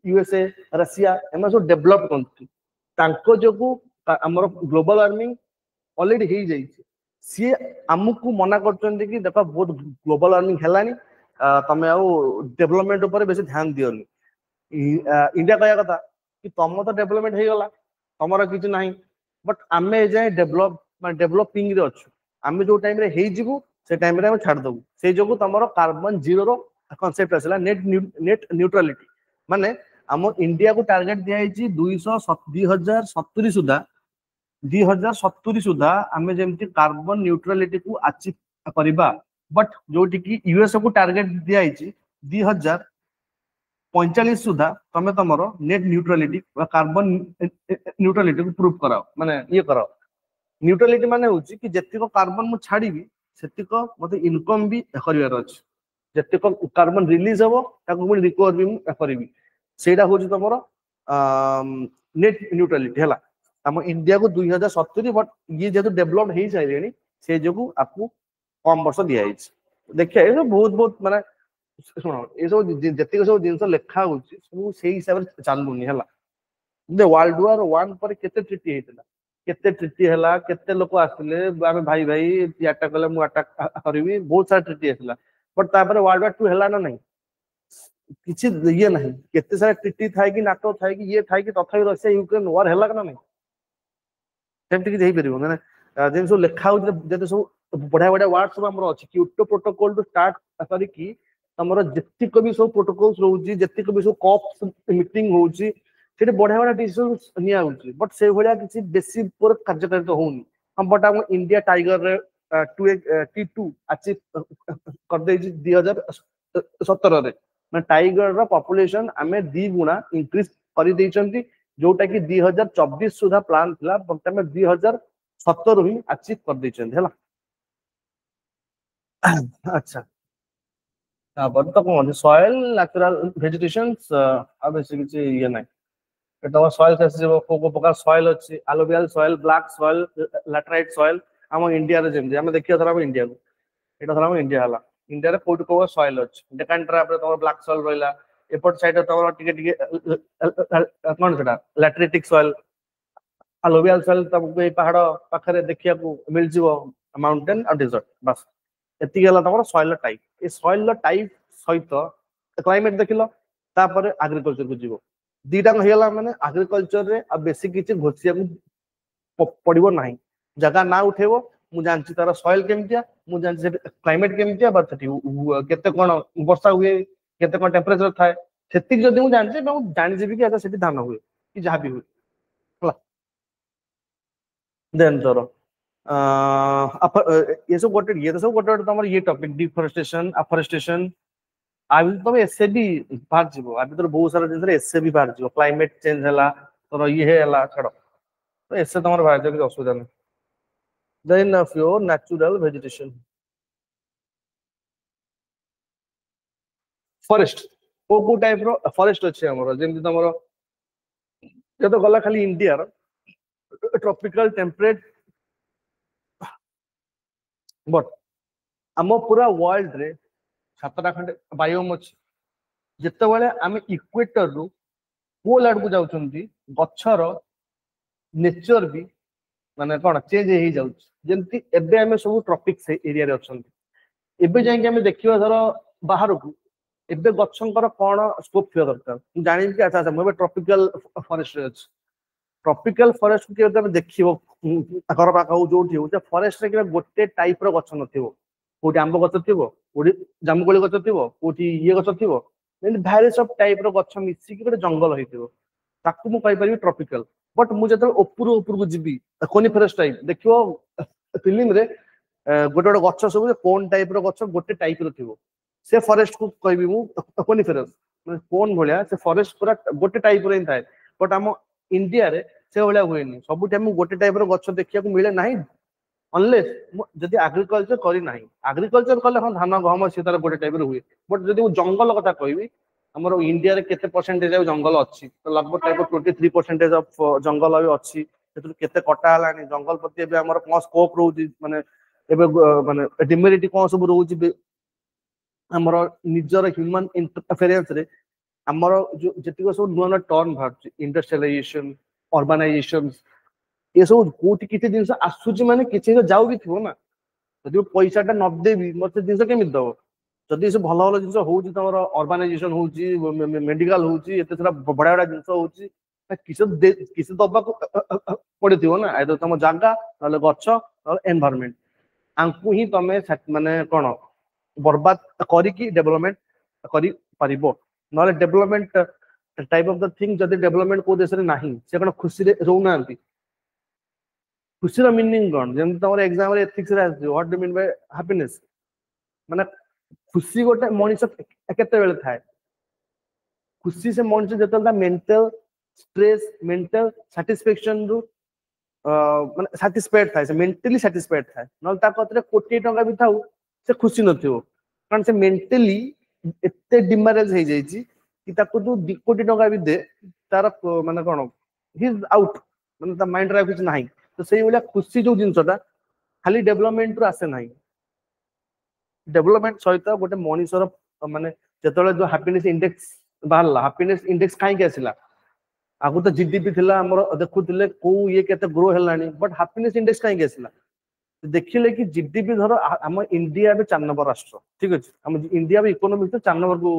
यूएसए रशिया एम सब डेवलप्ड कंट्री तांको जोगु हमर ग्लोबल वार्मिंग ऑलरेडी हे जाई सी हमकु मना करचंदी कि देखो बहुत ग्लोबल वार्मिंग हेलानी तमे आ डेवलपमेंट ऊपर बेसी ध्यान दियोनी इंडिया कहया कथा कि तुम तो डेवलपमेंट हो गला तुमर किसी ना बट आम जाए डेवलपिंग रे अच्छु आम जो टाइम रे हे जिवु से टाइम रे हम छाड़ दबु से जोगु तुमर कार्बन जीरो रो कांसेप्ट आसला नेट न्यूट्रलिटी माने हम इंडिया को टार्गेट दिया है 2070 सुधा 2070 सुधा आम जमती कार्बन न्यूट्रलिटी को अचीव करबा बट जोटी कि यूएस को टार्गेट दिया है 2045 सुधा तमे तमरो नेट न्यूट्रलिटी कार्बन न्यूट्रलिटी को प्रूव कराओ माने ये कराओ न्यूट्रलिटी माने होची कि जतिको कार्बन मु छाड़ीबी सेतिको मते इनकम भी करिवार अछि जतिको कार्बन रिलीज हबो ताको पुनी रिकवर भी करबी सेटा होची तमरो नेट न्यूट्रलिटी हला हम इंडिया को 2070 बट ये जेतु डेवलप्ड हे जाइलेनी से जोगु आपको कम वर्ष दिया है देखिए ये बहुत बहुत माने सुनो ये सब जतिक सब जिनस लेखा होची सब सेही हिसाब से चालुनी हला दे वर्ल्ड वार 1 पर केते ट्रिटी हेतला केते ट्रिटी हला केते लोक आसिले आमे भाई भाई याटा कले मु अटैक करबी बहुत सारा ट्रिटी हेतला बट तापर वर्ल्ड वार 2 हला ना नहीं किछि ये नहीं केते सारा ट्रिटी थाय कि नाटो थाय कि ये थाय कि तथापि रशिया यूक्रेन वार हला ना नहीं सेमति कि देई परिबो माने जेन सब लेखा हो जते सब बढ़िया बढ़िया वर्ड सब हमरो अछि क्योटो प्रोटोकॉल टू स्टार्ट करी कि तमरो जतिक भी सब प्रोटोकॉल्स रहउची जतिक भी सब कॉप मीटिंग होउची सेटे बढ़िया बढ़िया डिसीजंस निया होउची बट से भलिया किछि बेसी पर कार्यकारित होउनी हम बट हम इंडिया टाइगर रे T2 अचीव कर दे 2017 रे मैं टाइगर रो पॉपुलेशन हमें 2 गुना इंक्रीज करि दैचंती जोटा कि 2024 सुधा प्लान थिला बट हमें 2017 ही अचीव कर दैचंती हला अच्छा तापर तो कौन सॉइल नेचुरल वेजिटेशंस बेसी किछि ये नै एटा सॉइल से जो को प्रकार सॉइल अछि alluvial soil black soil laterite soil हम इंडिया रे जेम हम देखियो थरा हम इंडिया को एटा थरा हम इंडिया हला इंडिया रे कोट को सॉइल अछि डेकान ट्रैप रे तो ब्लैक सॉइल रहला एपट साइड रे तो टिके टिके कोन सेटा लैटरेटिक सॉइल एलुवियल सॉइल तब पहाड़ पाखरे देखिया को मिल जिवो माउंटेन और डेजर्ट बस एति गेला तमरो सॉइल टाइप ए सॉइल टाइप सहित क्लाइमेट देखिलो तापर एग्रीकल्चर को जीवो दीटा हेला माने एग्रीकल्चर रे अब बेसी किछि घोसिया को पड़िबो नाही जगह ना उठेबो मु जानछि तार सॉइल केमतिया मु जानछि क्लाइमेट केमतिया बरथि केते कोन वर्षा हुए केते कोन टेंपरेचर थाए सेति जदि मु जानछि मु जानि जेबि कि एटा सेति धान हुए कि जहा भी हुए हला देन तोरो ये सब ये तो सब गोटे तमर ये टॉपिक डिफॉरेस्टेशन अफॉरेस्टेशन आबि तमे एसए भी बाहर जीवो आबि तो बहुत सारा दिन एसए भी बाहर जीवो क्लाइमेट चेंज हला तो ये हला छड़ो तो एसए तमर बाहर जो असुविधा नहीं then of your natural vegetation forest को टाइप रो फॉरेस्ट अछि हमर जेमति तमर ये तो गला खाली इंडिया रो ट्रॉपिकल टेम्परेट बट आम पूरा वर्ल्ड रे 7टा खंडे बायोम अछि जते बेले आमे इक्वेटर रु पोल आड़ को जाउछंती गच्छर नेचर भी माने कोन चेंज हे जाउछ जेंति एबे आमे सब ट्रॉपिक से एरिया रे अछंती ଏବେ ଯାଇକି ଆମେ ଦେଖିବା ଧର ବାହାरକୁ ଏବେ गछंकर कौन स्कोप थिया दरकार जानि कि अच्छा अच्छा मैं ट्रॉपिकल फॉरेस्ट रे अछि ट्रॉपिकल फॉरेस्ट के तमे देखिबो घर पाखा हो जोठी हो फॉरेस्ट रे कि गोटे टाइप रो गछ नथिबो कोठी आंब गछ थिबो कोठी जामुकोली गछ थिबो कोठी ये गछ थिबो एंड वैरायटी ऑफ टाइप रो गछ मिसी कि गोटे जंगल होइथिबो ताकू मु कहि परिबी ट्रॉपिकल बट मु जतल ऊपर को जिबी कोनिफेरस टाइप देखिबो फिल्म रे गोटे गोटे गछ सब कोन टाइप रो गछ गोटे टाइप रो थिबो से फॉरेस्ट को कहबी मु कोनिफेरस माने कोन भलिया से फॉरेस्ट पूरा गोटे टाइप रो थाए बट हम इंडिया रे से भलिया होएनी सब टाइम गोटे टाइप रो गछ देखिया को मिले नाही अनलेस जदि एग्रीकल्चर करी नाही एग्रीकल्चर कले हम धान गहम से तार गोटे टाइप रो हुए बट जदि जंगल कथा कहबी हमर इंडिया रे केते परसेंटेज जंगल अछि तो लगभग टाइप 23% ऑफ जंगल अभी अछि सेतु केते कटा हलानी जंगल प्रति एबे हमर कोन स्कोप रहउची माने एबे माने डिमेरिटी कोन सब रहउची हमर निजर ह्यूमन इंटरफेरेंस रे हमर जो जतिको सब नुआ टर्न भार इंडस्ट्रियलाइजेशन अर्बानाइजेशन ये सब कोटी किते जिंस आसुची माने किछि जाउ भी थिबो ना जदि पैसाटा न देबी मते जिंस केमि दबो जदि से भलो भलो जिंस होउची तमर अर्बानाइजेशन होउची मेडिकल होउची एते सारा बडा बडा जिंस होउची किछि दबा को पड़िथिबो ना आइदर तम जागा नले गछ नले एनवायरनमेंट आंकु ही तमे माने कोन बर्बाद करिकी डेवलपमेंट करि परिबो नले development type of the thing जदि डेवलपमेंट को देश रे नाही से कोन खुशी रे रहउ नांती खुशी रा मीनिंग कोन जेम तमर एग्जाम रे एथिक्स रे आसी what do mean by happiness माने खुशी गोटे मनिष केते बेले थाए खुशी से मनिष जतलता मेंटल स्ट्रेस मेंटल सैटिस्फैक्शन रु माने सैटिस्फाइड थाए से मेंटली सैटिस्फाइड थाए न ता कतरे कोटी टंका भी थाउ से खुशी नथिबो कारण से मेंटली एते डिमोरलाइज हे जाईची कि ताको तू 2 कोटी टंका भी दे तार माने कोन ही इज आउट माने ता माइंड रा कुछ नाही तो सेही वाला खुशी जो जिंसटा खाली डेवलपमेंट रु आसे नाही डेवलपमेंट सहित गोटे मनिषर माने जेतले जो हैप्पीनेस इंडेक्स बाहरला हैप्पीनेस इंडेक्स काई के आसिला आगु तो जीडीपी थिला हमर देखुतिले को ये केते ग्रो हेलानी बट हैप्पीनेस इंडेक्स काई के आसिला देखिले कि जीडीपी धर हम इंडिया बे 4 नंबर राष्ट्र ठीक अछि हम इंडिया बे इकोनॉमी तो 4 नंबर को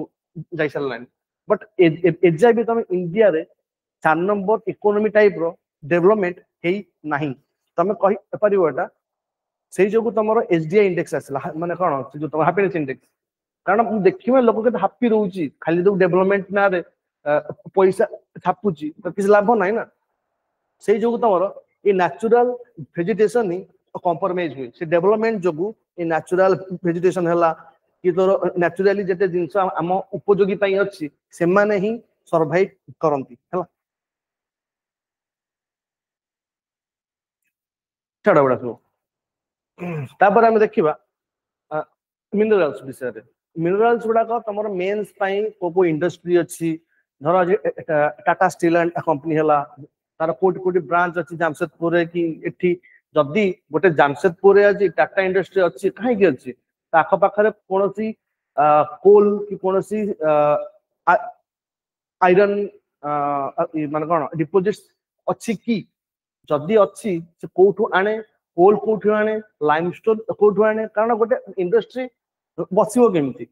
जाई सलानी बट एजा भी तुम इंडिया रे 4 नंबर इकोनॉमी टाइप रो डेवलपमेंट हेई नाही तमे कहि परिबो एटा सेही जोगु तमरो एसडीआई इंडेक्स आसला माने कोन जो तम हैप्पीनेस इंडेक्स कारण हम देखिबे लोक के हैप्पी रहउची खाली तो डेवलपमेंट ना रे पैसा छापुची तो किछ लाभ नाही ना सेही जोगु तमरो ए नेचुरल वेजिटेशन ही कॉम्प्रोमाइज हुए से डेवलपमेंट जोगु ए नेचुरल वेजिटेशन हला कि तोर नेचुरली जते जिंस हम उपयोगी पई अछि से माने ही सर्वाइव करंती हला छाड़ा बडा सो तापर हम देखिबा मिनरल्स विषय रे मिनरल्स गुडा को तमर मेंस पई को इंडस्ट्री अछि धर टाटा स्टील एंड कंपनी हला तार कोटी कोटी ब्रांच अछि जामशेदपुर रे कि एठी जदी गोटे जामशेदपुर रे अछि टाटा इंडस्ट्री अछि काहे कि अछि आख पाखरे कोनोसी कोल कि कोनोसी आयरन माने कोन डिपोजिट्स अछि कि जदी अछि से कोठु आने कोल कोठु आने लाइमस्टोन कोठु आने कारण गोटे इंडस्ट्री बसिबो केमती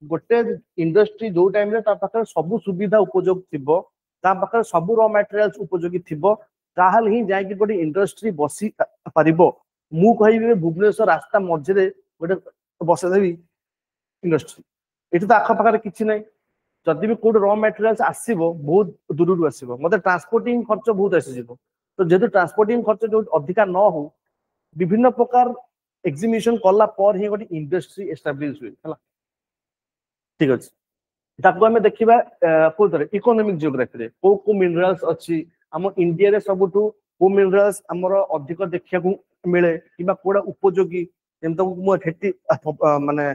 गोटे इंडस्ट्री जो टाइम रे ता पाखरे सब सुविधा उपयोग थिबो ता पाखरे सब रॉ मटेरियल्स उपयोगी थिबो ताहल ही जाय कि गोटे इंडस्ट्री बसी परिबो मु कहिबे भुवनेश्वर रास्ता मझरे गोटे बसे देबी इंडस्ट्री एठी तो आख पाखरे किछि नै जदि भी कोड रॉ मटेरियल्स आसीबो बहुत दूर दूर आसीबो मते ट्रांसपोर्टिंग खर्च बहुत आसी जिवो तो जेतु ट्रांसपोर्टिंग खर्च जो अधिका न हो विभिन्न प्रकार एग्जीबिशन कला पर ही गोटे इंडस्ट्री एस्टाब्लिश हुई हला ठीक अछि ताको हमें देखिबा कोतरे इकोनॉमिक जियोग्राफी रे को मिनरल्स अछि हम इंडिया रे सबटु को मिनरल्स हमर अधिक देखिया को मिले किबा कोडा उपयोगी जेम तो मो ठेटी माने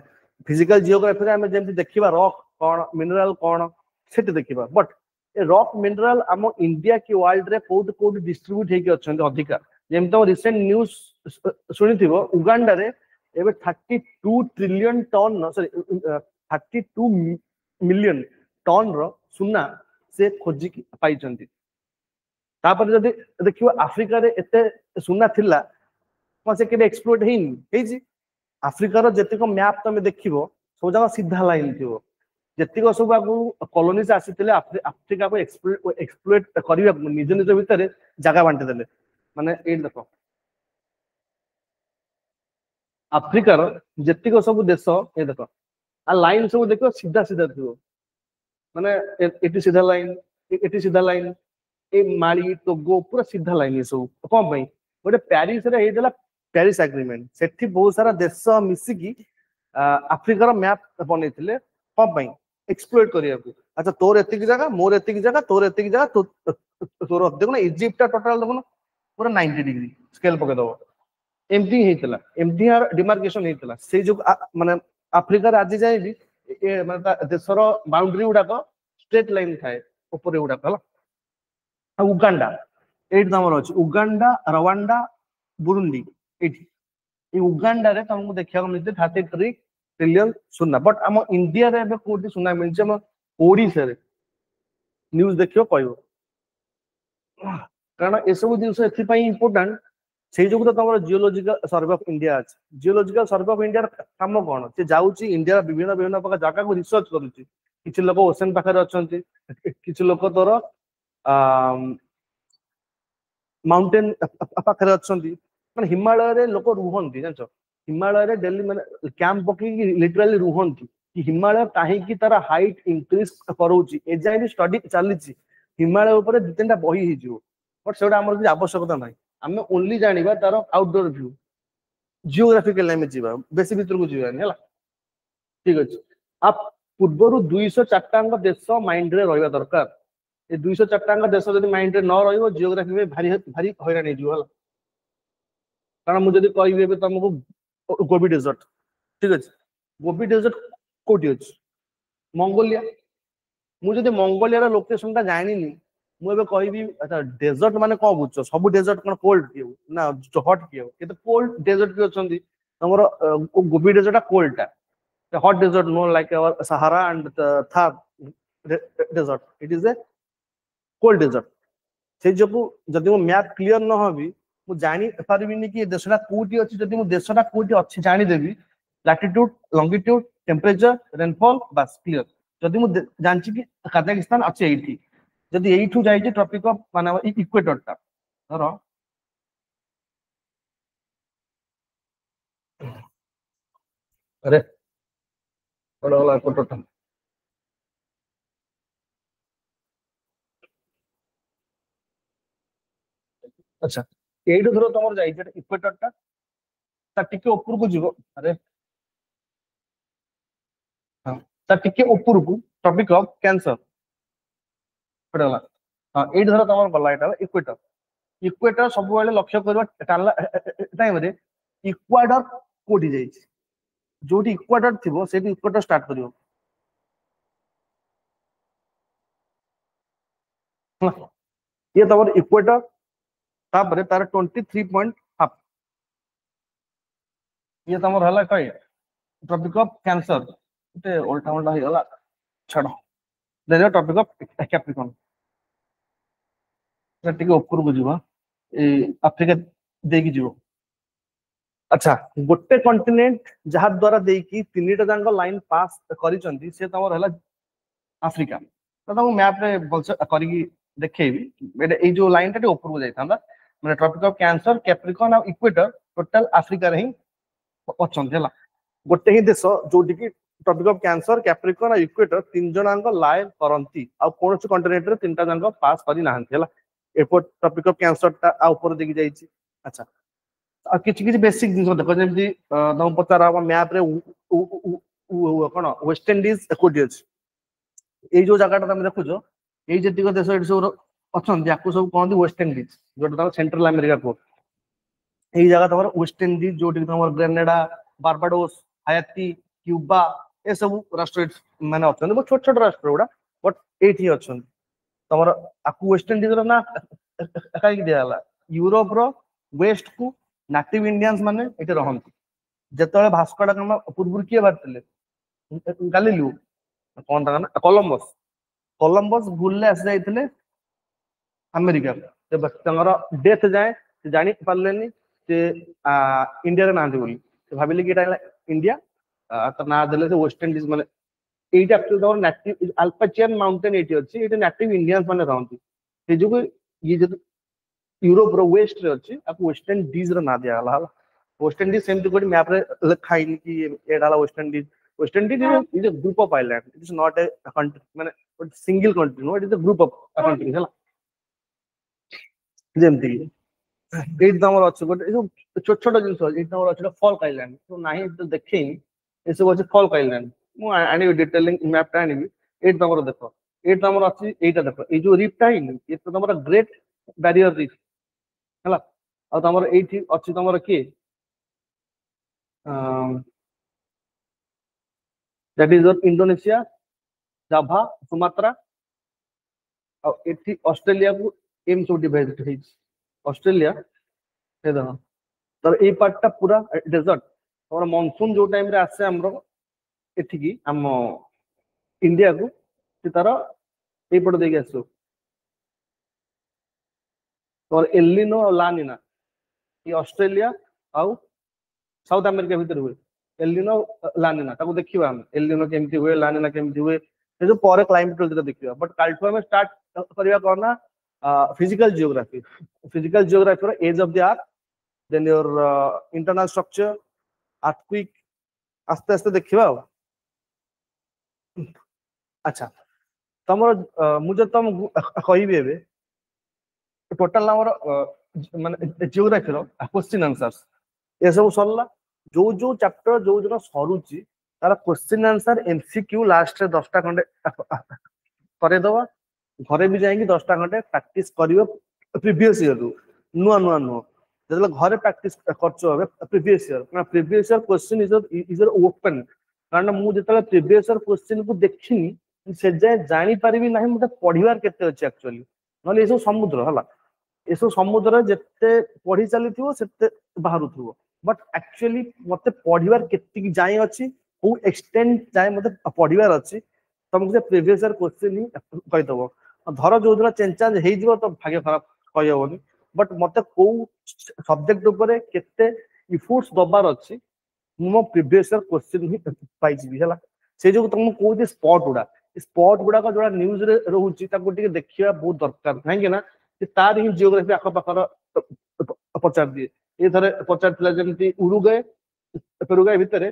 फिजिकल जियोग्राफी रे हमें जेम देखिबा रॉक कोन मिनरल कोन सेट देखिबा बट ए रॉक मिनरल हम इंडिया की वर्ल्ड रे कोड कोड डिस्ट्रीब्यूट हेके अछन अधिका जेम तो रिसेंट न्यूज़ सुनिथिबो उगांडा रे एबे 32 trillion ton sorry 32 million ton रो सुना से खोजी पाई चंती तापर जदि देखिबो अफ्रीका रे एते सुना थिला कोन से केबे एक्सप्लोर हेइन हेजी आफ्रिकार जेतिक मैप तुम देखिबो सब जगह सीधा लाइन थी जेतिक सब आगु कॉलोनीज आसीथिले आफ्रिका को एक्सप्लोइट करबा निज निज भितर जगह बांटी देले माने ए देखो आफ्रिकार जेतिक सब देश ये देखो आ लाइन सब देखो सीधा सीधा थी माने एटी सीधा लाइन एटी सीधा लाइन ए माली टोगो पूरा सीधा लाइन ये सब कौन पई गोटे पेरिस रे हेदला पेरिस एग्रीमेंट सेठी बहुत सारा देश मिसिकी आफ्रिकार मैप बनैथिले कौन पई एक्सप्लोइट करिया को अच्छा तोर एतिक जगह मोर एतिक जगह तोर एतिक जगह तोर देखो ना इजिप्ट टोटल देखो ना पूरा 90 डिग्री स्केल पके दबो एमती हेतला एमती यार डिमार्केशन हेतला से जो माने आफ्रिका आज जाय भी ए माने देशर बाउंड्री उडा को स्ट्रेट लाइन थाए ऊपर उडा हला उगांडा एट नंबर अछि उगांडा रवांडा बुरुंडी एठी ए उगांडा रे तुमको देखिया को मिलते 33 ट्रिलियन सुना बट आम इंडिया रे कोटी सुना मिलছে हम ओडिसा रे न्यूज़ देखियो कहयो कारण ए सब जिंस एथि पई इंपोर्टेंट से जो तो तुम जियोलॉजिकल सर्वे ऑफ इंडिया अछि जियोलॉजिकल सर्वे ऑफ इंडिया काम कोन से जाउची इंडिया विभिन्न विभिन्न प्रकार जगह को रिसर्च करूची किछि लोक ओशन पाखरे अछंती किछि लोक तोर माउंटेन पाखरे अछंती माने हिमालय रे लोक रुहंती जानछो हिमालय रे दिल्ली माने कैंप पकी लिटरली रुहंती कि हिमालय काहे की तार हाइट इंक्रीज करूची ए जाय स्टडी चलीची हिमालय ऊपर दु तीनटा बही हि जिवो बट सेटा हमर कि आवश्यकता नाही हमें ओनली जानिबा तार आउटडोर व्यू जियोग्राफिकल लाइन में जीवा बेसी भीतर को जीवा नहीं हला ठीक अछि आप पूर्वरु 204 टांग देश माइंड रे रहबा दरकार ए 204 टांग देश जदि माइंड रे न रहइबो जियोग्राफी में भारी भारी हैरान नै जिवो हला कारण मु जदि कहबे तुमको गोबी डेजर्ट ठीक अछि गोबी डेजर्ट कोठी अछि मंगोलिया मु जदि मंगोलिया रा लोकेशन ता जानिनी मु एबे कहबी अच्छा डेजर्ट माने कोन बुझछ सब डेजर्ट कोन कोल्ड कियो ना हॉट कियो के तो कोल्ड डेजर्ट की अछंती हमर गोबी डेजर्ट कोल्ड ता hot desert no like our Sahara and Thar desert it is a cold desert से जो जदि मो मैप क्लियर न होबी मु जानि पारबिनी कि देशटा कोठी अछि जदि मु देशटा कोठी अछि जानि देबी लैटिट्यूड लॉन्गिट्यूड टेंपरेचर रेनफॉल बस क्लियर जदि मु जानछि कि कजाकिस्तान अछि एठी जदि एठू जाय जे ट्रॉपिक ऑफ माने इक्वेटर ता धरो अरे बड़ा वाला इक्वेटर ता अच्छा एठू धरो तमर जाय जे इक्वेटर ता टिके ऊपर को जीवो अरे हां ता टिके ऊपर को ट्रॉपिक ऑफ कैंसर पड़ला हां एठ धरो तमर गला एटा इक्वेटर इक्वेटर सब बेले लक्ष्य करबा टाला टाइम रे इक्वाडर कोठी जाय छी जोटी इक्वाडर थिबो सेठी इक्वाडर स्टार्ट करियो ये तमर इक्वेटर तापर तार 23.5 ये तमर हला कय टॉपिक ऑफ कैंसर ते उल्टा उल्टा हो गला छड़ो दे टॉपिक ऑफ कैप्रिकॉर्न टिके ऊपर को जीवा ए अफ्रीका देकी जीवो अच्छा गोटे कॉन्टिनेंट जहा द्वारा देकी तीनटा जांग लाइन पास करिसंती से तमर हला अफ्रीका तो तुम मैप रे बोलछ करी देखैबी एटा ए जो लाइन टा ऊपर को जाइतांदा माने ट्रॉपिक ऑफ कैंसर कैप्रिकॉर्न और इक्वेटर टोटल अफ्रीका रे ही अछंती हला गोटे ही देश जोटी की ट्रॉपिक ऑफ कैंसर कैप्रिकॉर्न और इक्वेटर तीन जनांग लाइन करंती आ कोन कॉन्टिनेंट रे तीनटा जांग पास करी नाहंती हला एयरपोर्ट ट्रॉपिक ऑफ कैंसर ता आ ऊपर देखि जाईची अच्छा आ किछि किछि बेसिक जिंस देखो जेमति दम पचार हम मैप रे कोन वेस्ट इंडीज कोठी अछि ए जो जगह तुम देखुछो ए जेतिक देश एट सब अछन याकु सब कहंदी वेस्ट इंडीज जोटा सेंट्रल अमेरिका को ए जगह तमर वेस्ट इंडीज जोटी तमर ग्रेनेडा बारबाडोस हायती क्यूबा ए सब राष्ट्र माने अछन बहुत छोट छोट राष्ट्र उडा बट एठी अछन तमर आकु वेस्ट इंडीज रो ना काई दियाला यूरोप रो वेस्ट को नेटिव इंडियंस माने एठी रहंती जेतले भास्को डा गामा पूर्व किए बारतले गालिलियो कोन ता ना कोलंबस कोलंबस भूलले आस जाइतले अमेरिका ते बस तंगर डेथ जाए से जानी पारलेनी से इंडिया रे नांदी बोली भाविले कि इंडिया तो ना देले वेस्ट इंडीज माने एटा एक्चुअली तमर नेटिव अल्पाचियन माउंटेन एटी अछि एटा नेटिव इंडियंस माने रहंती से जो ये जो यूरोप रो वेस्ट रे अछि आपको वेस्ट इंडीज रो ना दिया हला वेस्ट इंडीज सेम तो कोई मैप रे लिखा इन कि एडा West Indies is a group of island it is not a country माने single country no it is a group of country हला जेमती एट तमर अछि गोटे जो छोट छोट जिंस अछि एट तमर अछि फॉल्क आइलैंड तो नाही तो देखिन ए सब अछि फॉल्क आइलैंड मु आनी डिटेलिंग मैप टा आनी एट तमर देखो एट तमर अछि एटा देखो ए जो रीफ टा इन ए तो तमर ग्रेट बैरियर रीफ हला आ तमर एठी अछि तमर की दैट इज इंडोनेशिया जाभा सुमात्रा आ एठी ऑस्ट्रेलिया को एम सब डिवाइड है ऑस्ट्रेलिया हे देखो तर ए पार्ट टा पूरा डेजर्ट और मानसून जो टाइम रे आसे हमरो एठी की हम इंडिया को से तार ए पट देके आसो और एलिनो और लानिना ये ऑस्ट्रेलिया आउ साउथ अमेरिका भीतर हुए एलिनो लानिना ताको देखिबा हम एलिनो केमती हुए लानिना केमती हुए ये जो पर क्लाइमेट जो देखिबा बट काल्टो हम स्टार्ट करिया कोना फिजिकल जियोग्राफी रो age of the earth then your internal structure earthquake आस्ते आस्ते देखिबा अच्छा तमर मुझे तुम कहबी एबे टोटल हमर माने जियोग्राफी रो क्वेश्चन आंसर्स ये सब सरला जो जो चैप्टर जो जो सरुची तार क्वेश्चन आंसर एमसीक्यू लास्ट रे 10टा खंडे करे दवा घरे भी जाएंगे 10टा खंडे प्रैक्टिस करियो प्रीवियस ईयर रु नुआ नुआ नुआ जतले घरे प्रैक्टिस करछो हबे previous year question is open कारण मु जतले प्रीवियस ईयर क्वेश्चन को देखिनी से जाय जानि परिबी नाही मते पढिवार केते अछि एक्चुअली नले एसो समुद्र हला एसो समुद्र जते पढी चली थिवो सेते बाहरु थिवो बट एक्चुअली मते पढिवार केते जाय अछि को एक्सटेंड जाय मते पढिवार अछि तुमको से प्रीवियस ईयर क्वेश्चन ही कहि दबो धर जो दिन चेंज चेंज हेइ दिबो तो भाग्य खराब कहि होबनी बट मते को सब्जेक्ट ऊपर केते इफोर्ट्स दबार अछि मो प्रीवियस ईयर क्वेश्चन ही पाइ जिबी हला से जो तुम को जे स्पॉट गुडा का जोड़ा न्यूज रे रहउची ताको टिके देखिया बहुत दरकार काहे कि ना कि तार ही जियोग्राफी आख पाखर पचार दिए ये थरे पचार थिला जेमती उरुगे पेरुगे भितरे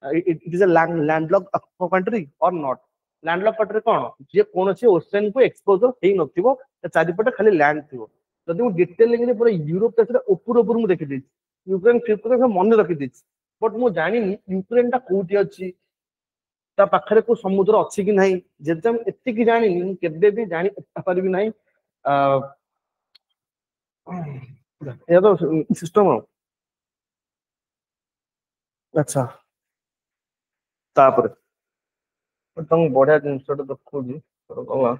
it is a landlocked country और नॉट लैंडलॉक कंट्री कोन जे कोनोसी ओशन को एक्सपोजर हेइ नथिबो चारिपटे खाली लैंड थिबो जदि मु डिटेलिंग रे पूरा यूरोप तसरे ऊपर ऊपर मु देखि दै यूक्रेन फिफ्ट को मन रखि दै बट मु जानिनी यूक्रेन टा कोठी अछि ता पाखरे को समुद्र अछि कि नाही जेतम एति कि जानिनी मु केबे भी जानि परिबी नाही ये तो सिस्टम अच्छा तापर तुम बढ़िया जिनस देखुजी गला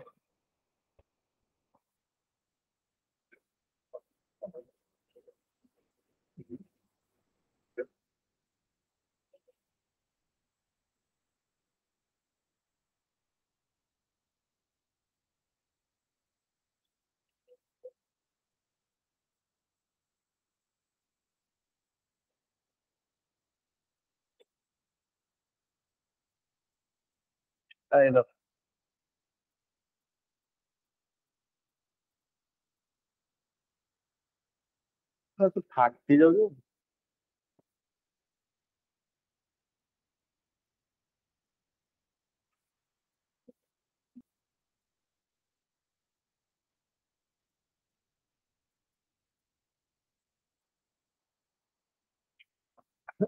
आइलो तो थाकी जाऊ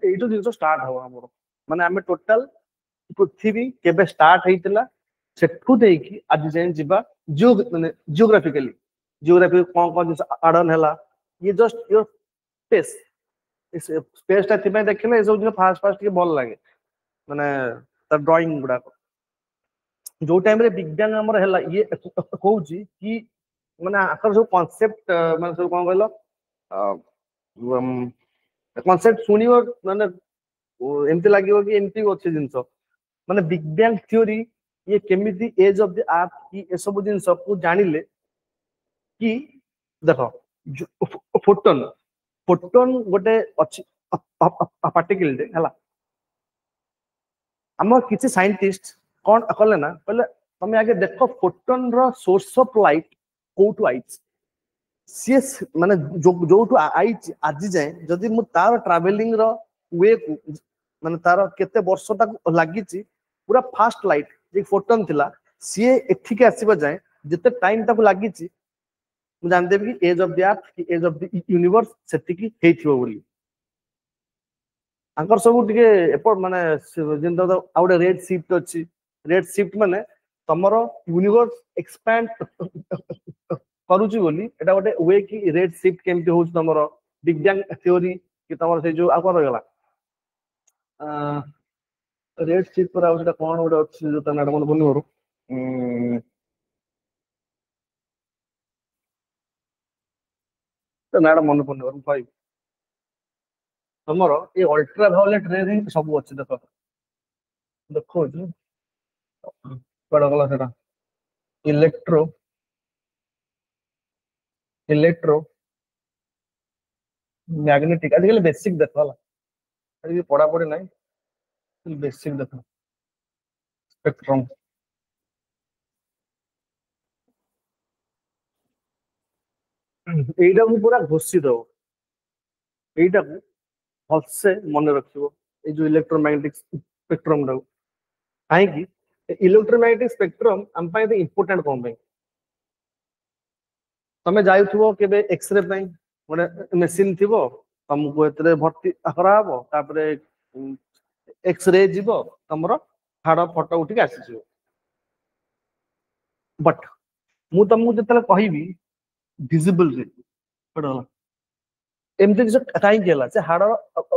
एइटो जिनस स्टार्ट हो हमर माने हमें टोटल पृथ्वी केबे स्टार्ट हेइतला सेठू देकी आज जाय जिबा माने जियोग्राफी कोन कोन जिस आडन हला ये जस्ट योर स्पेस इस स्पेस ता थिबे देखले ए सब दिन फास्ट फास्ट के भल लागे माने त ड्राइंग गुडा जो टाइम रे बिग बैंग हमर हला ये कहूची कि माने आकर जो कांसेप्ट माने सब कोन कहलो कांसेप्ट सुनियो माने एमती लागियो कि एमती अच्छे जिनस माने बिग बैंग थ्योरी ये केमिति एज ऑफ द अर्थ की ए सब जिनस को जानिले कि देखो फोटोन फोटोन गोटे अछि पार्टिकल रे हला हम किसी साइंटिस्ट कौन कले ना कहले तमे आगे देखो फोटोन रो सोर्स ऑफ लाइट कोठु आइछ सी माने जो आई आज जाए जदि मु तार ट्रैवलिंग रो वे को माने तार केते वर्ष तक लागि पूरा फास्ट लाइट जे फोटोन थिला सी एठी के आसीबा जाए जते टाइम तक लागि मु जान देबी कि एज ऑफ द अर्थ कि एज ऑफ द यूनिवर्स सेति की हेथिबो बोली आंकर सब टिके एपort माने जिन तो आउडे रेड शिफ्ट अछि रेड शिफ्ट माने तमरो यूनिवर्स एक्सपैंड करूची बोली एटा गोटे वे की रेड शिफ्ट केमति होउछ तमरो बिग बैंग थ्योरी कि तमरो से जो आको रहला रेड शिफ्ट पर आउछ कोन गोटे अछि जो तना मन बनि मोर तो नाडा मन पड़ने और भाई तमरो ये अल्ट्रा वायलेट रे रे सब अछि देखो देखो जी बड़ा गला सेटा इलेक्ट्रो इलेक्ट्रो मैग्नेटिक आजकल बेसिक देखो वाला अरे पढ़ा पढ़ी नहीं बेसिक देखो स्पेक्ट्रम एटा को पूरा घोषी दो एटा को भलसे मन रखिबो ए जो इलेक्ट्रोमैग्नेटिक स्पेक्ट्रम रो काहे कि इलेक्ट्रोमैग्नेटिक स्पेक्ट्रम हम पाए तो इंपोर्टेंट कोन पे तमे जाइथुबो केबे एक्सरे पे गोटे मेसिन थिबो तुमको एतरे भर्ती करा हबो तापरे एक्सरे जीवो तमरो हाड़ फोटो उठिक आसी बट मु तुमको जतले कहबी विजिबल रे पड़ला एमते किछ काई गेला से हाड़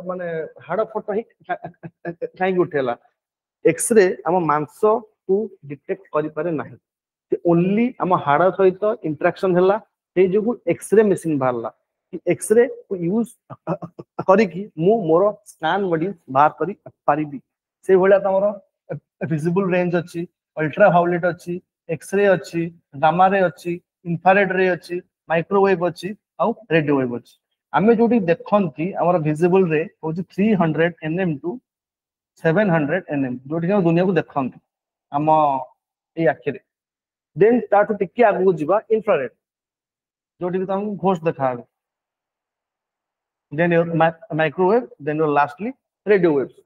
माने हाड़ फोटो ही काई उठेला एक्सरे हम मांस को डिटेक्ट करि पारे नाही ते ओनली हम हाड़ सहित इंटरेक्शन हैला से जो एक्सरे मशीन बाहरला कि एक्सरे को यूज करी कि मु मोर स्कैन बॉडी बाहर करी पारिबी से भलिया तमरो विजिबल रेंज अछि अल्ट्रा वायलेट अछि एक्सरे अछि गामा रे अछि इंफ्रारेड रे अछि माइक्रोवेव अछि आउ रेडियो वेव अछि आमे जोटी देखंती हमर विजिबल रे होछि 300 nm टू 700 nm जोटी हम दुनिया को देखंती हम ए आखिरे देन ताटू टिके आगु जिबा इंफ्रारेड जोटी तुम घोष देखा then your microwave then your lastly radio waves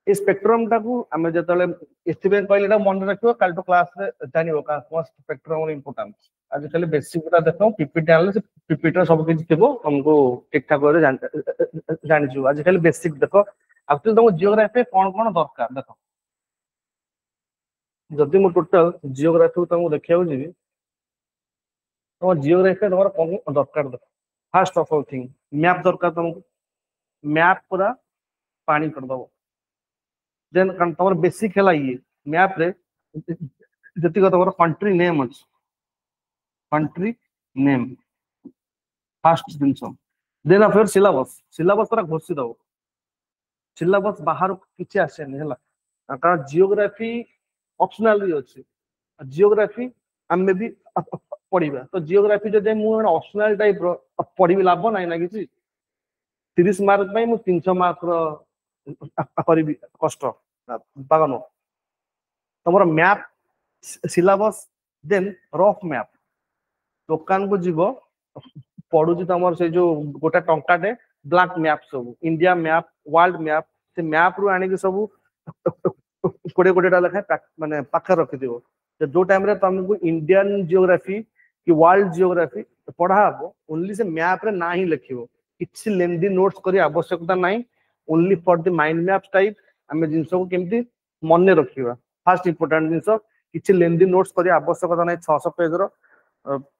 A spectrum टाकू आमे जतले एस्टिमेट कहलेटा मन रखियो काल तो क्लास रे जानिबो का कोन स्पेक्ट्रम रो इंपोर्टेंस आज कल बेसिक गुटा देखो पीपीटी आले से पीपीटी सब किछ थिबो हमको ठीक ठाक करे जानि छु आज कल बेसिक देखो एक्चुअली तुम जियोग्राफी कोन कोन दरकार देखो जदि मु टोटल जियोग्राफी तुमको देखियो जिबी तुम जियोग्राफी तुमर कोन दरकार देखो first of all thing map दरकार तुमको मैप पूरा पानी कर दबो देन तुम बेसिक है ये मैप रे जति तुम कंट्री नेम अच्छे कंट्री नेम फर्स्ट जिनस देन अफर सिलेबस सिलेबस पूरा घोषी दबो सिलेबस बाहर किसी आसेनी है कारण जियोग्राफी ऑप्शनल भी अच्छे जियोग्राफी आम भी पढ़ा तो जियोग्राफी जो मुझे ऑप्शनल टाइप पढ़ी लाभ ना ना कि 30 मार्क 300 मार्क करी कष्ट पागन तुम map syllabus then rough map दुकान को जीव पढ़ुची तुम से जो गोटे टंकाटे ब्लैक मैप सब इंडिया मैप वर्ल्ड मैप से मैप रु आनी सब 20 लेखा माने पाखे रखि दियो जो टाइम रे तुमको इंडियन जियोग्राफी कि वर्ल्ड जियोग्राफी पढ़ा हबो ओनली से मैप रे ना ही लिखिबो किछि लेंदी नोट्स करी आवश्यकता नाही only for the mind map type आमे जिंस को केमती मन रखिबा फर्स्ट इंपोर्टेंट जिंस किछि लेंदी नोट्स करी आवश्यकता नाही 600 पेज रो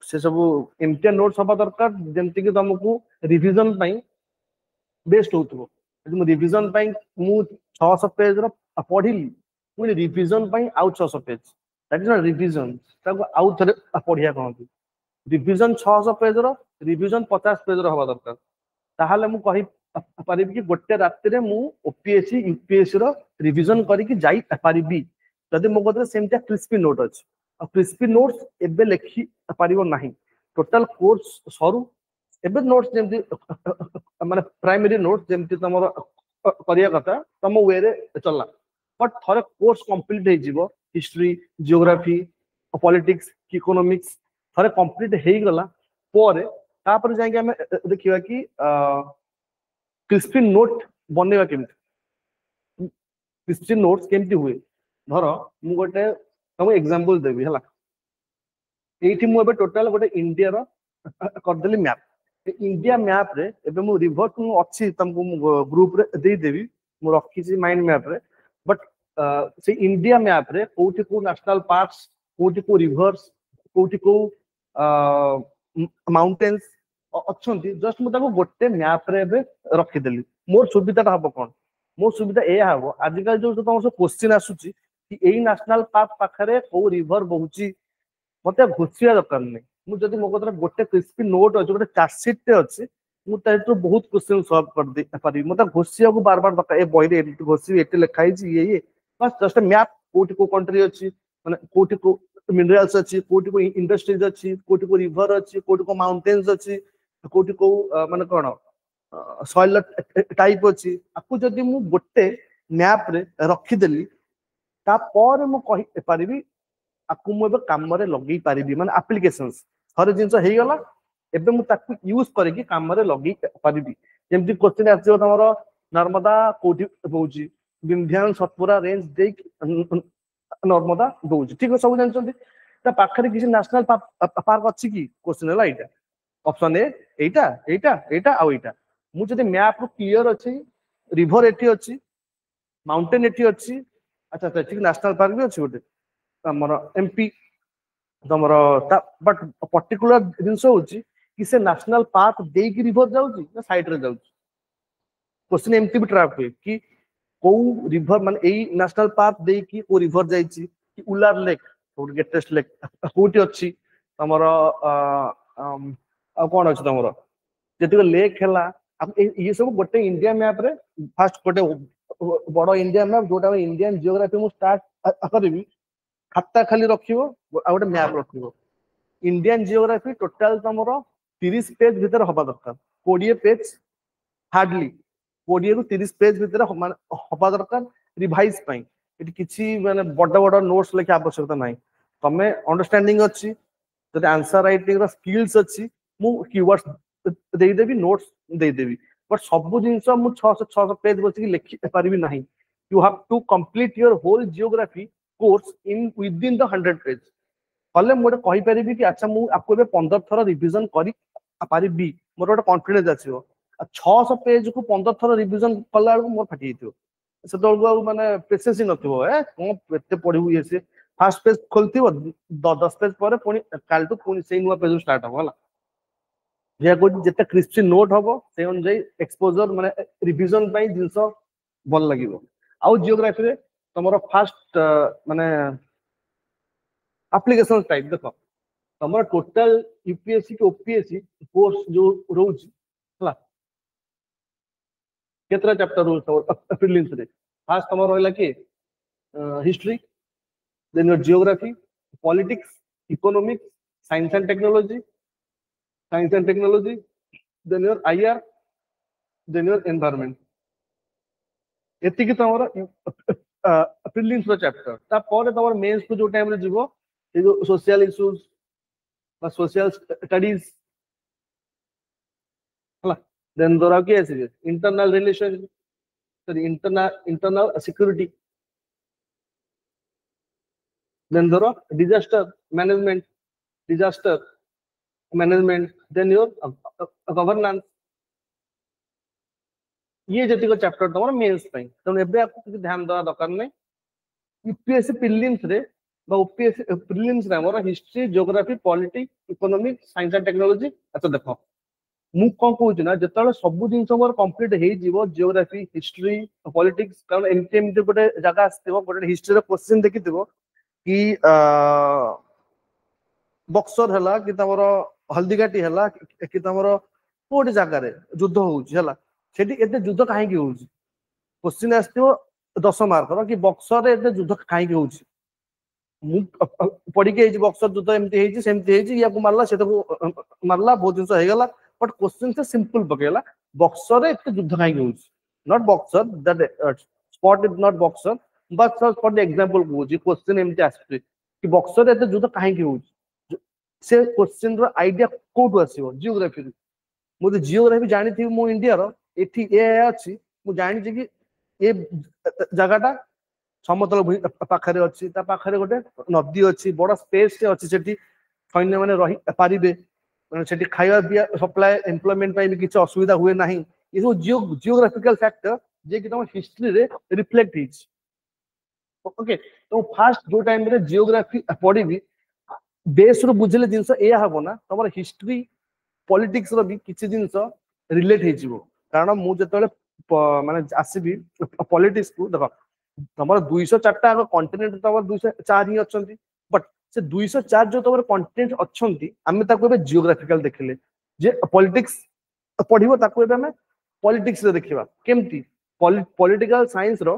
से सब एमटी नोट्स हबा दरकार जेमती कि तुमको रिवीजन पई बेस्ट होतबो तुम रिवीजन पई मु 600 पेज रो पढ़िली मु रिवीजन पई आउ 600 page that is not revision ताको आउ थरे पढ़िया कहंती रिवीजन 600 पेज रो रिवीजन 50 पेज रो हबा दरकार ताहाले मु कहि पारिबी कि गोटे राति रे मु ओपीएससी यूपीएससी रो रिवीजन करी कि जाई पारिबी जदि मो कतरे सेमटा क्रिस्पी नोट अछि क्रिस्पी नोट्स एबे लेखि पारिबो नाही टोटल कोर्स सरू ଏବେ नोट्स जेमती माने प्राइमरी नोट्स जेमती तमरो करिया कथा तम वे रे चलला बट थरे कोर्स कंप्लीट हे जीवो हिस्ट्री जियोग्राफी पॉलिटिक्स इकोनॉमिक्स थरे कंप्लीट हे गला पोरे तापर जाके हम देखिबा कि क्रिस्पी नोट बनेवा केमती क्रिस्पी नोट्स केमती हुए धर मु गोटे तुम एग्जांपल देबी हला एठी मु एबे टोटल गोटे इंडिया रो कर देली मैप इंडिया मैप रे एबे मु रिवर्ट मु अछि तुमको ग्रुप रे दे देबी मु रखी छी माइंड मैप रे बट से इंडिया मैप रे कोठी को नेशनल पार्क्स कोठी को रिवर्स कोठी को माउंटेन्स अच्छी जस्ट मुझे गोटे मैप रे एबे रखी देली मोर सुविधा हम कौन मोर सुविधा ए हम आजिकल जो तुम सब क्वेश्चन आसुची कि एई नेशनल पार्क पाखरे को रिवर बहुची मते घोषिया दरकार नहीं मुझे मो कथर गोटे क्रिस्पी नोट अच्छे गोटे चार्जसीट टे अच्छे मुझे बहुत क्वेश्चन सॉल्व कर दे पारि मते घोषिया को बार बार दरकार ए बही रे घोषि एटे लिखाई छी ये बस जस्ट मैप कोठी को कंट्री अच्छी माने कोठी को मिनरल्स अच्छी कोठी को इंडस्ट्रीज अच्छी कोठी को रिवर अच्छी कोठी को माउंटेन्स अच्छी कोठी को माने कोन सॉइल टाइप अच्छी आपको जदि मु गोटे मैप रे रखी देली ता पर मु कहि पारिबी आपको मु एबे काम रे लगेई पारिबी माने एप्लीकेशंस हर जिंस हे गला एबे मु ताकू यूज करके काम रे लगेई पारिबी जेमति क्वेश्चन आछियो तमरो नर्मदा कोठी होउची विंध्याचल सतपुरा रेंज दे नर्मदा दोउची ठीक है सब जानछन्ती ता पाखरे किसी नेशनल पार्क अछि की क्वेश्चन हला एटा ऑप्शन ए एटा एटा एटा आ एटा मु जदि मैप रो क्लियर अछि रिवर एठी अछि माउंटेन एठी अछि अच्छा अच्छा ठीक नेशनल पार्क भी अछि गोटे हमर एमपी तमर बट पर्टिकुलर जिनस होची कि से नेशनल पार्क दे की रिवर जाउची ना साइड रे जाउची क्वेश्चन एमती भी ट्रैप हुए कि को रिवर माने एई नेशनल पार्क दे की को रिवर जाईची कि उलार लेक और ग्रेटेस्ट लेक कोठी अछि तमर आ कोन अछि तमर जेतिक लेक हला अब ये सब गोटे इंडिया मैप रे फर्स्ट गोटे बड़ इंडिया मैप जोटा इंडियन जियोग्राफी मु स्टार्ट करबी खाता खाली रखिबो आ गोटे मैप रखिबो इंडियन जियोग्राफी टोटल तमरो 30 पेज भीतर हबा दरकार 20 पेज हार्डली 20 रु 30 पेज भीतर हबा दरकार रिवाइज पई एटी किछि माने बड़ बड़ नोट्स लेके आवश्यकता नाही तमे अंडरस्टैंडिंग अछि जदि आंसर राइटिंग रो स्किल्स अछि मु keywords they Devi notes they Devi but सब जिंस मु 600 पेज बछि लिखि पारिबी नाही you have to complete your whole geography course in within the 100 page कले मोटे कहि परिबी कि अच्छा मु आपको बे 15 थरा रिवीजन करी पारिबी मोर गोटे कॉन्फिडेंस आछियो 600 पेज को 15 थरा रिवीजन कला मोर फाटी जइतो से तो माने पेशेंस नथिबो ए कोन एते पढिबू ये से फर्स्ट पेज खोलथिबो 10 पेज पर पुनी काल तो पुनी सेई नुवा पेज स्टार्ट हो हला जे को जते क्रिस्पी नोट हबो से अनुसार एक्सपोजर माने रिवीजन पई जिंस भल लागिवो आउ जियोग्राफी रे तमरो फर्स्ट माने एप्लीकेशन टाइप देखो तमरो टोटल यूपीएससी के ओपीएससी कोर्स जो रोज हला केतरा चैप्टर रोज प्रीलिम्स रे फर्स्ट तमरो होला कि history then your geography politics economics science and technology then your IR then your environment एतिकी तमरो प्रीलिम्स रो चैप्टर ता पर तमरो मेंस को जो टाइम रे जीवो ए जो सोशल इश्यूज बा सोशल स्टडीज हला देन दोरा के आसी internal relation sorry internal security then दोरा disaster management then your governance ये जति को चैप्टर तमरो मेंस पई त एबे आपको किछ ध्यान देवा दरकार नै यूपीएससी प्रीलिम्स रे बा ओपीएससी प्रीलिम्स रे हमर history geography politics economics science and technology अच्छा देखो मु कोन कहूची ना जतले सब दिन हमर कंप्लीट हे जीवो ज्योग्राफी हिस्ट्री पॉलिटिक्स कारण एमटीएम गोटे जगह आस्थिबो गोटे हिस्ट्री रे क्वेश्चन देखिथिबो कि बक्सर हला कि तमरो हल्दीघाटी हला कि तमरो कोट जगह रे युद्ध होउची हला सेठी एते युद्ध काहे की होउची क्वेश्चन आस्थिबो 10 मार्क रो कि बक्सर रे एते युद्ध काहे की होउची मु पढी के बक्सर युद्ध एमती हेची सेमती हेची या को मारला से तो मारला बहुत दिन हे गला बट क्वेश्चन से सिंपल पकेला बॉक्सर रे एते युद्ध काहे होउछ not Boxer that spot is not Boxer but for the example होउछ क्वेश्चन एमते आस्ते कि बॉक्सर रे एते युद्ध काहे होउछ से क्वेश्चन रो आईडिया कोठु आसीबो जियोग्राफी रू मु जियोग्राफी जानि थी मु इंडिया रो एठी ए अछि मु जानि छी कि ए जगहटा समतल भूमि पाखरे अछि ता पाखरे गोटे नदी अछि बड़ स्पेस अछि सेठी सैन्य माने रही पारिबे सेठी खाଇବା पिया सप्लाई एम्प्लॉयमेंट पाई भी किछ असुविधा हुए नाही ये सब जियोग्राफिकल फैक्टर जे कि तुम हिस्ट्री रे रिफ्लेक्ट हिच ओके तो फास्ट जो टाइम रे जियोग्राफी पढ़ी बेस रो बुझले जिंस एया हबो ना तमर हिस्ट्री पॉलिटिक्स रो भी किछ जिंस रिलेट हे जिवो कारण मु जतले माने आसीबी पॉलिटिक्स को देखो तमर 204 टा कॉन्टिनेंट तमर 204 ही अछंती बट से 204 जो तमर कॉन्टिनेंट अछंती आमे ताको बे जियोग्राफिकल देखले जे पॉलिटिक्स पढ़िबो ताको बे हमें पॉलिटिक्स रे देखिबा केमती पॉलिटिकल साइंस रो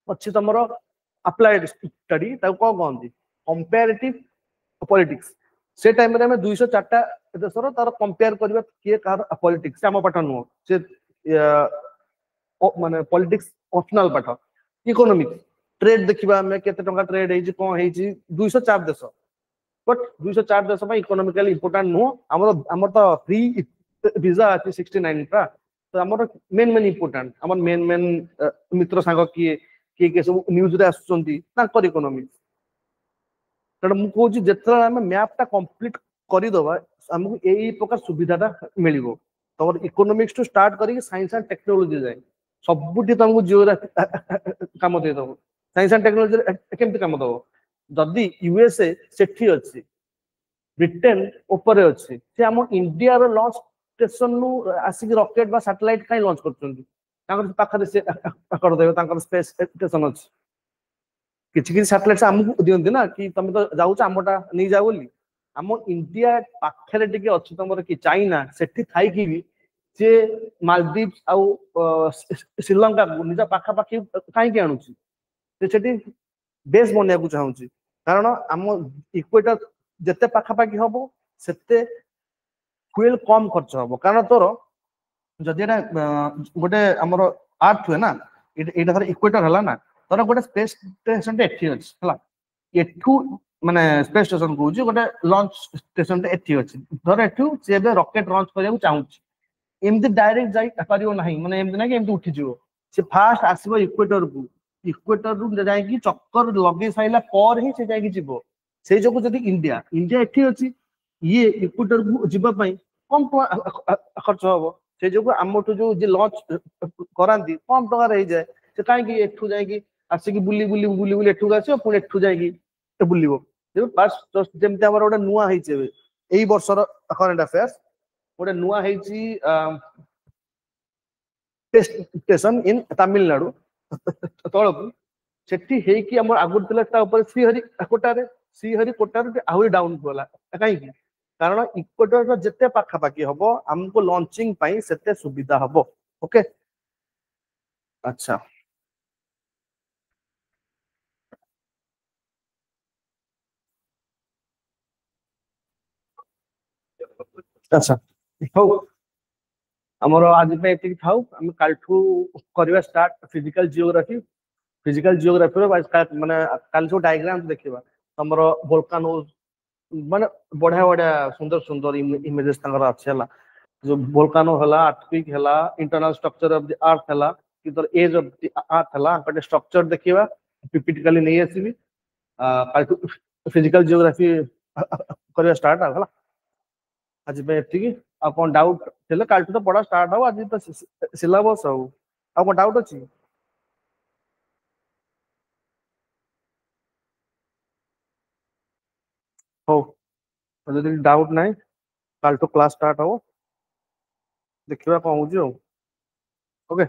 अछि तमर अप्लाइड स्टडी ताको को कहंती कंपैरेटिव पॉलिटिक्स से टाइम रे हमें 204 टा देशर तार कंपेयर करबा के कार पॉलिटिक्स हम पाठ नु से माने पॉलिटिक्स ऑप्शनल पाठ इकोनॉमिक्स ट्रेड देखिबा हमें केते टंका ट्रेड हेजी कोन हेजी 204 देश बट 204 देश में इकोनॉमिकली इंपोर्टेंट नो हमर तो फ्री वीजा अछि 69 टा तो हमर मेन इंपोर्टेंट हमर मेन मित्र संग के सब न्यूज रे आसुचंती ताकर इकोनॉमिक्स कारण मु कहूँ जिते आम मैपटा कंप्लीट करदे आमको यही प्रकार सुविधाटा मिल तुम इकोनॉमिक्स टू स्टार्ट कर साइंस एंड टेक्नोलॉजी जाए सबुठी तुमको जियोग्राफी काम देदेव साइंस एंड टेक्नोलॉजी केमती काम दब जदि यूएसए सेठी अच्छी ब्रिटेन ऊपर अच्छी से आम इंडिया लॉन्च स्टेशन नु आसिक रॉकेट बा सैटेलाइट कहीं लॉन्च कर पाखे से करदेव स्पेस स्टेशन अच्छी किसी किसी सैटेलाइट आमको दियंती ना कि तुम तो जाऊच आमटा नहीं जाओ बोली आम इंडिया पाखरे टिके अच्छी तुम कि चाइना सेठी थाई कि भी से मालदीव आउ श्रीलंका को निज पाखापाखि कहीं आणुची से बेस बनवाक चाहूँ कारण आम इक्वेटर जिते पाखापाखि हम सेते फ्यूएल कम खर्च हम कारण तोर जदि गोटे आमर अर्थ हुए ना ये इक्वेटर है ना तोर गोटे स्पेस स्टेशन एठी अछि हला एठू माने स्पेस स्टेशन कहूँ गोटे लॉन्च स्टेशन एठी अछि धर एठू से बे रॉकेट लॉन्च करिया चाहूँ एमती डायरेक्ट जाई पारियो नाही माने एमती ना कि एमती उठी जिवो से फास्ट आसीबो इक्वेटर रु जाई कि चक्कर लगे साइला पर ही से जाई कि जिवो से जोगु जदि इंडिया एठी अछि ये इक्वेटर को जिबा पई कम खर्च हबो से जोगु हमटू जो जे लॉन्च करांती कम टका रही जाए से काहे कि एठू जाई कि आसिक बुली बुली बुली बुली एठू आसीबो पुणी एठू जाई कि बुलिबो जे पास जस्ट जेमते हमर ओडा नुवा हेइछे एई वर्षर करंट अफेयर्स गोटे नुआ हेइछि स्टेशन इन तमिलनाडु तळकु सेठी हेइकि हमर आगुर तिला ता ऊपर श्रीहरिकोटा रे आहुरी डाउन होला काहे कि कारण इक्वेटर रो जते पाखा पाखी हबो हमको लॉन्चिंग पई सेते सुविधा हबो ओके अच्छा अच्छा हो हमर आज पे एतिक थाउ हम कालठू करबा स्टार्ट फिजिकल जियोग्राफी रो माने काल जो डायग्राम देखिबा हमर वोल्कानो माने बढ़िया बढ़िया सुंदर सुंदर इमेजेस तंगर अच्छे हला जो वोल्कानो हला अर्थक्वेक हला इंटरनल स्ट्रक्चर ऑफ द अर्थ हला कि तोर एज ऑफ द अर्थ हला बट स्ट्रक्चर देखिबा पिपिटिकली नहीं आसीबी कालठू फिजिकल जियोग्राफी करबा स्टार्ट हला आज पे एतिक आ कोन डाउट थिले कालठू तो पढ़ा स्टार्ट हो आज तो सिलेबस हो आ कोन डाउट अछि हो जदि डाउट नाही कालठू क्लास स्टार्ट हो देखिबा कोन होजी ओके